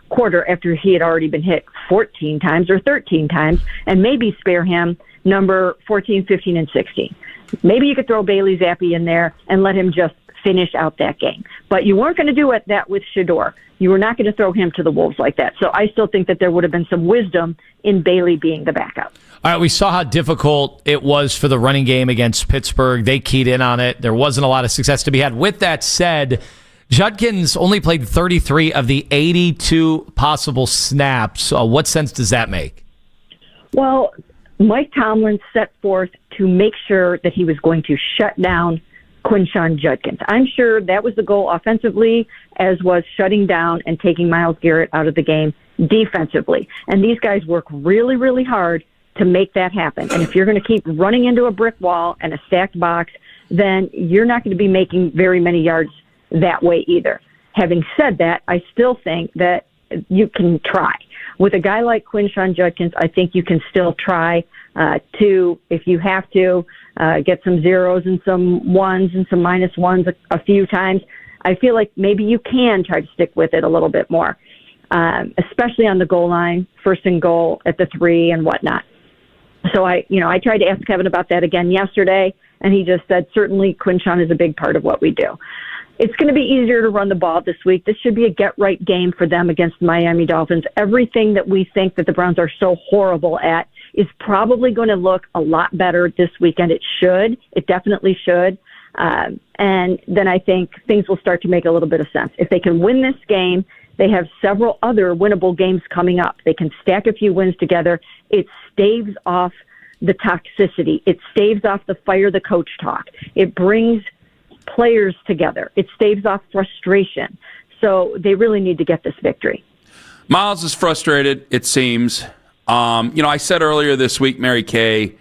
quarter after he had already been hit 14 times or 13 times, and maybe spare him number 14, 15, and 16. Maybe you could throw Bailey Zappi in there and let him just finish out that game. But you weren't going to do that with Shador. You were not going to throw him to the wolves like that. So I still think that there would have been some wisdom in Bailey being the backup. All right, we saw how difficult it was for the running game against Pittsburgh. They keyed in on it. There wasn't a lot of success to be had. With that said, Judkins only played 33 of the 82 possible snaps. What sense does that make? Well, Mike Tomlin set forth to make sure that he was going to shut down Quinshon Judkins. I'm sure that was the goal offensively, as was shutting down and taking Miles Garrett out of the game defensively. And these guys work really, really hard to make that happen. And if you're going to keep running into a brick wall and a stacked box, then you're not going to be making very many yards that way either. Having said that, I still think that you can try. With a guy like Quinshon Judkins, I think you can still try to, if you have to, get some zeros and some ones and some minus ones a few times. I feel like maybe you can try to stick with it a little bit more, especially on the goal line, first and goal at the 3 and whatnot. So I tried to ask Kevin about that again yesterday, and he just said, certainly Quinshon is a big part of what we do. It's going to be easier to run the ball this week. This should be a get-right game for them against Miami Dolphins. Everything that we think that the Browns are so horrible at is probably going to look a lot better this weekend. It should. It definitely should. And then I think things will start to make a little bit of sense. If they can win this game, they have several other winnable games coming up. They can stack a few wins together. It staves off the toxicity. It staves off the fire the coach talk. It brings players together. It staves off frustration. So they really need to get this victory. Miles is frustrated, it seems. I said earlier this week, Mary Kay,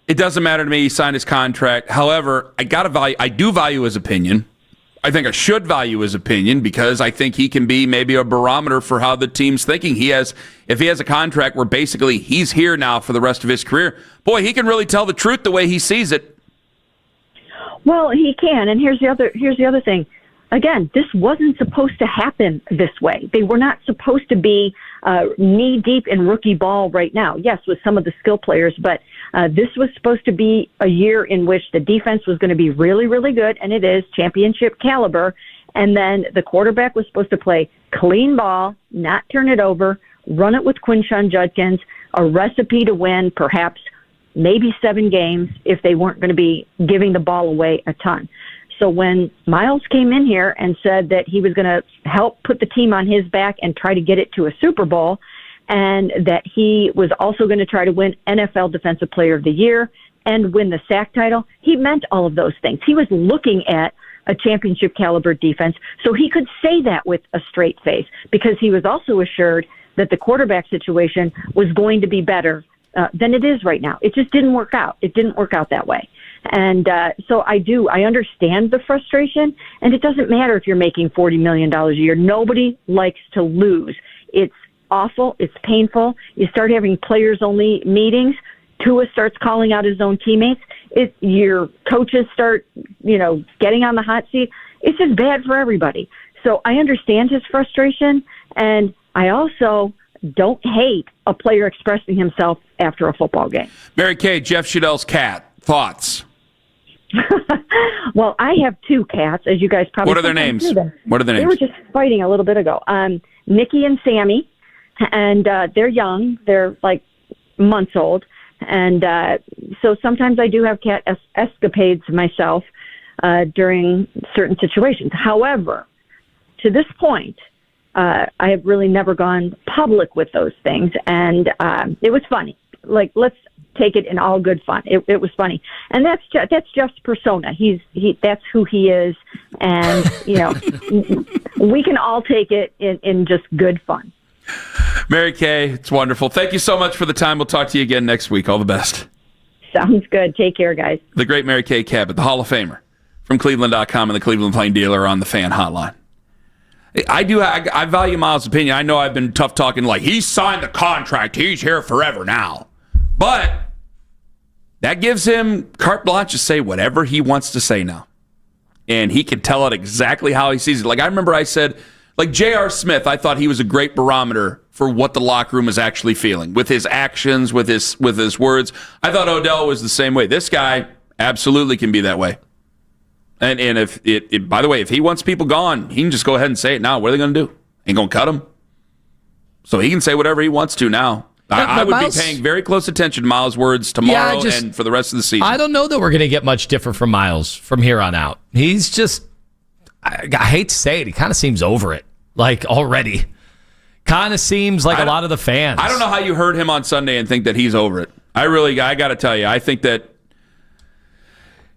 it doesn't matter to me. He signed his contract. However, I do value his opinion. I think I should value his opinion because I think he can be maybe a barometer for how the team's thinking. If he has a contract where basically he's here now for the rest of his career, boy, he can really tell the truth the way he sees it. Well, he can, and here's the other thing. Again, this wasn't supposed to happen this way. They were not supposed to be knee-deep in rookie ball right now. Yes, with some of the skill players, but this was supposed to be a year in which the defense was going to be really, really good, and it is championship caliber. And then the quarterback was supposed to play clean ball, not turn it over, run it with Quinshon Judkins, a recipe to win perhaps maybe 7 games if they weren't going to be giving the ball away a ton. So when Miles came in here and said that he was going to help put the team on his back and try to get it to a Super Bowl, and that he was also going to try to win NFL Defensive Player of the Year and win the SAC title, he meant all of those things. He was looking at a championship caliber defense, so he could say that with a straight face because he was also assured that the quarterback situation was going to be better than it is right now. It just didn't work out. It didn't work out that way. And so I understand the frustration, and it doesn't matter if you're making $40 million a year. Nobody likes to lose. It's awful. It's painful. You start having players-only meetings. Tua starts calling out his own teammates. Your coaches start, getting on the hot seat. It's just bad for everybody. So I understand his frustration, and I also don't hate a player expressing himself after a football game. Mary Kay, Jeff Chidell's cat. Thoughts? Well, I have 2 cats, as you guys probably. What are their names? What are their names? They were just fighting a little bit ago. Nikki and Sammy, and they're young. They're like months old, and so sometimes I do have cat escapades myself during certain situations. However, to this point, I have really never gone public with those things, and it was funny. Like, let's take it in all good fun. It was funny, and that's Jeff's persona. That's who he is, and we can all take it in just good fun. Mary Kay, it's wonderful. Thank you so much for the time. We'll talk to you again next week. All the best. Sounds good. Take care, guys. The great Mary Kay Cabot, the Hall of Famer from Cleveland.com and the Cleveland Plain Dealer on the Fan Hotline. I value Miles' opinion. I know I've been tough talking like he signed the contract. He's here forever now. But that gives him carte blanche to say whatever he wants to say now. And he can tell it exactly how he sees it. Like I remember I said, like J.R. Smith, I thought he was a great barometer for what the locker room is actually feeling with his actions, with his words. I thought Odell was the same way. This guy absolutely can be that way. And if by the way, if he wants people gone, he can just go ahead and say it now. What are they going to do? Ain't going to cut him. So he can say whatever he wants to now. I would be paying very close attention to Miles' words tomorrow and for the rest of the season. I don't know that we're going to get much different from Miles from here on out. He's just, I hate to say it, he kind of seems over it, like already. Kind of seems like a lot of the fans. I don't know how you heard him on Sunday and think that he's over it. I got to tell you, I think that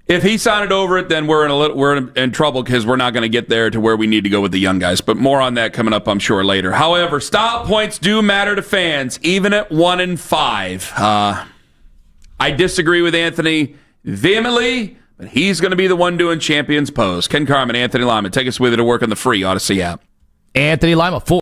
if he sounded over it, then we're in trouble because we're not going to get there to where we need to go with the young guys. But more on that coming up, I'm sure, later. However, style points do matter to fans, even at 1-5. I disagree with Anthony vehemently, but he's going to be the one doing Champions Pose. Ken Carman, Anthony Lima, take us with you to work on the free Odyssey app. Anthony Lima, 4.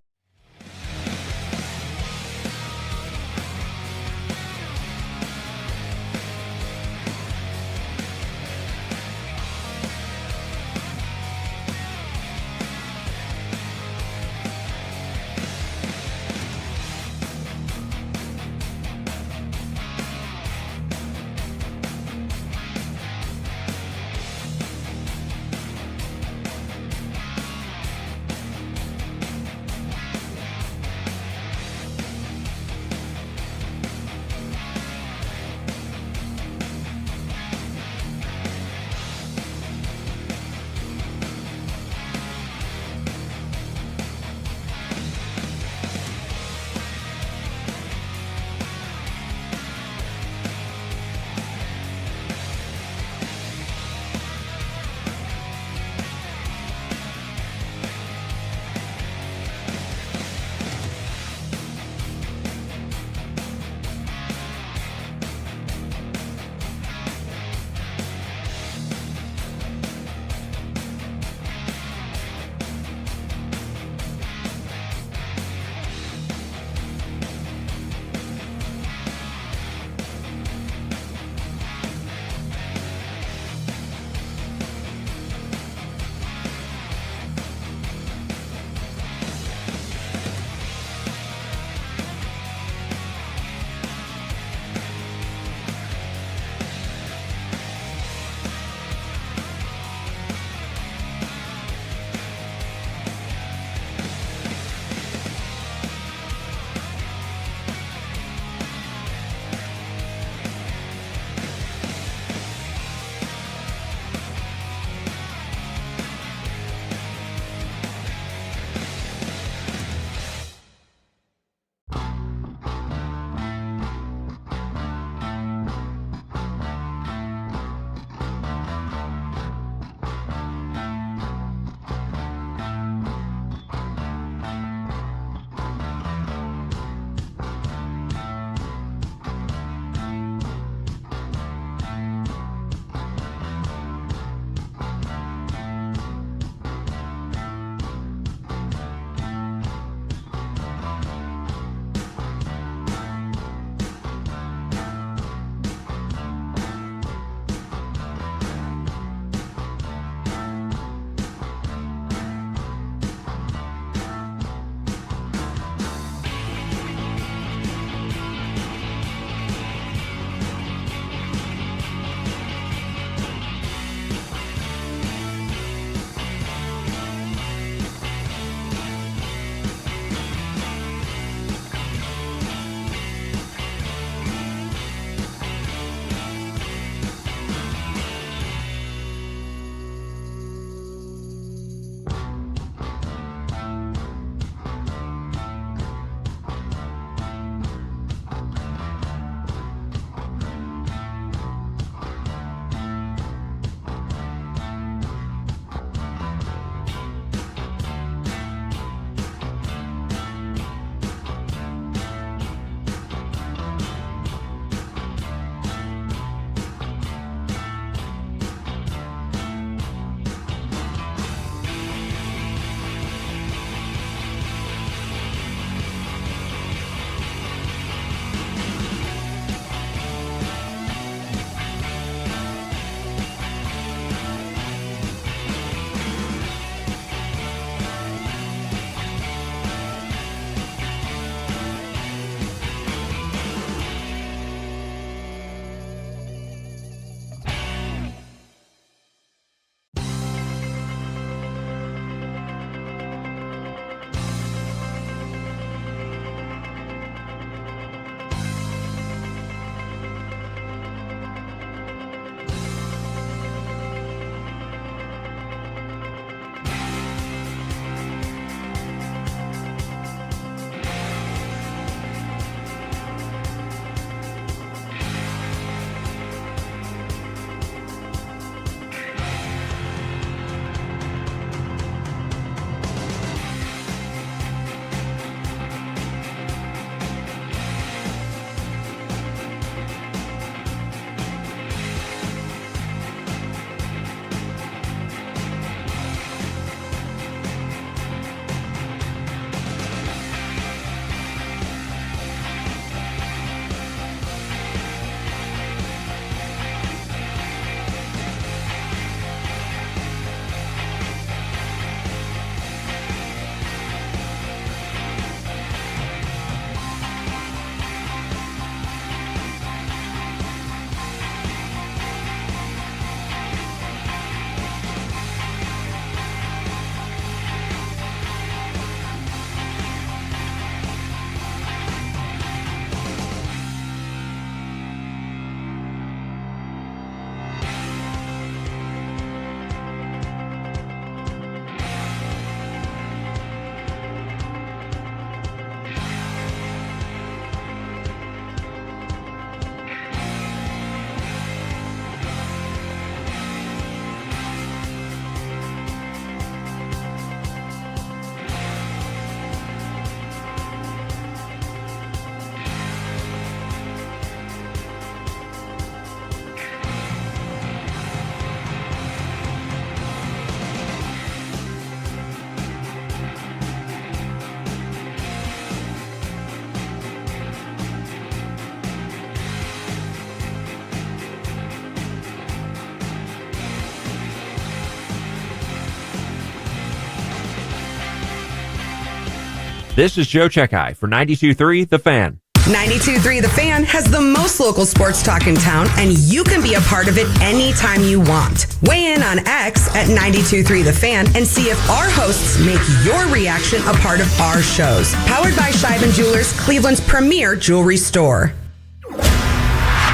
This is Joe Checkeye for 92.3 The Fan. 92.3 The Fan has the most local sports talk in town, and you can be a part of it anytime you want. Weigh in on X at 92.3 The Fan and see if our hosts make your reaction a part of our shows. Powered by Scheiben Jewelers, Cleveland's premier jewelry store.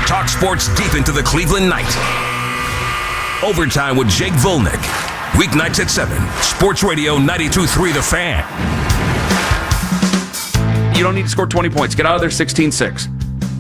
Talk sports deep into the Cleveland night. Overtime with Jake Volnick. Weeknights at 7. Sports Radio 92.3 The Fan. You don't need to score 20 points. Get out of there 16-6.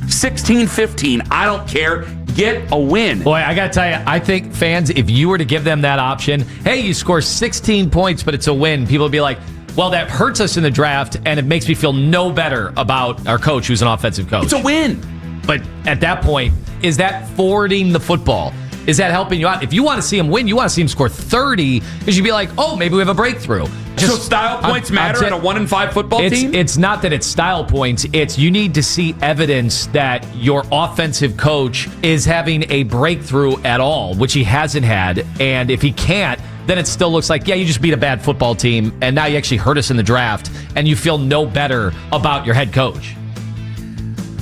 16-15. I don't care. Get a win. Boy, I got to tell you, I think fans, if you were to give them that option, hey, you score 16 points, but it's a win, people would be like, well, that hurts us in the draft, and it makes me feel no better about our coach who's an offensive coach. It's a win. But at that point, is that forwarding the football? Is that helping you out? If you want to see him win, you want to see him score 30, because you'd be like, oh, maybe we have a breakthrough. So style points matter in a 1-5 football team? It's not that it's style points. It's you need to see evidence that your offensive coach is having a breakthrough at all, which he hasn't had. And if he can't, then it still looks like, yeah, you just beat a bad football team, and now you actually hurt us in the draft, and you feel no better about your head coach.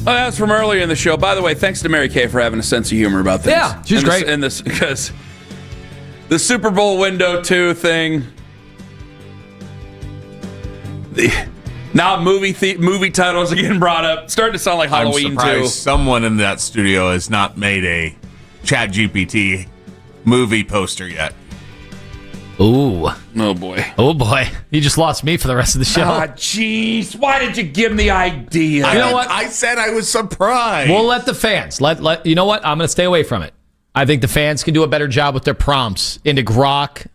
Oh, that's from earlier in the show. By the way, thanks to Mary Kay for having a sense of humor about things. Yeah, she's great. Because the Super Bowl window 2 thing. Now movie titles are getting brought up. Starting to sound like Halloween I'm surprised 2. Someone in that studio has not made a ChatGPT movie poster yet. Ooh. Oh, boy. Oh, boy. You just lost me for the rest of the show. Ah, jeez. Why did you give him the idea? You know what? I said I was surprised. We'll let the fans. You know what? I'm going to stay away from it. I think the fans can do a better job with their prompts into Grok.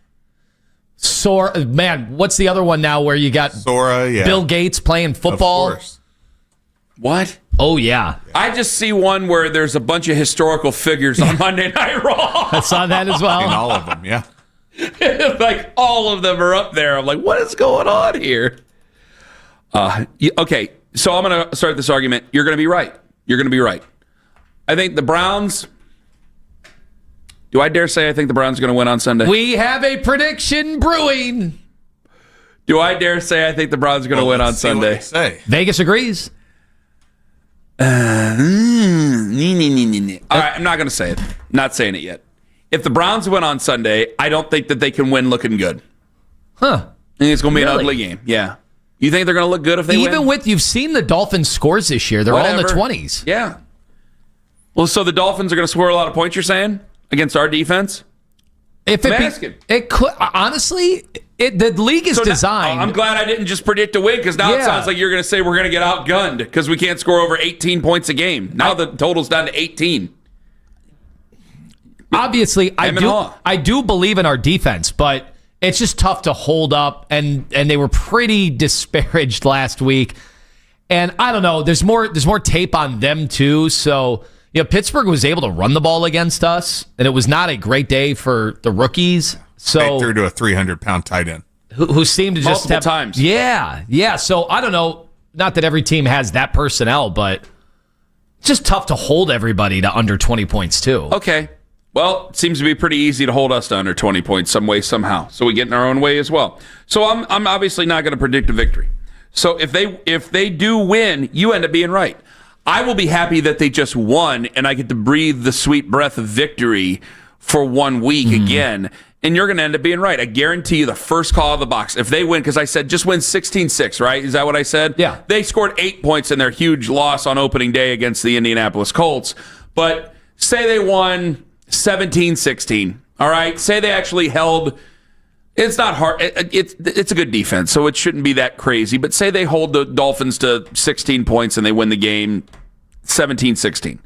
Sora, man, what's the other one now where you got Sora, yeah. Bill Gates playing football? Of course. What? Oh, yeah. I just see one where there's a bunch of historical figures on Monday Night Raw. I saw that as well. In all of them, yeah. Like, all of them are up there. I'm like, what is going on here? Okay, so I'm going to start this argument. You're going to be right. You're going to be right. I think the Browns... Do I dare say I think the Browns are going to win on Sunday? We have a prediction brewing. Do I dare say I think the Browns are going to win on Sunday? Vegas agrees. All right, I'm not going to say it. Not saying it yet. If the Browns win on Sunday, I don't think that they can win looking good. Huh. I think it's going to be an ugly game. Yeah. You think they're going to look good if they win? Even with, you've seen the Dolphins' scores this year. They're all in the 20s. Yeah. Well, so the Dolphins are going to score a lot of points, you're saying? Against our defense? It could, honestly, the league is designed. I'm glad I didn't just predict a win, because now it sounds like you're going to say we're going to get outgunned because we can't score over 18 points a game. Now the total's down to 18. Obviously, I do believe in our defense, but it's just tough to hold up, and they were pretty disparaged last week. And I don't know, there's more tape on them too, so... You know, Pittsburgh was able to run the ball against us, and it was not a great day for the rookies. So they threw to a 300-pound tight end. Who seemed to just multiple times. Yeah. So I don't know. Not that every team has that personnel, but it's just tough to hold everybody to under 20 points, too. Okay. Well, it seems to be pretty easy to hold us to under 20 points some way, somehow. So we get in our own way as well. So I'm obviously not going to predict a victory. So if they do win, you end up being right. I will be happy that they just won, and I get to breathe the sweet breath of victory for 1 week again, and you're going to end up being right. I guarantee you the first call of the box, if they win, because I said just win 16-6, right? Is that what I said? Yeah. They scored 8 points in their huge loss on opening day against the Indianapolis Colts, but say they won 17-16, all right? Say they actually held... It's not hard. It's a good defense, so it shouldn't be that crazy. But say they hold the Dolphins to 16 points and they win the game 17-16.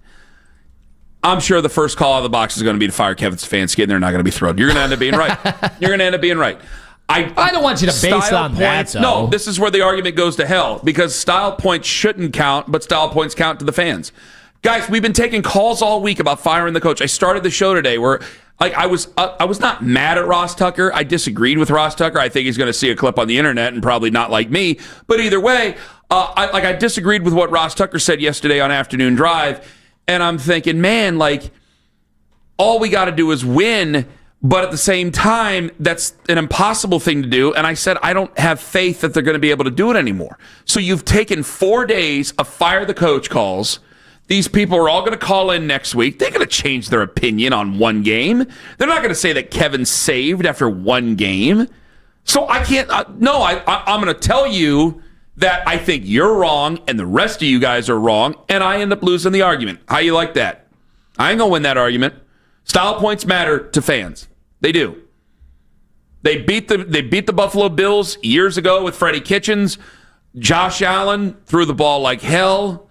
I'm sure the first call out of the box is going to be to fire Kevin Stefanski, and they're not going to be thrilled. You're going to end up being right. You're going to end up being right. I don't want you to base it on that, though. No, this is where the argument goes to hell, because style points shouldn't count, but style points count to the fans. Guys, we've been taking calls all week about firing the coach. I started the show today where... I was not mad at Ross Tucker. I disagreed with Ross Tucker. I think he's going to see a clip on the internet and probably not like me. But either way, I disagreed with what Ross Tucker said yesterday on Afternoon Drive. And I'm thinking, man, all we got to do is win. But at the same time, that's an impossible thing to do. And I said, I don't have faith that they're going to be able to do it anymore. So you've taken 4 days of fire the coach calls. These people are all going to call in next week. They're going to change their opinion on one game. They're not going to say that Kevin's saved after one game. So I can't. I'm going to tell you that I think you're wrong and the rest of you guys are wrong, and I end up losing the argument. How you like that? I ain't going to win that argument. Style points matter to fans. They do. They beat the Buffalo Bills years ago with Freddie Kitchens. Josh Allen threw the ball like hell.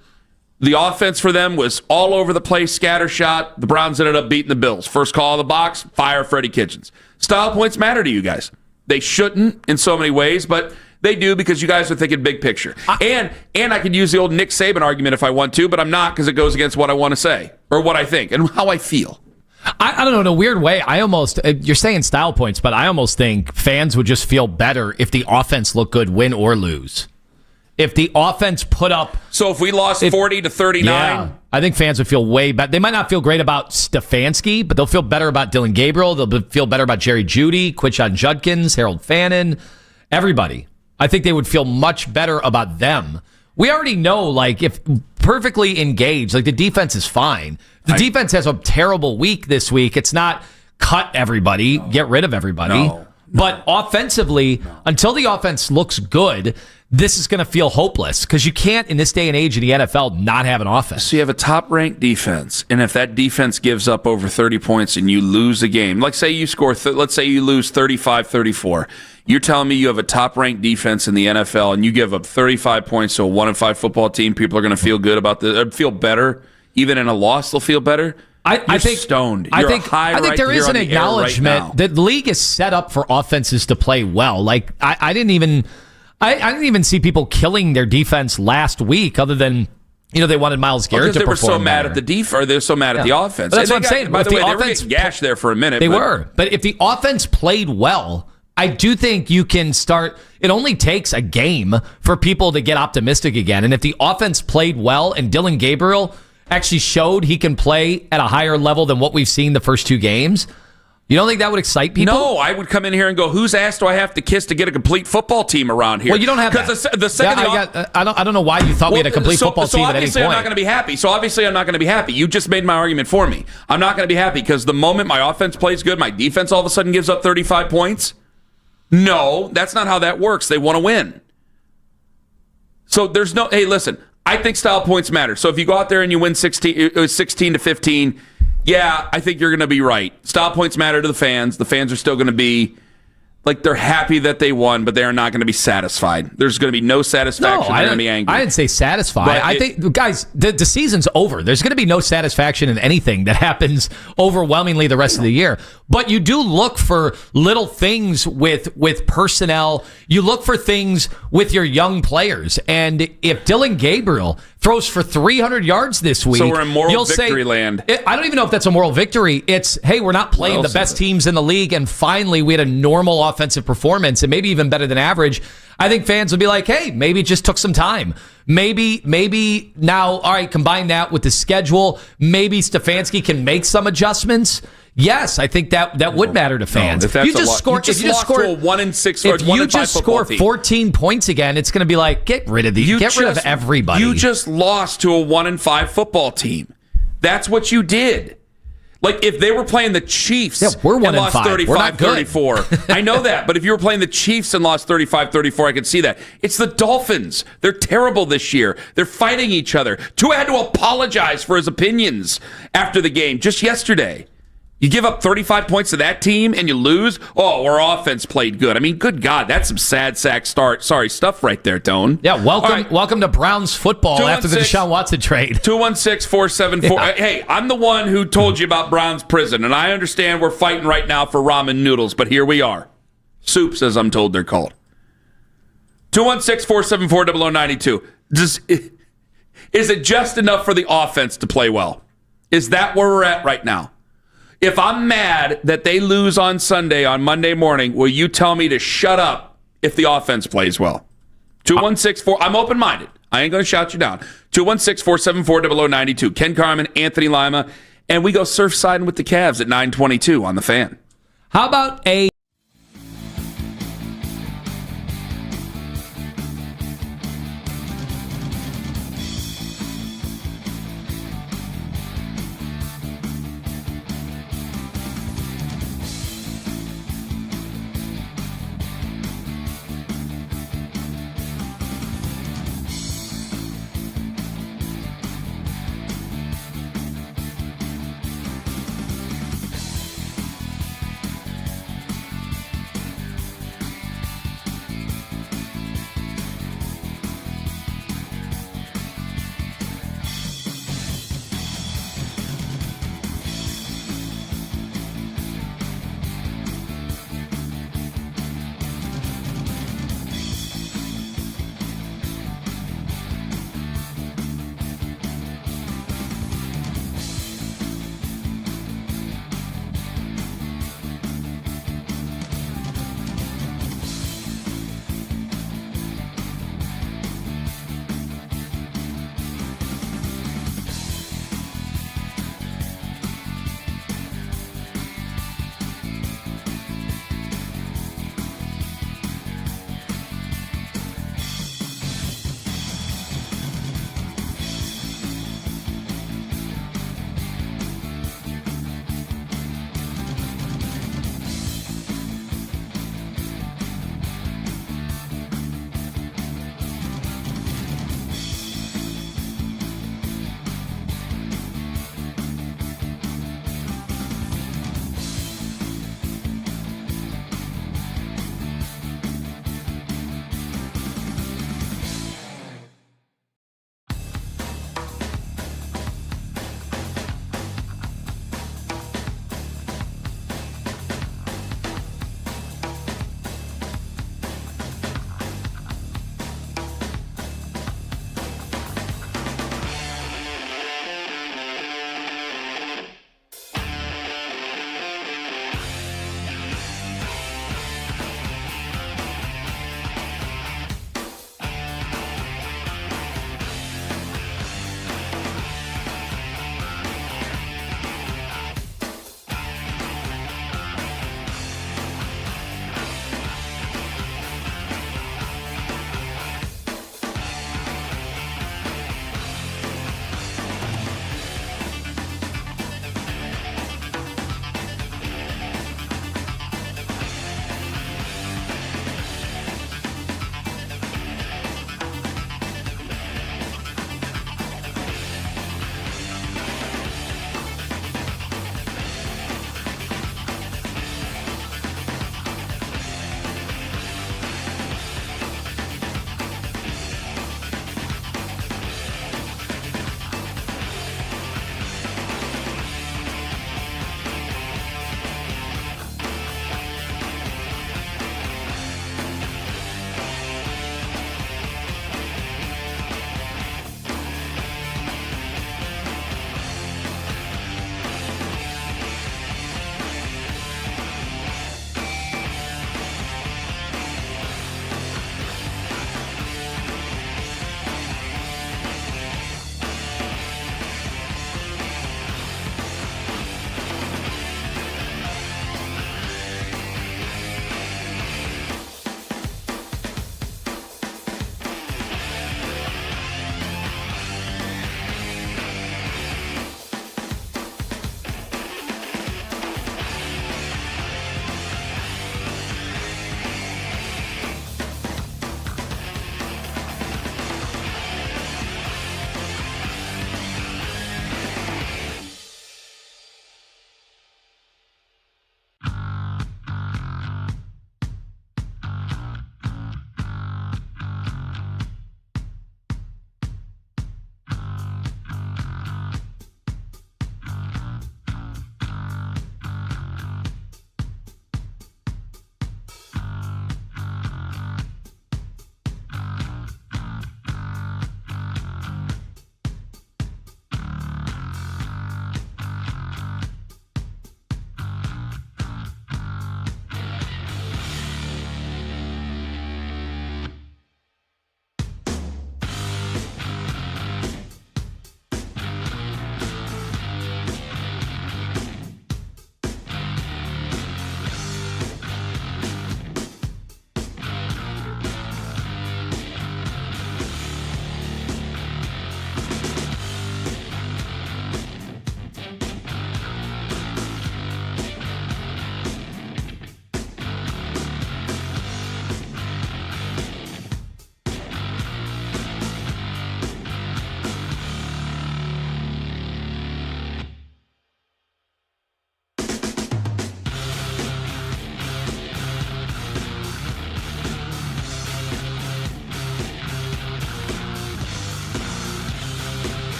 The offense for them was all over the place, scattershot. The Browns ended up beating the Bills. First call of the box, fire Freddie Kitchens. Style points matter to you guys. They shouldn't in so many ways, but they do because you guys are thinking big picture. And I could use the old Nick Saban argument if I want to, but I'm not because it goes against what I want to say or what I think and how I feel. I don't know, in a weird way, I almost, you're saying style points, but I almost think fans would just feel better if the offense looked good, win or lose. If the offense put up... So if we lost 40-39... Yeah, I think fans would feel way better. They might not feel great about Stefanski, but they'll feel better about Dylan Gabriel. They'll feel better about Jerry Jeudy, Quinshon Judkins, Harold Fannin, everybody. I think they would feel much better about them. We already know, like, if perfectly engaged, like, the defense is fine. The defense has a terrible week this week. It's not cut everybody, get rid of everybody. No. But offensively, until the offense looks good, this is going to feel hopeless because you can't, in this day and age in the NFL, not have an offense. So you have a top-ranked defense, and if that defense gives up over 30 points and you lose a game, like say you score, let's say you lose 35-34, you're telling me you have a top-ranked defense in the NFL and you give up 35 points to a 1-5 football team, people are going to feel good about this, feel better, even in a loss, they'll feel better. I think stoned. I think there is an acknowledgement that the league is set up for offenses to play well. Like I didn't even see people killing their defense last week, other than they wanted Miles Garrett to perform. They were so mad at the defense, they're so mad at the offense. But that's what I'm saying. By the way, they were getting gashed there for a minute. They were, but if the offense played well, I do think you can start. It only takes a game for people to get optimistic again, and if the offense played well and Dylan Gabriel actually showed he can play at a higher level than what we've seen the first two games, you don't think that would excite people? No, I would come in here and go, whose ass do I have to kiss to get a complete football team around here? Well, you don't have that. I don't know why you thought we had a complete football team at any point. So obviously I'm not going to be happy. So obviously I'm not going to be happy. You just made my argument for me. I'm not going to be happy because the moment my offense plays good, my defense all of a sudden gives up 35 points. No, that's not how that works. They want to win. So there's no, hey, listen, I think style points matter. So if you go out there and you win 16-15, yeah, I think you're going to be right. Style points matter to the fans. The fans are still going to be like, they're happy that they won, but they are not going to be satisfied. There's going to be no satisfaction. They're going to be angry. I didn't say satisfied. I think, guys, the season's over. There's going to be no satisfaction in anything that happens overwhelmingly the rest of the year. But you do look for little things with personnel. You look for things with your young players. And if Dylan Gabriel throws for 300 yards this week, so we're in moral victory land. I don't even know if that's a moral victory. It's, hey, we're not playing the best teams in the league, and finally we had a normal offensive performance, and maybe even better than average. I think fans would be like, hey, maybe it just took some time. Maybe now, all right, combine that with the schedule. Maybe Stefanski can make some adjustments. Yes, I think that would matter to fans. If you just score, if you just score a 1-6 or 1-5 if you just score 14 points again, it's going to be like, get rid of these, get rid of everybody. You just lost to a 1-5 football team. That's what you did. Like, if they were playing the Chiefs and lost 35-34. I know that, but if you were playing the Chiefs and lost 35-34, I could see that. It's the Dolphins. They're terrible this year. They're fighting each other. Tua had to apologize for his opinions after the game just yesterday. You give up 35 points to that team and you lose? Oh, our offense played good. I mean, good God, that's some sad sack stuff right there, Tone. Yeah, welcome to Browns football after the Deshaun Watson trade. 216-474. Yeah. Hey, I'm the one who told you about Browns prison, and I understand we're fighting right now for ramen noodles, but here we are. Soups, as I'm told they're called. 216-474-0092. Is it just enough for the offense to play well? Is that where we're at right now? If I'm mad that they lose on Sunday, on Monday morning, will you tell me to shut up if the offense plays well? 216-4. I'm open-minded. I ain't going to shout you down. 216-474-0092. Ken Carman, Anthony Lima, and we go surf siding with the Cavs at 9:22 on the Fan. How about a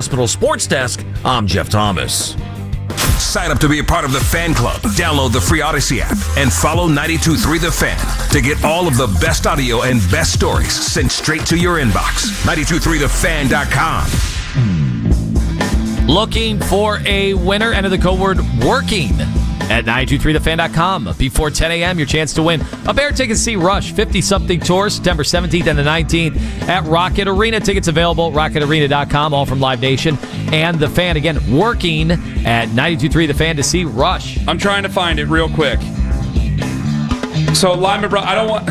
Hospital Sports Desk, I'm Jeff Thomas. Sign up to be a part of the fan club. Download the free Odyssey app and follow 92.3 The Fan to get all of the best audio and best stories sent straight to your inbox. 92.3thefan.com. Looking for a winner? Enter the code word WORKING at 923thefan.com. Before 10 a.m., your chance to win a Bear ticket to see Rush 50-something tour September 17th and the 19th at Rocket Arena. Tickets available at rocketarena.com, all from Live Nation and The Fan. Again, working at 92.3 The Fan to see Rush. I'm trying to find it real quick. So, Lima, bro, I don't want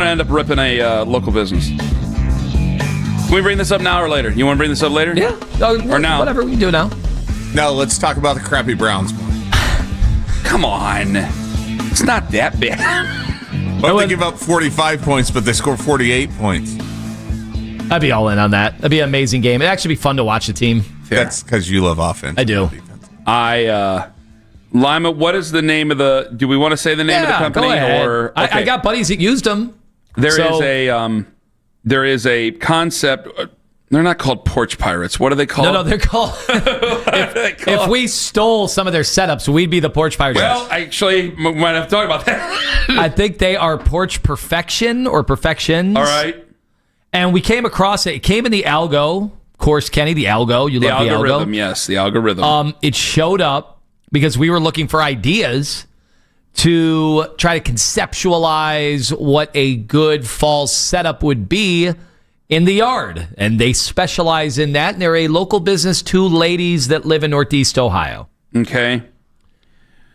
to end up ripping a local business. Can we bring this up now or later? You want to bring this up later? Yeah. Or now? Whatever, we can do now. No, let's talk about the crappy Browns more. Come on. It's not that bad. Well, they give up 45 points, but they score 48 points. I'd be all in on that. That'd be an amazing game. It'd actually be fun to watch the team. That's because you love offense. I do. Lima, what is the name of the... Do we want to say the name of the company? Go ahead. Or I got buddies that used them. There is a concept... They're not called porch pirates. What are they called? No, they're called... if we stole some of their setups, we'd be the porch pirates. Well, actually, we might have to talk about that. I think they are porch perfection or perfections. All right. And we came across it. It came in the algo. Of course, Kenny, the algo. You love the algorithm, algo. yes, the algorithm. It showed up because we were looking for ideas to try to conceptualize what a good fall setup would be in the yard. And they specialize in that. And they're a local business, two ladies that live in Northeast Ohio. Okay.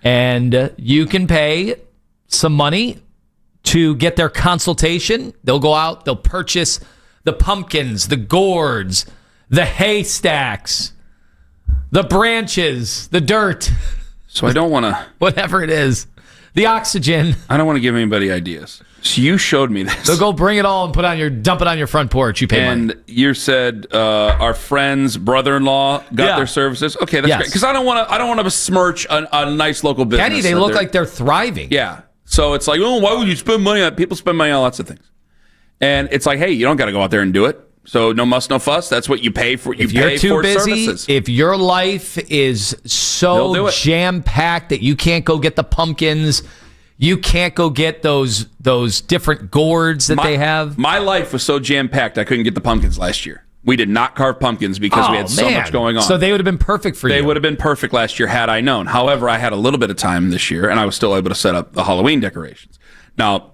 And you can pay some money to get their consultation. They'll go out, they'll purchase the pumpkins, the gourds, the haystacks, the branches, the dirt. So I don't want to... Whatever it is. The oxygen. I don't want to give anybody ideas. So you showed me this. So go bring it all and dump it on your front porch. You pay money. And you said our friend's brother-in-law got their services. Okay, that's great. Because I don't want to besmirch a nice local business. Kenny, they look like they're thriving. Yeah. So it's like, oh, why would you spend money on? People spend money on lots of things. And it's like, hey, you don't got to go out there and do it. So no muss, no fuss. That's what you pay for. If you're too busy, services. If your life is so jam-packed that you can't go get the pumpkins, you can't go get those different gourds that they have. My life was so jam-packed I couldn't get the pumpkins last year. We did not carve pumpkins because we had so much going on. So they would have been perfect for you. They would have been perfect last year had I known. However, I had a little bit of time this year, and I was still able to set up the Halloween decorations. Now,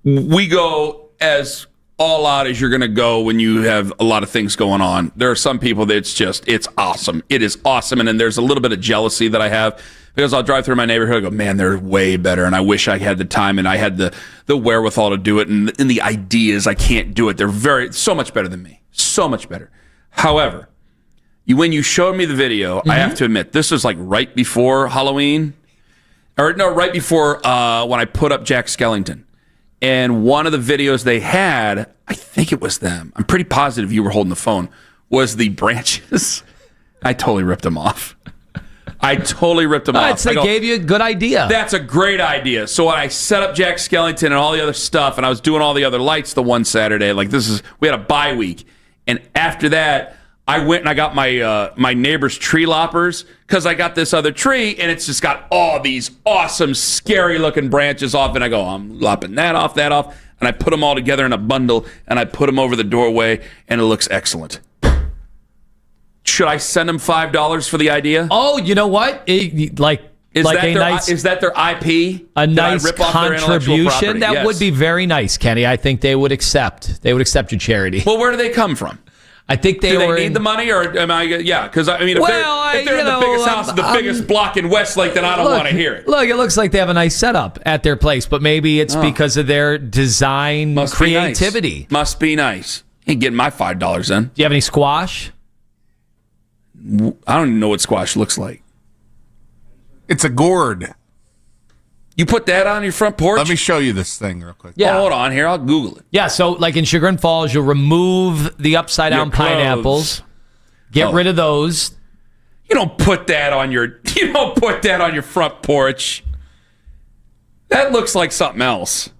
we go as all out as you're going to go when you have a lot of things going on. There are some people that it's awesome. It is awesome. And then there's a little bit of jealousy that I have because I'll drive through my neighborhood and go, man, they're way better. And I wish I had the time and I had the wherewithal to do it. And the ideas, I can't do it. They're so much better than me. So much better. However, when you showed me the video, I have to admit, this was like right before Halloween. Or no, right before when I put up Jack Skellington. And one of the videos they had, I think it was them. I'm pretty positive you were holding the phone, was the branches. I totally ripped them off. They gave you a good idea. That's a great idea. So when I set up Jack Skellington and all the other stuff, and I was doing all the other lights the one Saturday, we had a bye week. And after that, I went and I got my neighbor's tree loppers because I got this other tree and it's just got all these awesome, scary-looking branches off. And I go, I'm lopping that off. And I put them all together in a bundle and I put them over the doorway and it looks excellent. Should I send them $5 for the idea? Oh, you know what? Is that their IP? A nice contribution? That would be very nice, Kenny. I think they would accept. They would accept your charity. Well, where do they come from? I think do they need the money, or am I? Yeah, because I mean, if they're in the biggest house, the biggest block in Westlake, then I don't want to hear it. Look, it looks like they have a nice setup at their place, but maybe it's because of their design creativity. Must be nice. Ain't getting my $5 then. Do you have any squash? I don't even know what squash looks like. It's a gourd. You put that on your front porch? Let me show you this thing real quick. Yeah. Oh, hold on here. I'll Google it. Yeah, so like in Chagrin Falls, you'll remove the upside-down pineapples. Get rid of those. You don't put that on your front porch. That looks like something else.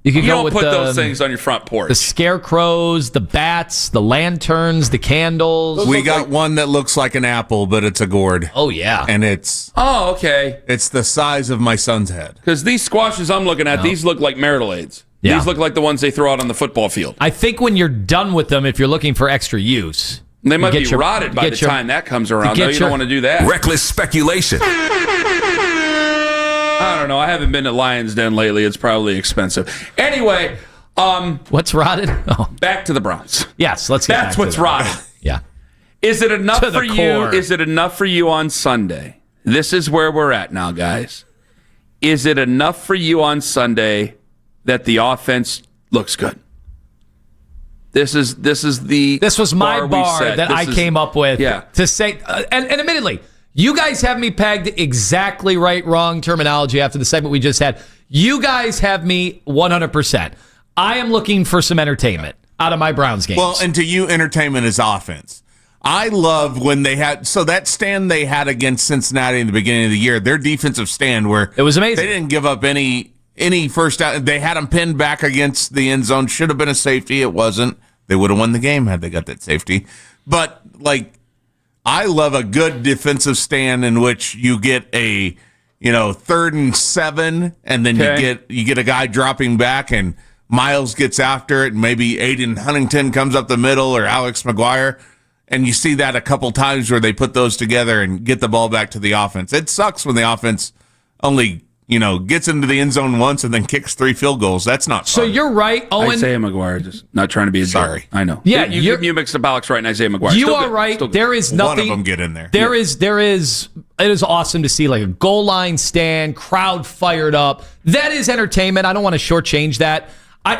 You don't put those things on your front porch. The scarecrows, the bats, the lanterns, the candles. We got one that looks like an apple, but it's a gourd. Oh, yeah. And it's... Oh, okay. It's the size of my son's head. Because these squashes I'm looking at, these look like marital aids. Yeah. These look like the ones they throw out on the football field. I think when you're done with them, if you're looking for extra use... They might be rotted by the time that comes around, though. You don't want to do that. Reckless speculation. I don't know. I haven't been to Lion's Den lately. It's probably expensive. Anyway, what's rotted? Oh. Back to the Browns. Yes, let's get That's back what's to rotted. Yeah. Is it enough To the for you? core. Is it enough for you on Sunday? This is where we're at now, guys. Is it enough for you on Sunday that the offense looks good? This was my bar that I came up with to say, and admittedly, you guys have me pegged exactly right, wrong terminology after the segment we just had. You guys have me 100%. I am looking for some entertainment out of my Browns games. Well, and to you, entertainment is offense. I love when they had, so that stand they had against Cincinnati in the beginning of the year, their defensive stand where it was amazing. They didn't give up any first down. They had them pinned back against the end zone. Should have been a safety. It wasn't. They would have won the game had they got that safety. But, I love a good defensive stand in which you get a, 3rd and 7, and then you get a guy dropping back, and Miles gets after it, and maybe Aiden Huntington comes up the middle, or Alex McGuire, and you see that a couple times where they put those together and get the ball back to the offense. It sucks when the offense only gets into the end zone once and then kicks 3 field goals. That's not fun. So you're right, Owen. Isaiah McGuire, just not trying to be a sorry. jerk. I know. Yeah, you mixed up Alex Wright and Isaiah McGuire. You Still are good. right. Still good. There is nothing. One of them get in there. There is. It is awesome to see a goal line stand, crowd fired up. That is entertainment. I don't want to shortchange that.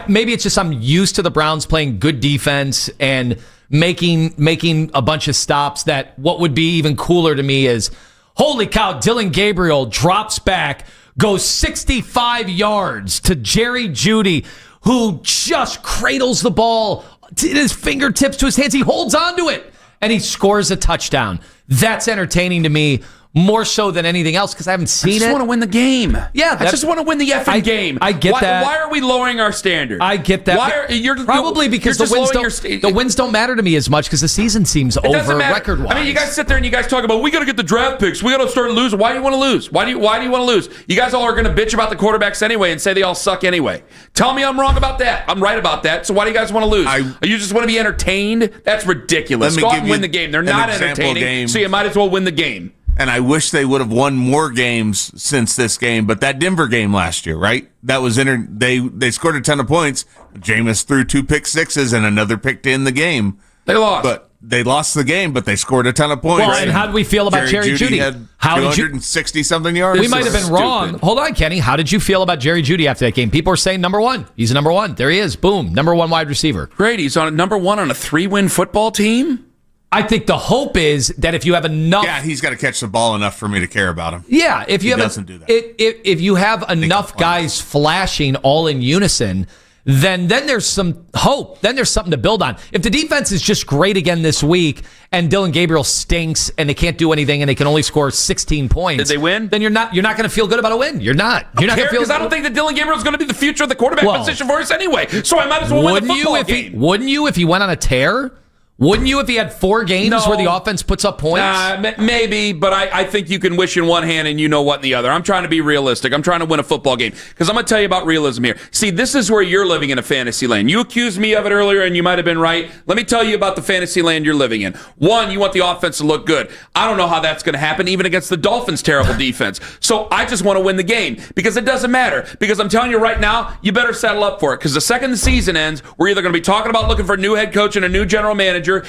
Maybe it's just I'm used to the Browns playing good defense and making a bunch of stops. That what would be even cooler to me is, holy cow, Dylan Gabriel drops back, goes 65 yards to Jerry Jeudy, who just cradles the ball in his fingertips to his hands. He holds onto it, and he scores a touchdown. That's entertaining to me more so than anything else because I haven't seen it. I just want to win the game. Yeah, I just want to win the effing game. I get that. Why are we lowering our standard? I get that. Probably because the wins don't matter to me as much because the season seems over record-wise. I mean, you guys sit there and you guys talk about we got to get the draft picks. We got to start losing. Why do you want to lose? Why do you want to lose? You guys all are going to bitch about the quarterbacks anyway and say they all suck anyway. Tell me I'm wrong about that. I'm right about that. So why do you guys want to lose? You just want to be entertained? That's ridiculous. Go out and win the game. They're not entertaining, so you might as well win the game. And I wish they would have won more games since this game. But that Denver game last year, right? That was they scored a ton of points. Jameis threw 2 pick sixes and another pick to end the game. They lost. But they lost the game, but they scored a ton of points. Well, and how did we feel about Jerry Jeudy? Had 260-something yards. We might have been wrong. Hold on, Kenny. How did you feel about Jerry Jeudy after that game? People are saying number 1. He's a number 1. There he is. Boom. Number 1 wide receiver. Great. He's on number 1 on a 3-win football team? I think the hope is that if you have enough... Yeah, he's got to catch the ball enough for me to care about him. Yeah, if you doesn't do that. If you have enough guys flashing all in unison, then there's some hope. Then there's something to build on. If the defense is just great again this week and Dylan Gabriel stinks and they can't do anything and they can only score 16 points... Did they win? Then you're not going to feel good about a win. You're not. You're not going to feel... Because I don't think that Dylan Gabriel is going to be the future of the quarterback position for us anyway. So I might as well win the football game. Wouldn't you if he went on a tear? Wouldn't you if he had 4 games where the offense puts up points? Maybe, but I think you can wish in one hand and you know what in the other. I'm trying to be realistic. I'm trying to win a football game because I'm going to tell you about realism here. See, this is where you're living in a fantasy land. You accused me of it earlier and you might have been right. Let me tell you about the fantasy land you're living in. 1, you want the offense to look good. I don't know how that's going to happen even against the Dolphins' terrible defense. So I just want to win the game because it doesn't matter. Because I'm telling you right now, you better settle up for it because the second the season ends, we're either going to be talking about looking for a new head coach and a new general manager or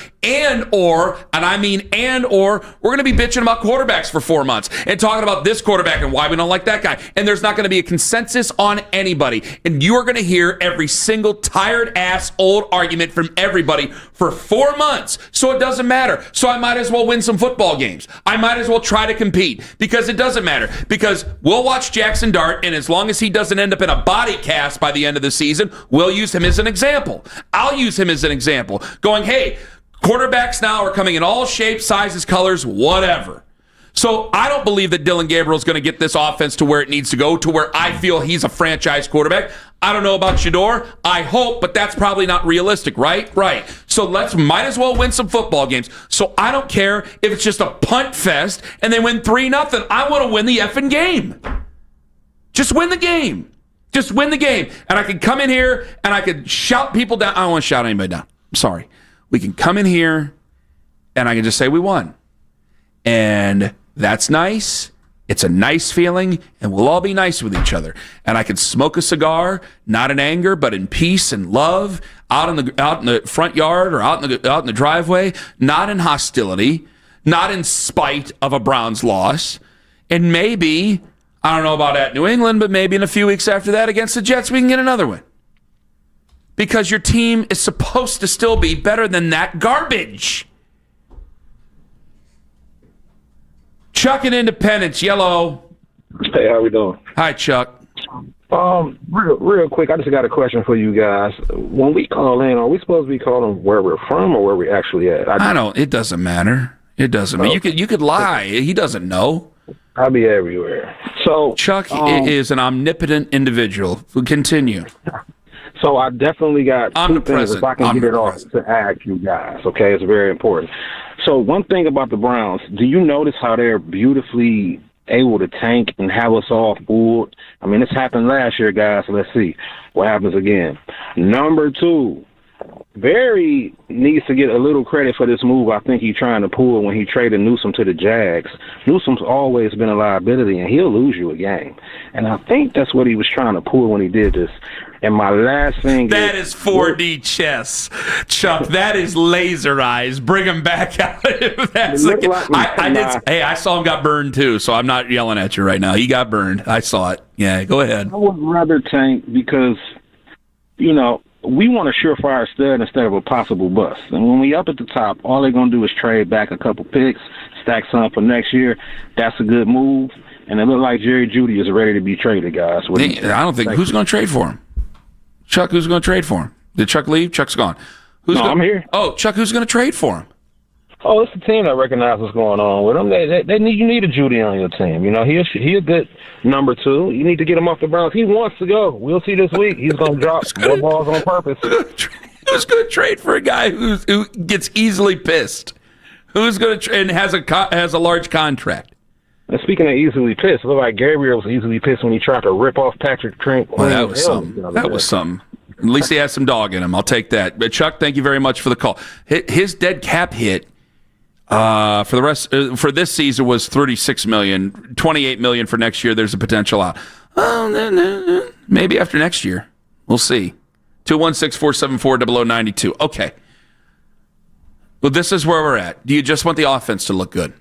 we're going to be bitching about quarterbacks for 4 months and talking about this quarterback and why we don't like that guy. And there's not going to be a consensus on anybody. And you are going to hear every single tired ass old argument from everybody for 4 months. So it doesn't matter. So I might as well win some football games. I might as well try to compete because it doesn't matter. Because we'll watch Jackson Dart, and as long as he doesn't end up in a body cast by the end of the season, we'll use him as an example. I'll use him as an example. Going, hey, quarterbacks now are coming in all shapes, sizes, colors, whatever. So I don't believe that Dylan Gabriel's going to get this offense to where it needs to go, to where I feel he's a franchise quarterback. I don't know about Shador. I hope, but that's probably not realistic, right? Right. So might as well win some football games. So I don't care if it's just a punt fest and they win 3-0. I want to win the effing game. Just win the game. Just win the game. And I can come in here and I can shout people down. I don't want to shout anybody down. I'm sorry. We can come in here and I can just say we won. And that's nice. It's a nice feeling, and we'll all be nice with each other. And I can smoke a cigar, not in anger, but in peace and love, out in the front yard or out in the driveway, not in hostility, not in spite of a Browns loss. And maybe, I don't know about at New England, but maybe in a few weeks after that against the Jets, we can get another win. Because your team is supposed to still be better than that garbage. Chuck in Independence, yellow. Hey, how we doing? Hi, Chuck. Real quick, I just got a question for you guys. When we call in, are we supposed to be calling where we're from or where we actually at? I don't. It doesn't matter. It doesn't matter. You could lie. He doesn't know. I'll be everywhere. So Chuck is an omnipotent individual. Continue. So I definitely got two things, if I can get it off, to ask you guys. Okay, it's very important. So one thing about the Browns, do you notice how they're beautifully able to tank and have us all fooled? I mean, this happened last year, guys, so let's see what happens again. Number two, Barry needs to get a little credit for this move I think he's trying to pull when he traded Newsome to the Jags. Newsome's always been a liability, and he'll lose you a game. And I think that's what he was trying to pull when he did this. And my last thing is 4D chess, Chuck. That is laser eyes. Bring him back out. That's I saw him got burned too, so I'm not yelling at you right now. He got burned. I saw it. Yeah, go ahead. I would rather tank because, we want a surefire stud instead of a possible bust. And when we up at the top, all they're going to do is trade back a couple picks, stack some for next year. That's a good move. And it looks like Jerry Jeudy is ready to be traded, guys. I don't think. Who's going to trade for him? Chuck, who's going to trade for him? Did Chuck leave? Chuck's gone. I'm here. Oh, Chuck, who's going to trade for him? Oh, it's the team that recognizes what's going on with him. You need a Jeudy on your team. He a good number two. You need to get him off the Browns. He wants to go. We'll see this week. He's going to drop more balls on purpose. Who's going to trade for a guy who gets easily pissed? Who's going to and has a large contract? And speaking of easily pissed, it looked like Gabriel was easily pissed when he tried to rip off Patrick Trent. Well, that was something. That was something. At least he has some dog in him. I'll take that. But Chuck, thank you very much for the call. His dead cap hit for this season was $36 million, $28 million for next year. There's a potential out. Maybe after next year. We'll see. 216-474-0092. Okay. Well, this is where we're at. Do you just want the offense to look good?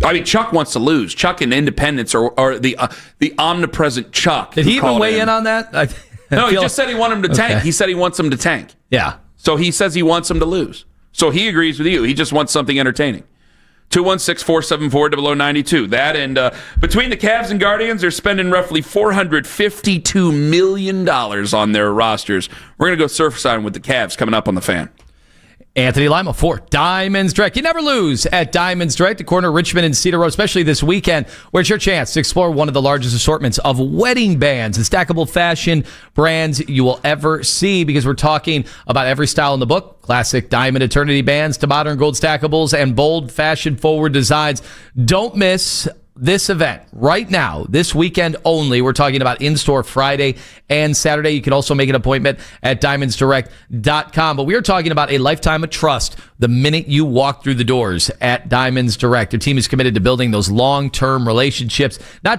I mean, Chuck wants to lose. Chuck and Independence or the omnipresent Chuck. Did he even weigh in on that? No, he just said he wanted him to tank. Okay. He said he wants him to tank. Yeah. So he says he wants him to lose. So he agrees with you. He just wants something entertaining. 216-474-0092. That and between the Cavs and Guardians, they're spending roughly $452 million on their rosters. We're going to go surfside with the Cavs coming up on the Fan. Anthony Lima for Diamonds Direct. You never lose at Diamonds Direct, the corner of Richmond and Cedar Road, especially this weekend, where it's your chance to explore one of the largest assortments of wedding bands and stackable fashion brands you will ever see, because we're talking about every style in the book, classic diamond eternity bands to modern gold stackables and bold fashion-forward designs. Don't miss this event right now, this weekend only. We're talking about in-store Friday and Saturday. You can also make an appointment at diamondsdirect.com. But we are talking about a lifetime of trust the minute you walk through the doors at Diamonds Direct. Your team is committed to building those long-term relationships, not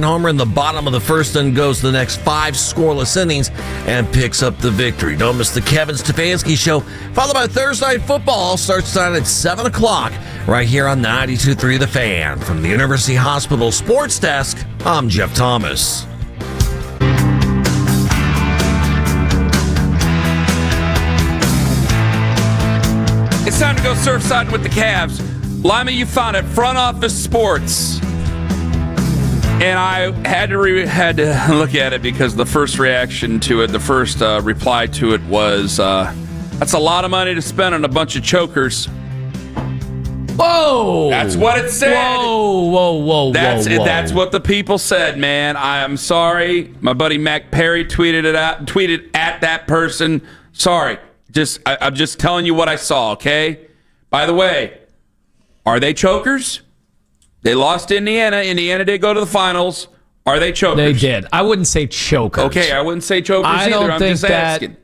homer in the bottom of the first and goes the next 5 scoreless innings and picks up the victory. Don't miss the Kevin Stefanski Show, followed by Thursday Night Football. Starts tonight at 7 o'clock right here on 92.3 The Fan. From the University Hospital Sports Desk, I'm Jeff Thomas. It's time to go surfside with the Cavs. Lima, you found it, Front Office Sports. And I had to look at it because the first reaction to it, the first reply to it was, that's a lot of money to spend on a bunch of chokers. Whoa! That's what it said. Whoa. That's what the people said, man. I am sorry. My buddy Mac Perry tweeted at that person. Sorry. I'm just telling you what I saw, okay? By the way, are they chokers? They lost to Indiana. Indiana did go to the finals. Are they chokers? They did. I wouldn't say chokers. Okay, I wouldn't say chokers either. I don't I'm think just that. asking.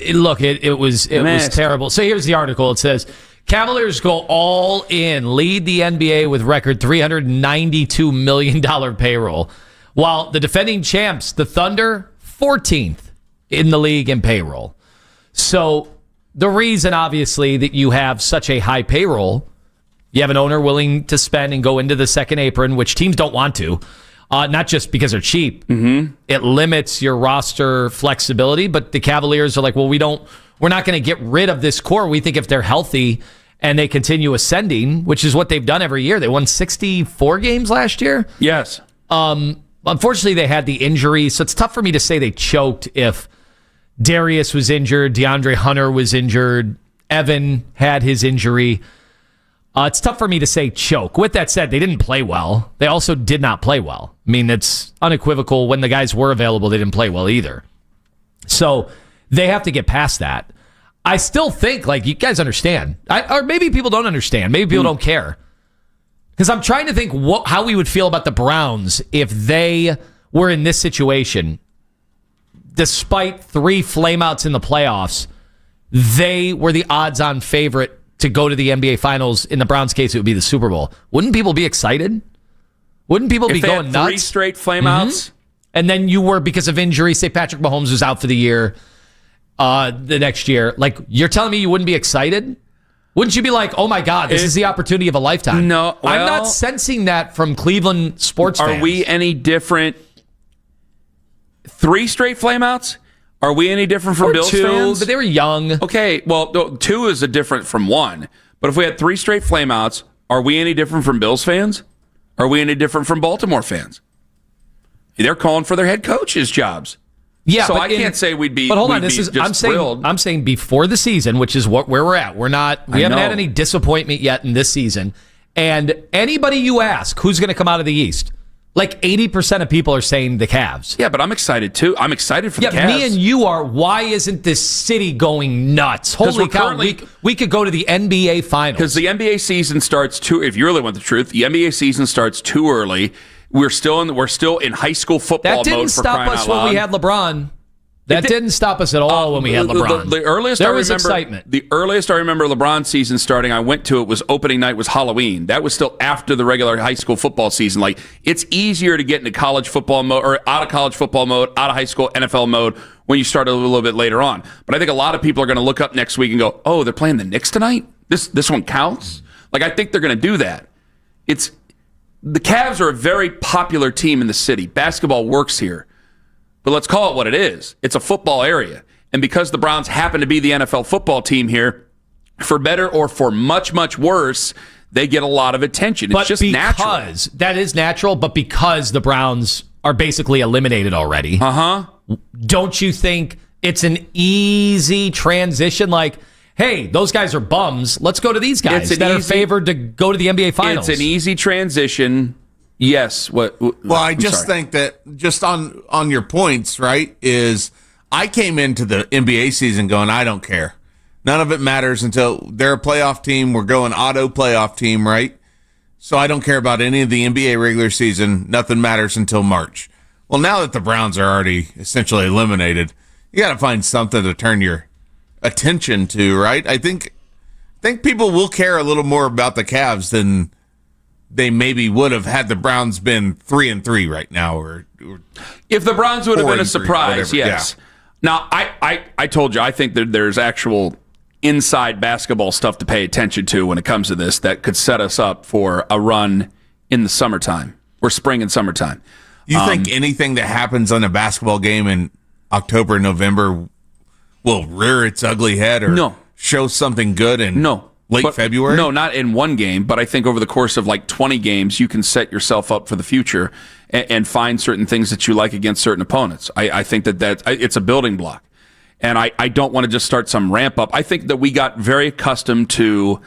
It was terrible. So here's the article. It says Cavaliers go all in, lead the NBA with record $392 million payroll, while the defending champs, the Thunder, 14th in the league in payroll. So the reason, obviously, that you have such a high payroll, you have an owner willing to spend and go into the second apron, which teams don't want to, not just because they're cheap. Mm-hmm. It limits your roster flexibility, but the Cavaliers are like, well, we're not going to get rid of this core. We think if they're healthy and they continue ascending, which is what they've done every year. They won 64 games last year. Yes. Unfortunately, they had the injury, so it's tough for me to say they choked if Darius was injured, DeAndre Hunter was injured, Evan had his injury. It's tough for me to say choke. With that said, they didn't play well. They also did not play well. I mean, it's unequivocal. When the guys were available, they didn't play well either. So they have to get past that. I still think, like, you guys understand. Or maybe people don't understand. Maybe people don't care. Because I'm trying to think how we would feel about the Browns if they were in this situation. Despite 3 flameouts in the playoffs, they were the odds-on favorite to go to the NBA Finals. In the Browns' case, it would be the Super Bowl. Wouldn't people be excited? Wouldn't people be going nuts? 3 straight flameouts? Mm-hmm. And then you were, because of injury, say Patrick Mahomes was out for the year, the next year. Like, you're telling me you wouldn't be excited? Wouldn't you be like, oh my God, this is the opportunity of a lifetime? No. Well, I'm not sensing that from Cleveland sports fans. Are we any different? 3 straight flameouts? Are we any different from Bills 2, fans? but they were young. Okay, well, 2 is different from 1. But if we had 3 straight flameouts, are we any different from Bills fans? Are we any different from Baltimore fans? They're calling for their head coaches' jobs. Yeah, so I can't say we'd be. But hold on, thrilled. I'm saying before the season, which is where we're at. We haven't had any disappointment yet in this season. And anybody you ask who's going to come out of the East, like 80% of people are saying the Cavs. Yeah, but I'm excited too. I'm excited for the Cavs. Yeah, me and you are. Why isn't this city going nuts? Holy cow, we could go to the NBA Finals. Because the NBA season starts if you really want the truth, the NBA season starts too early. We're still in high school football mode. That didn't stop us when we had LeBron. That didn't stop us at all when we had LeBron. The earliest there was excitement. The earliest I remember LeBron season starting, I went to it, was opening night was Halloween. That was still after the regular high school football season. Like, it's easier to get into college football mode, or out of college football mode, out of high school NFL mode when you start a little bit later on. But I think a lot of people are going to look up next week and go, oh, they're playing the Knicks tonight? This one counts? Like, I think they're going to do that. The Cavs are a very popular team in the city. Basketball works here. But let's call it what it is. It's a football area. And because the Browns happen to be the NFL football team here, for better or for much, much worse, they get a lot of attention. It's just natural. That is natural, but because the Browns are basically eliminated already, don't you think it's an easy transition? Like, hey, those guys are bums. Let's go to these guys that are favored to go to the NBA Finals. It's an easy transition. Yes. I just think that just on your points, right, is I came into the NBA season going, I don't care. None of it matters until they're a playoff team. We're going auto playoff team, right? So I don't care about any of the NBA regular season. Nothing matters until March. Well, now that the Browns are already essentially eliminated, you got to find something to turn your attention to, right? I think people will care a little more about the Cavs than they maybe would have had the Browns been 3-3 right now, or if the Browns would have been a surprise, whatever. yes. Yeah. Now, I told you, I think that there's actual inside basketball stuff to pay attention to when it comes to this that could set us up for a run in the summertime or spring and summertime. You think anything that happens on a basketball game in October and November will rear its ugly head or show something good in late February? No, not in one game, but I think over the course of like 20 games, you can set yourself up for the future and find certain things that you like against certain opponents. I think that it's a building block. And I don't want to just start some ramp up. I think that we got very accustomed to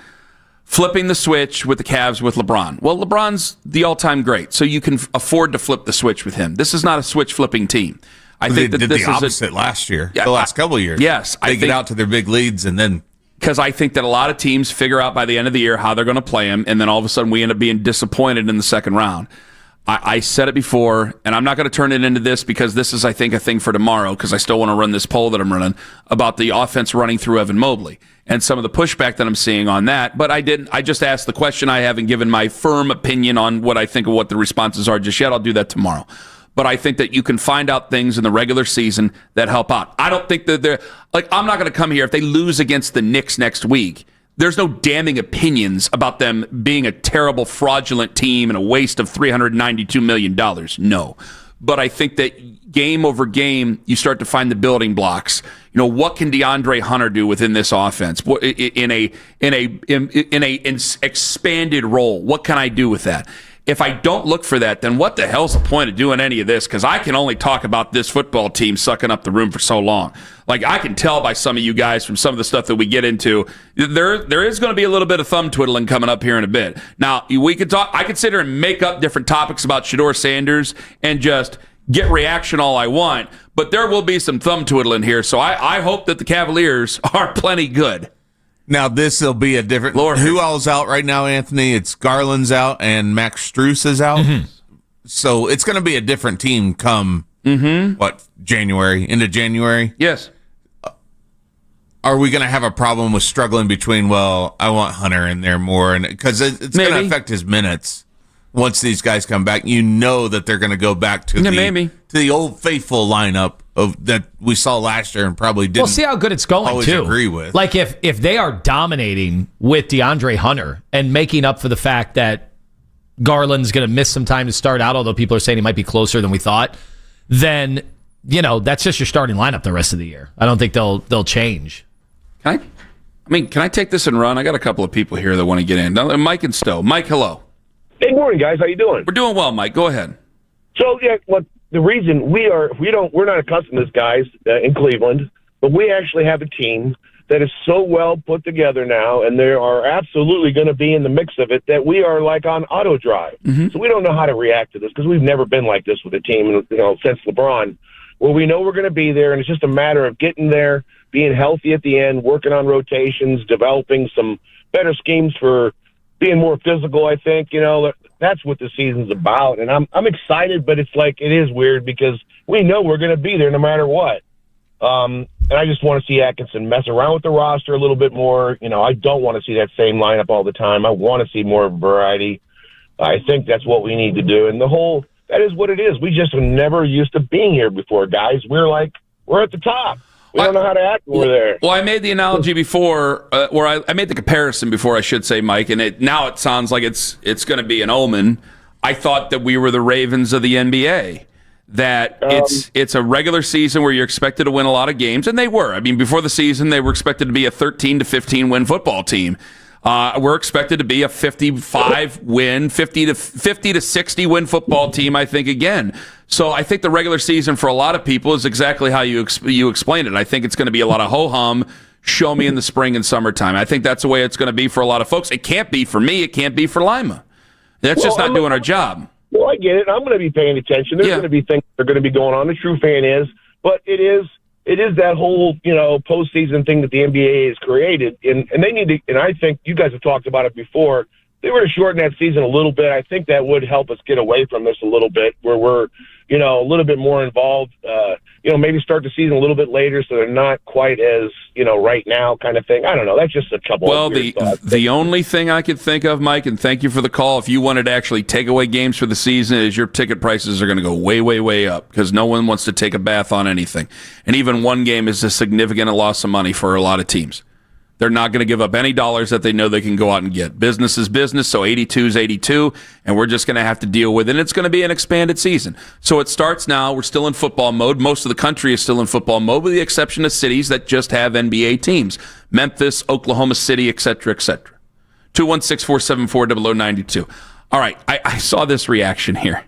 flipping the switch with the Cavs with LeBron. Well, LeBron's the all-time great, so you can afford to flip the switch with him. This is not a switch-flipping team. I think they did the opposite last year, the last couple of years. Yes. They get out to their big leads and then... Because I think that a lot of teams figure out by the end of the year how they're going to play him, and then all of a sudden we end up being disappointed in the second round. I said it before, and I'm not going to turn it into this because this is, I think, a thing for tomorrow because I still want to run this poll that I'm running about the offense running through Evan Mobley and some of the pushback that I'm seeing on that. But I just asked the question. I haven't given my firm opinion on what I think of what the responses are just yet. I'll do that tomorrow. But I think that you can find out things in the regular season that help out. I don't think that they're like, I'm not going to come here if they lose against the Knicks next week. There's no damning opinions about them being a terrible, fraudulent team and a waste of $392 million. No. But I think that game over game, you start to find the building blocks. You know, what can DeAndre Hunter do within this offense in an expanded role? What can I do with that? If I don't look for that, then what the hell's the point of doing any of this? Because I can only talk about this football team sucking up the room for so long. Like, I can tell by some of you guys from some of the stuff that we get into, there is going to be a little bit of thumb twiddling coming up here in a bit. Now, we could talk. I could sit here and make up different topics about Shador Sanders and just get reaction all I want, but there will be some thumb twiddling here. So I hope that the Cavaliers are plenty good. Now, this will be a different... Lord, who all's out right now, Anthony? It's Garland's out and Max Strus is out. Mm-hmm. So it's going to be a different team come, January, into January? Yes. Are we going to have a problem with struggling between, I want Hunter in there more, and because it's going to affect his minutes once these guys come back? You know that they're going to go back to the old faithful lineup that we saw last year and probably didn't. We'll see how good it's going always too. Agree with. Like if they are dominating with DeAndre Hunter and making up for the fact that Garland's going to miss some time to start out, although people are saying he might be closer than we thought, then that's just your starting lineup the rest of the year. I don't think they'll change. Can I take this and run? I got a couple of people here that want to get in. Mike and Stowe. Mike, hello. Hey, morning, guys. How you doing? We're doing well, Mike. Go ahead. So, the reason we're not accustomed to this, guys, in Cleveland, but we actually have a team that is so well put together now, and they are absolutely going to be in the mix of it, that we are like on auto drive. Mm-hmm. So we don't know how to react to this because we've never been like this with a team, since LeBron, where we know we're going to be there, and it's just a matter of getting there, being healthy at the end, working on rotations, developing some better schemes for being more physical. I think, that's what the season's about. And I'm excited, but it's like, it is weird because we know we're going to be there no matter what. And I just want to see Atkinson mess around with the roster a little bit more. I don't want to see that same lineup all the time. I want to see more variety. I think that's what we need to do. And that is what it is. We just never used to being here before, guys. We're at the top. We don't know how to act when we're there. Well, I made the analogy before, or I made the comparison before, I should say, Mike, and now it sounds like it's going to be an omen. I thought that we were the Ravens of the NBA, that it's a regular season where you're expected to win a lot of games, and they were. Before the season, they were expected to be a 13 to 15 win football team. We're expected to be a 55 win, 50 to 60 win football team, I think, again. So I think the regular season for a lot of people is exactly how you explained it. I think it's going to be a lot of ho-hum, show me in the spring and summertime. I think that's the way it's going to be for a lot of folks. It can't be for me. It can't be for Lima. That's just not doing our job. Well, I get it. I'm going to be paying attention. There's going to be things that are going to be going on. The true fan is. But it is that whole, postseason thing that the NBA has created. And they need to, and I think you guys have talked about it before, they were to shorten that season a little bit, I think that would help us get away from this a little bit, where we're, a little bit more involved, maybe start the season a little bit later so they're not quite as, right now kind of thing. I don't know. That's just a couple of weird thoughts. The only thing I could think of, Mike, and thank you for the call, if you wanted to actually take away games for the season, is your ticket prices are going to go way, way, way up because no one wants to take a bath on anything. And even one game is a significant loss of money for a lot of teams. They're not going to give up any dollars that they know they can go out and get. Business is business, so 82 is 82, and we're just going to have to deal with it. And it's going to be an expanded season. So it starts now. We're still in football mode. Most of the country is still in football mode, with the exception of cities that just have NBA teams. Memphis, Oklahoma City, et cetera, et cetera. 216-474-0092. All right, I saw this reaction here.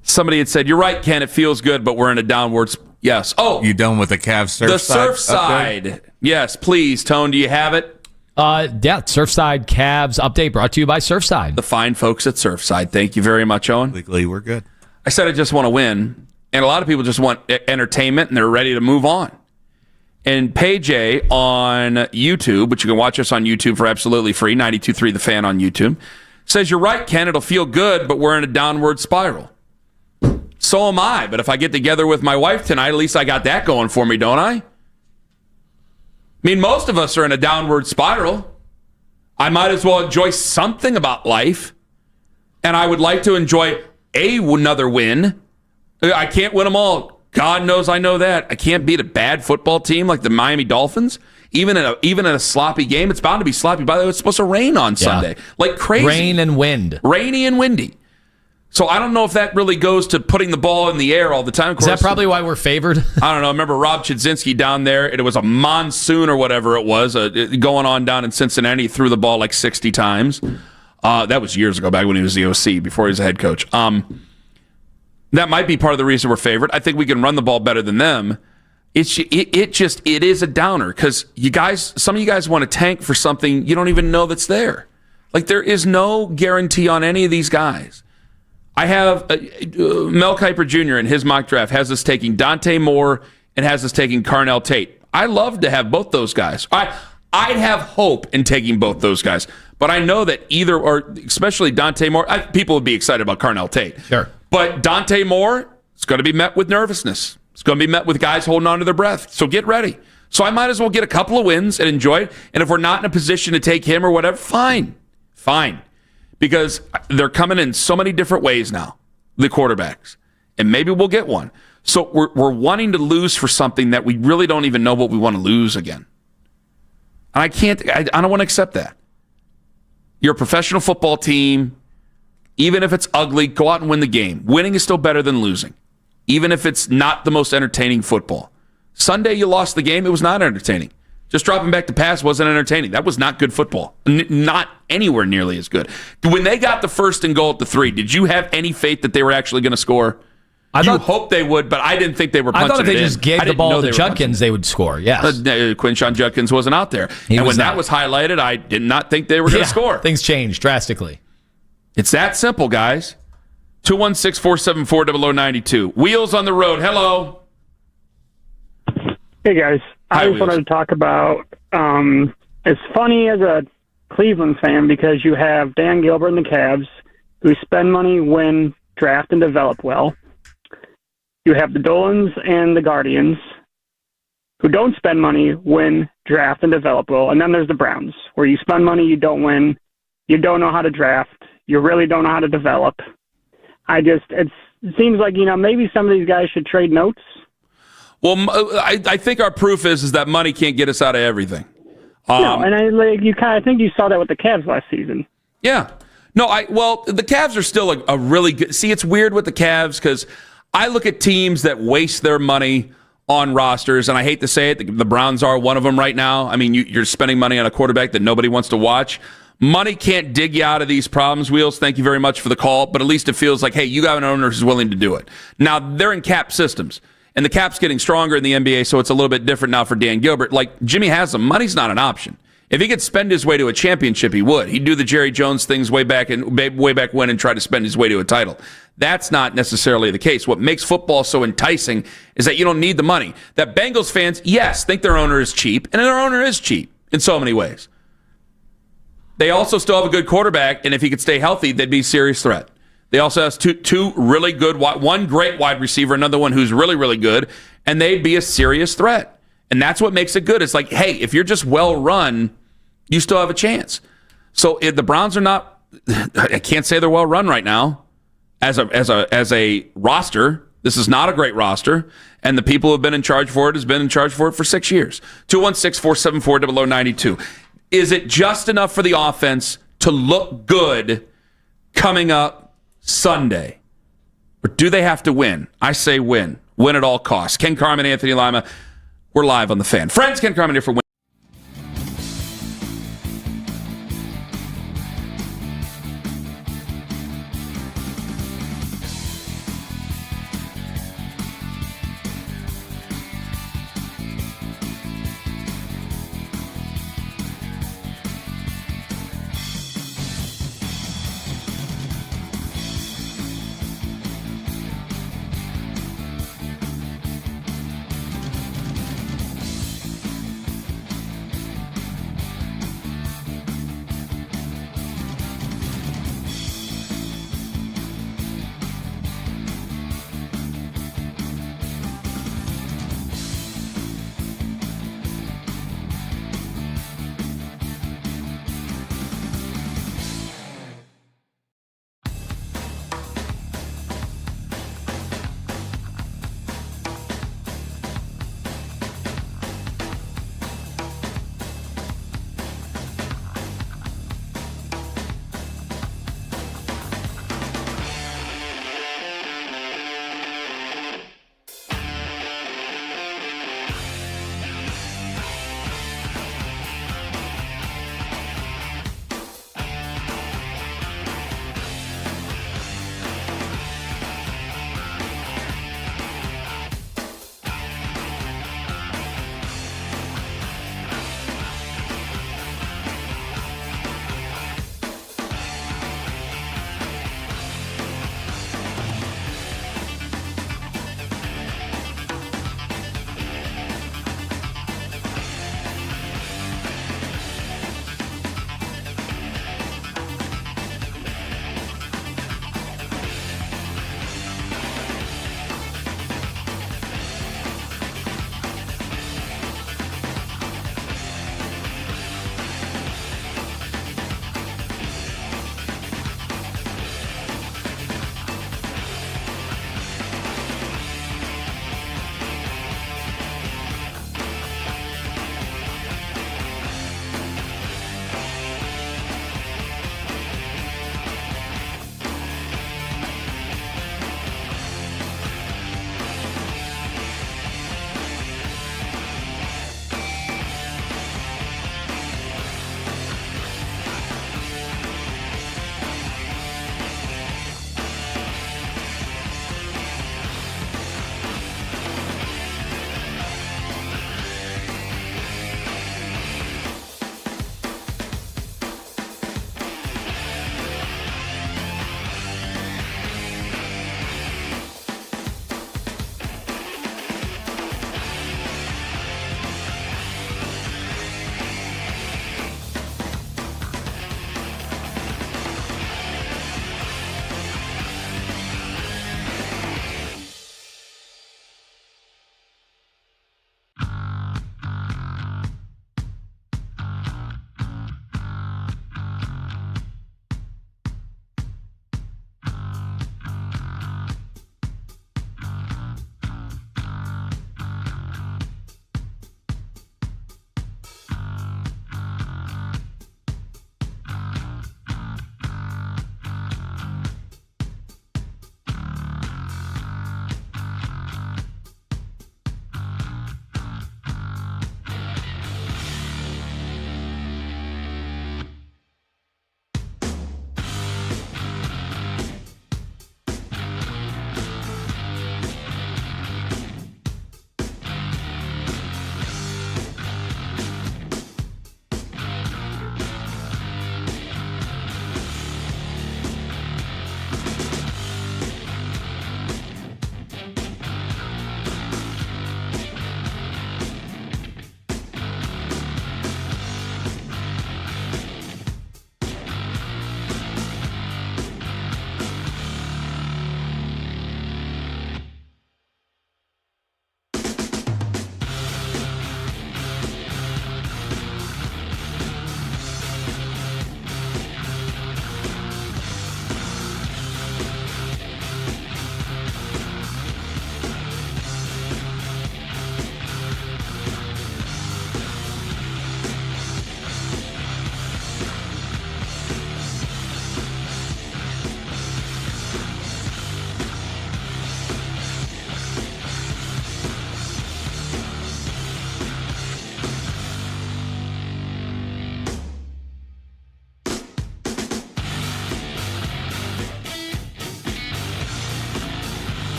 Somebody had said, "You're right, Ken, it feels good, but we're in a downwards." Yes. Oh. You done with the Cavs surf the side? Surf side. Okay. Yes, please. Tone, do you have it? Surfside Cavs update brought to you by Surfside. The fine folks at Surfside. Thank you very much, Owen. Legally, we're good. I said I just want to win, and a lot of people just want entertainment, and they're ready to move on. And PayJ on YouTube, which you can watch us on YouTube for absolutely free, 92.3 The Fan on YouTube, says, "You're right, Ken, it'll feel good, but we're in a downward spiral." So am I, but if I get together with my wife tonight, at least I got that going for me, don't I? I mean, most of us are in a downward spiral. I might as well enjoy something about life, and I would like to enjoy another win. I can't win them all. God knows I know that. I can't beat a bad football team like the Miami Dolphins. Even in a sloppy game, it's bound to be sloppy. By the way, it's supposed to rain on Sunday. Like crazy. Rain and wind. Rainy and windy. So I don't know if that really goes to putting the ball in the air all the time. Of course, is that probably why we're favored? I don't know. I remember Rob Chidzinski down there. It was a monsoon or whatever it was going on down in Cincinnati. He threw the ball like 60 times. That was years ago, back when he was the OC, before he was a head coach. That might be part of the reason we're favored. I think we can run the ball better than them. It is a downer because some of you guys want to tank for something you don't even know that's there. Like, there is no guarantee on any of these guys. I have Mel Kiper Jr. in his mock draft has us taking Dante Moore and has us taking Carnell Tate. I love to have both those guys. I'd have hope in taking both those guys, but I know that either, or especially Dante Moore, people would be excited about Carnell Tate. Sure. But Dante Moore is going to be met with nervousness. It's going to be met with guys holding on to their breath. So get ready. So I might as well get a couple of wins and enjoy it. And if we're not in a position to take him or whatever, fine. Because they're coming in so many different ways now, the quarterbacks. And maybe we'll get one. So we're wanting to lose for something that we really don't even know what we want to lose again. And I don't want to accept that. You're a professional football team. Even if it's ugly, go out and win the game. Winning is still better than losing, even if it's not the most entertaining football. Sunday, you lost the game. It was not entertaining. Just dropping back to pass wasn't entertaining. That was not good football. Not anywhere nearly as good. When they got the 1st and goal at the 3, did you have any faith that they were actually going to score? You hoped they would, but I didn't think they were punching it in. I thought if they just gave the ball to Judkins, they would score, yes. Quinshon Judkins wasn't out there. And when that was highlighted, I did not think they were going to score. Things changed drastically. It's that simple, guys. 216-474-0092. Wheels on the road. Hello. Hey, guys. I just wanted to talk about, it's funny as a Cleveland fan because you have Dan Gilbert and the Cavs who spend money, win, draft, and develop well. You have the Dolans and the Guardians who don't spend money, win, draft, and develop well. And then there's the Browns where you spend money, you don't win, you don't know how to draft, you really don't know how to develop. It seems like, maybe some of these guys should trade notes. Well, I think our proof is that money can't get us out of everything. No, and I think you saw that with the Cavs last season. Yeah. No, the Cavs are still a really good. See, it's weird with the Cavs because I look at teams that waste their money on rosters, and I hate to say it, the Browns are one of them right now. I mean, you're spending money on a quarterback that nobody wants to watch. Money can't dig you out of these problems, Wheels. Thank you very much for the call, but at least it feels like, hey, you got an owner who's willing to do it. Now, they're in cap systems. And the cap's getting stronger in the NBA, so it's a little bit different now for Dan Gilbert. Like Jimmy Haslam, money's not an option. If he could spend his way to a championship, he would. He'd do the Jerry Jones things way back when and try to spend his way to a title. That's not necessarily the case. What makes football so enticing is that you don't need the money. That Bengals fans, yes, think their owner is cheap, and their owner is cheap in so many ways. They also still have a good quarterback, and if he could stay healthy, they'd be a serious threat. They also have two really good, one great wide receiver, another one who's really, really good, and they'd be a serious threat. And that's what makes it good. It's like, hey, if you're just well run, you still have a chance. So if the Browns are not, I can't say they're well run right now as a roster. This is not a great roster, and the people who have been in charge for it has been in charge for it for 6 years. 216-474-0092. Is it just enough for the offense to look good coming up Sunday? Or do they have to win? I say win. Win at all costs. Ken Carman, Anthony Lima. We're live on The Fan. Friends, Ken Carman here for Win.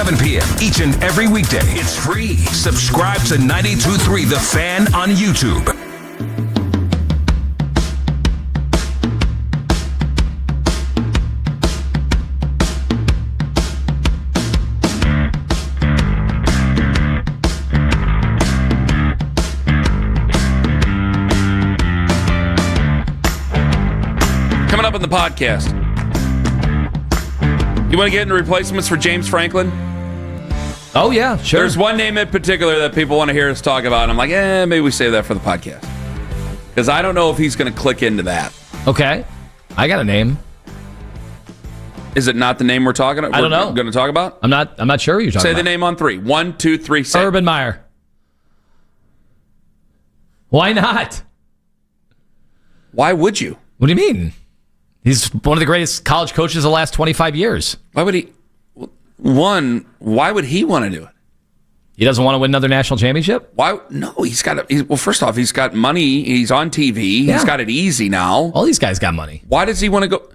7 p.m. each and every weekday. It's free. Subscribe to 92.3 The Fan on YouTube. Coming up on the podcast, you want to get into replacements for James Franklin? Oh, yeah, sure. There's one name in particular that people want to hear us talk about, and I'm like, maybe we save that for the podcast. Because I don't know if he's going to click into that. Okay. I got a name. Is it not the name we're talking about? I don't know. We're going to talk about? I'm not sure who you're talking Say about. the name on 3. 1, 2, 3, say. Urban Meyer. Why not? Why would you? What do you mean? He's one of the greatest college coaches of the last 25 years. Why would he? One, why would he want to do it? He doesn't want to win another national championship? Why? No, he's got well, first off, he's got money. He's on TV. Yeah. He's got it easy now. All these guys got money. Why does he want to go?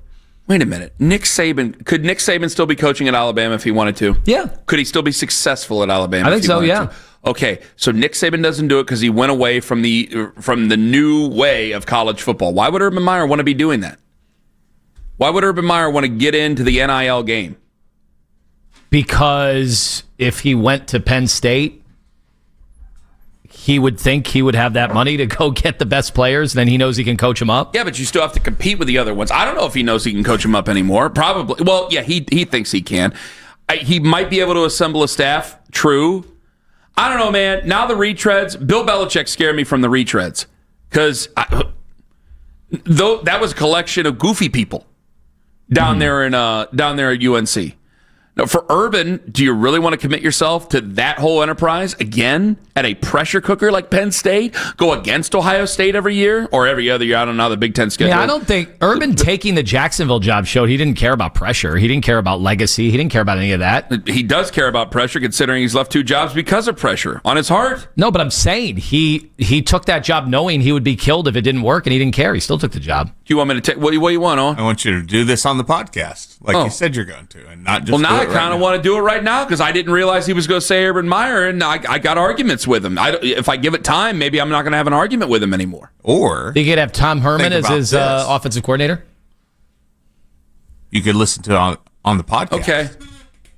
Wait a minute. Nick Saban, could Nick Saban still be coaching at Alabama if he wanted to? Yeah. Could he still be successful at Alabama? I think so, yeah. Okay, so Nick Saban doesn't do it because he went away from the new way of college football. Why would Urban Meyer want to be doing that? Why would Urban Meyer want to get into the NIL game? Because if he went to Penn State, he would think he would have that money to go get the best players, then he knows he can coach them up. Yeah, but you still have to compete with the other ones. I don't know if he knows he can coach them up anymore. Probably. Well, yeah, he thinks he can. He might be able to assemble a staff. True. I don't know, man. Now the retreads. Bill Belichick scared me from the retreads because though that was a collection of goofy people down there at UNC. Now, for Urban, do you really want to commit yourself to that whole enterprise again at a pressure cooker like Penn State? Go against Ohio State every year or every other year? I don't know how the Big Ten schedule. Yeah, I don't think Urban taking the Jacksonville job showed he didn't care about pressure. He didn't care about legacy. He didn't care about any of that. He does care about pressure, considering he's left 2 jobs because of pressure on his heart. No, but I'm saying he took that job knowing he would be killed if it didn't work, and he didn't care. He still took the job. Do you want me to take what do you want on? I want you to do this on the podcast, like you said you're going to, and not just. Well, now I kind of want to do it right now because I didn't realize he was going to say Urban Meyer, and I got arguments with him. If I give it time, maybe I'm not going to have an argument with him anymore. Or you could have Tom Herman as his offensive coordinator. You could listen to it on the podcast. Okay,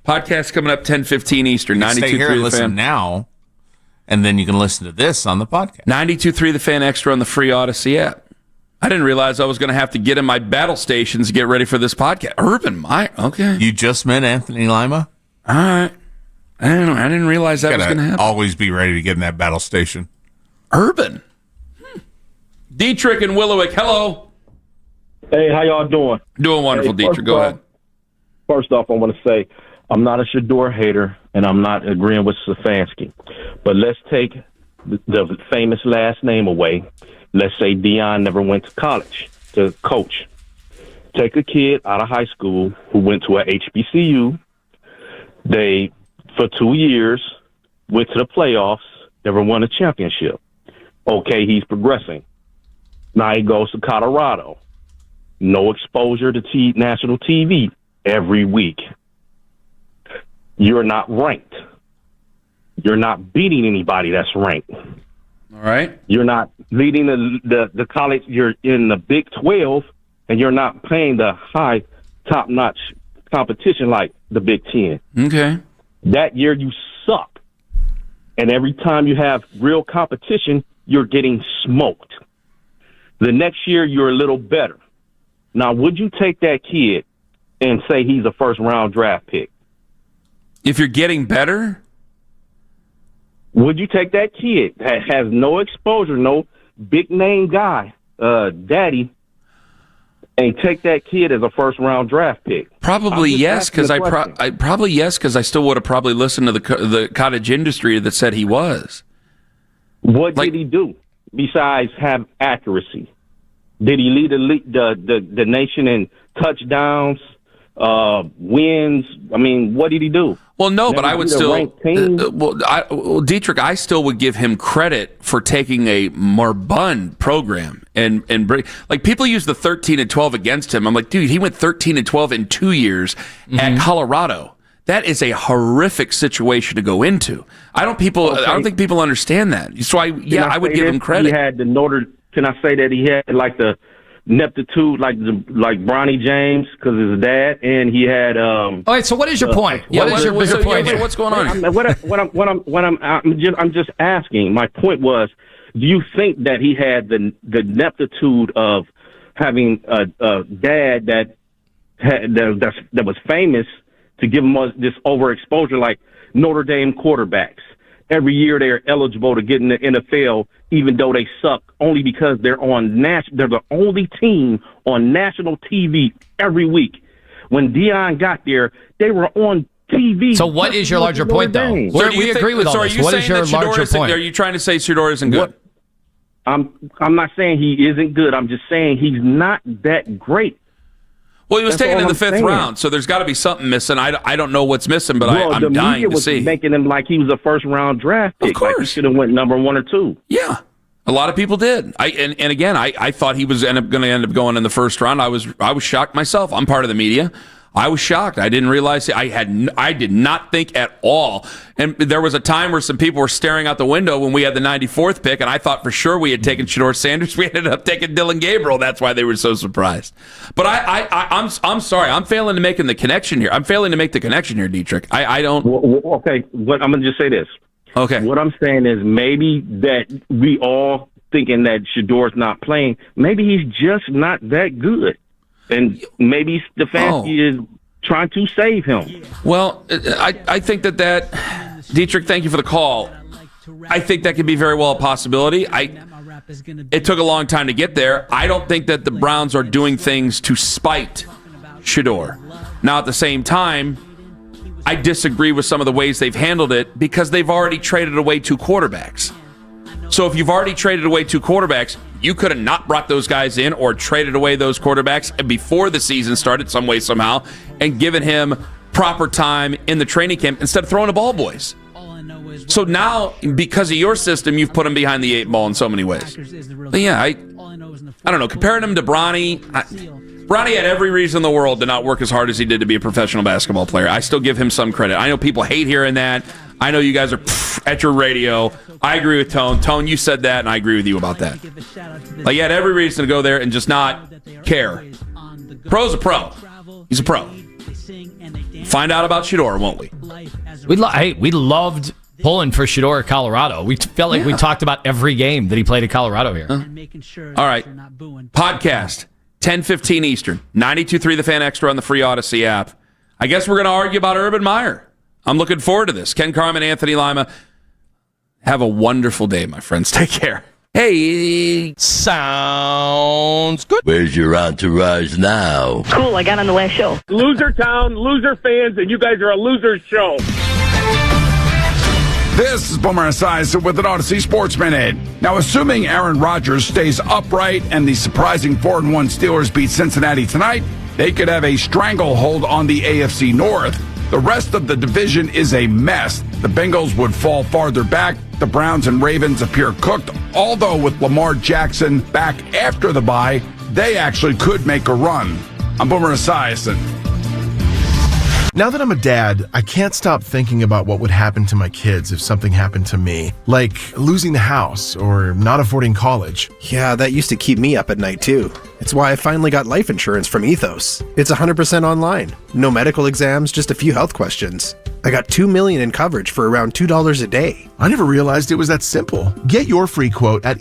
podcast coming up 10:15 Eastern. 92.3 Stay here and The listen Fan now, and then you can listen to this on the podcast. 92.3 The Fan Extra on the free Odyssey app. I didn't realize I was going to have to get in my battle stations to get ready for this podcast. Urban Meyer, okay. You just met Anthony Lima? All right. I didn't realize that was going to happen. Always be ready to get in that battle station. Urban. Dietrich and Willowick, hello. Hey, how y'all doing? Doing wonderful, Dietrich. Go ahead. First off, I want to say I'm not a Shador hater, and I'm not agreeing with Stefanski. But let's take the famous last name away. Let's say Deion never went to college to coach. Take a kid out of high school who went to a HBCU. They, for 2 years, went to the playoffs, never won a championship. Okay, he's progressing. Now he goes to Colorado. No exposure to national TV every week. You're not ranked. You're not beating anybody that's ranked. All right. You're not leading the college. You're in the Big 12, and you're not playing the high, top-notch competition like the Big 10. Okay. That year, you suck. And every time you have real competition, you're getting smoked. The next year, you're a little better. Now, would you take that kid and say he's a first-round draft pick? If you're getting better? Would you take that kid that has no exposure, no big-name guy, daddy, and take that kid as a first-round draft pick? Probably yes, because I still would have probably listened to the cottage industry that said he was. What did he do besides have accuracy? Did he lead the nation in touchdowns, wins? I mean, what did he do? Well, no, but I would still. Dietrich, I still would give him credit for taking a moribund program and like people use the 13-12 against him. I'm like, dude, he went 13-12 in 2 years at Colorado. That is a horrific situation to go into. I don't think people understand that. So I would give him credit. He had the Can I say that he had like the ineptitude, like Bronny James, because his dad, and he had. All right. So what is your point? What is your bigger point? What's going on? I'm just asking. My point was, do you think that he had the ineptitude of having a dad that was famous to give him this overexposure, like Notre Dame quarterbacks? Every year they're eligible to get in the NFL, even though they suck, only because they're they're the only team on national TV every week. When Deion got there, they were on TV. So what is your larger point, though? We agree with all this. What is your larger point? Are you trying to say Shador isn't good? I'm not saying he isn't good. I'm just saying he's not that great. Well, he was taken in the fifth round, so there's got to be something missing. I don't know what's missing, but I'm dying to see. The media was making him like he was a first-round draft pick. Of course. Like he should have went number 1 or 2. Yeah. A lot of people did. I thought he was going to end up going in the first round. I was shocked myself. I'm part of the media. I was shocked. I didn't realize I did not think at all. And there was a time where some people were staring out the window when we had the 94th pick, and I thought for sure we had taken Shador Sanders. We ended up taking Dylan Gabriel. That's why they were so surprised. But I'm sorry. I'm failing to make the connection here. I'm failing to make the connection here, Dietrich. I don't. Okay. I'm going to just say this. Okay. What I'm saying is maybe that we all thinking that Shador's not playing. Maybe he's just not that good. And maybe Stefanski is trying to save him. Well, I think that Dietrich, thank you for the call. I think that could be very well a possibility. It took a long time to get there. I don't think that the Browns are doing things to spite Shador. Now, at the same time, I disagree with some of the ways they've handled it because they've already traded away 2 quarterbacks. So if you've already traded away 2 quarterbacks, you could have not brought those guys in or traded away those quarterbacks before the season started some way, somehow, and given him proper time in the training camp instead of throwing the ball boys. So now, because of your system, you've put him behind the 8 ball in so many ways. But yeah, I don't know. Comparing him to Bronny, Bronny had every reason in the world to not work as hard as he did to be a professional basketball player. I still give him some credit. I know people hate hearing that. I know you guys are at your radio. I agree with Tone. Tone, you said that, and I agree with you about that. Like, he had every reason to go there and just not care. Pro's a pro. He's a pro. Find out about Shador, won't we? We loved pulling for Shador at Colorado. We felt like we talked about every game that he played at Colorado here. All right. Podcast, 10:15 Eastern, 92.3 The Fan Extra on the free Odyssey app. I guess we're going to argue about Urban Meyer. I'm looking forward to this. Ken Carman, Anthony Lima. Have a wonderful day, my friends. Take care. Hey, sounds good. Where's your entourage now? Cool, I got on the last show. Loser town, loser fans, and you guys are a loser show. This is Boomer Esiason with an Odyssey Sports Minute. Now, assuming Aaron Rodgers stays upright and the surprising 4-1 Steelers beat Cincinnati tonight, they could have a stranglehold on the AFC North. The rest of the division is a mess. The Bengals would fall farther back. The Browns and Ravens appear cooked, although with Lamar Jackson back after the bye, they actually could make a run. I'm Boomer Esiason. Now that I'm a dad, I can't stop thinking about what would happen to my kids if something happened to me, like losing the house or not affording college. Yeah, that used to keep me up at night too. It's why I finally got life insurance from Ethos. It's 100% online. No medical exams, just a few health questions. I got $2 million in coverage for around $2 a day. I never realized it was that simple. Get your free quote at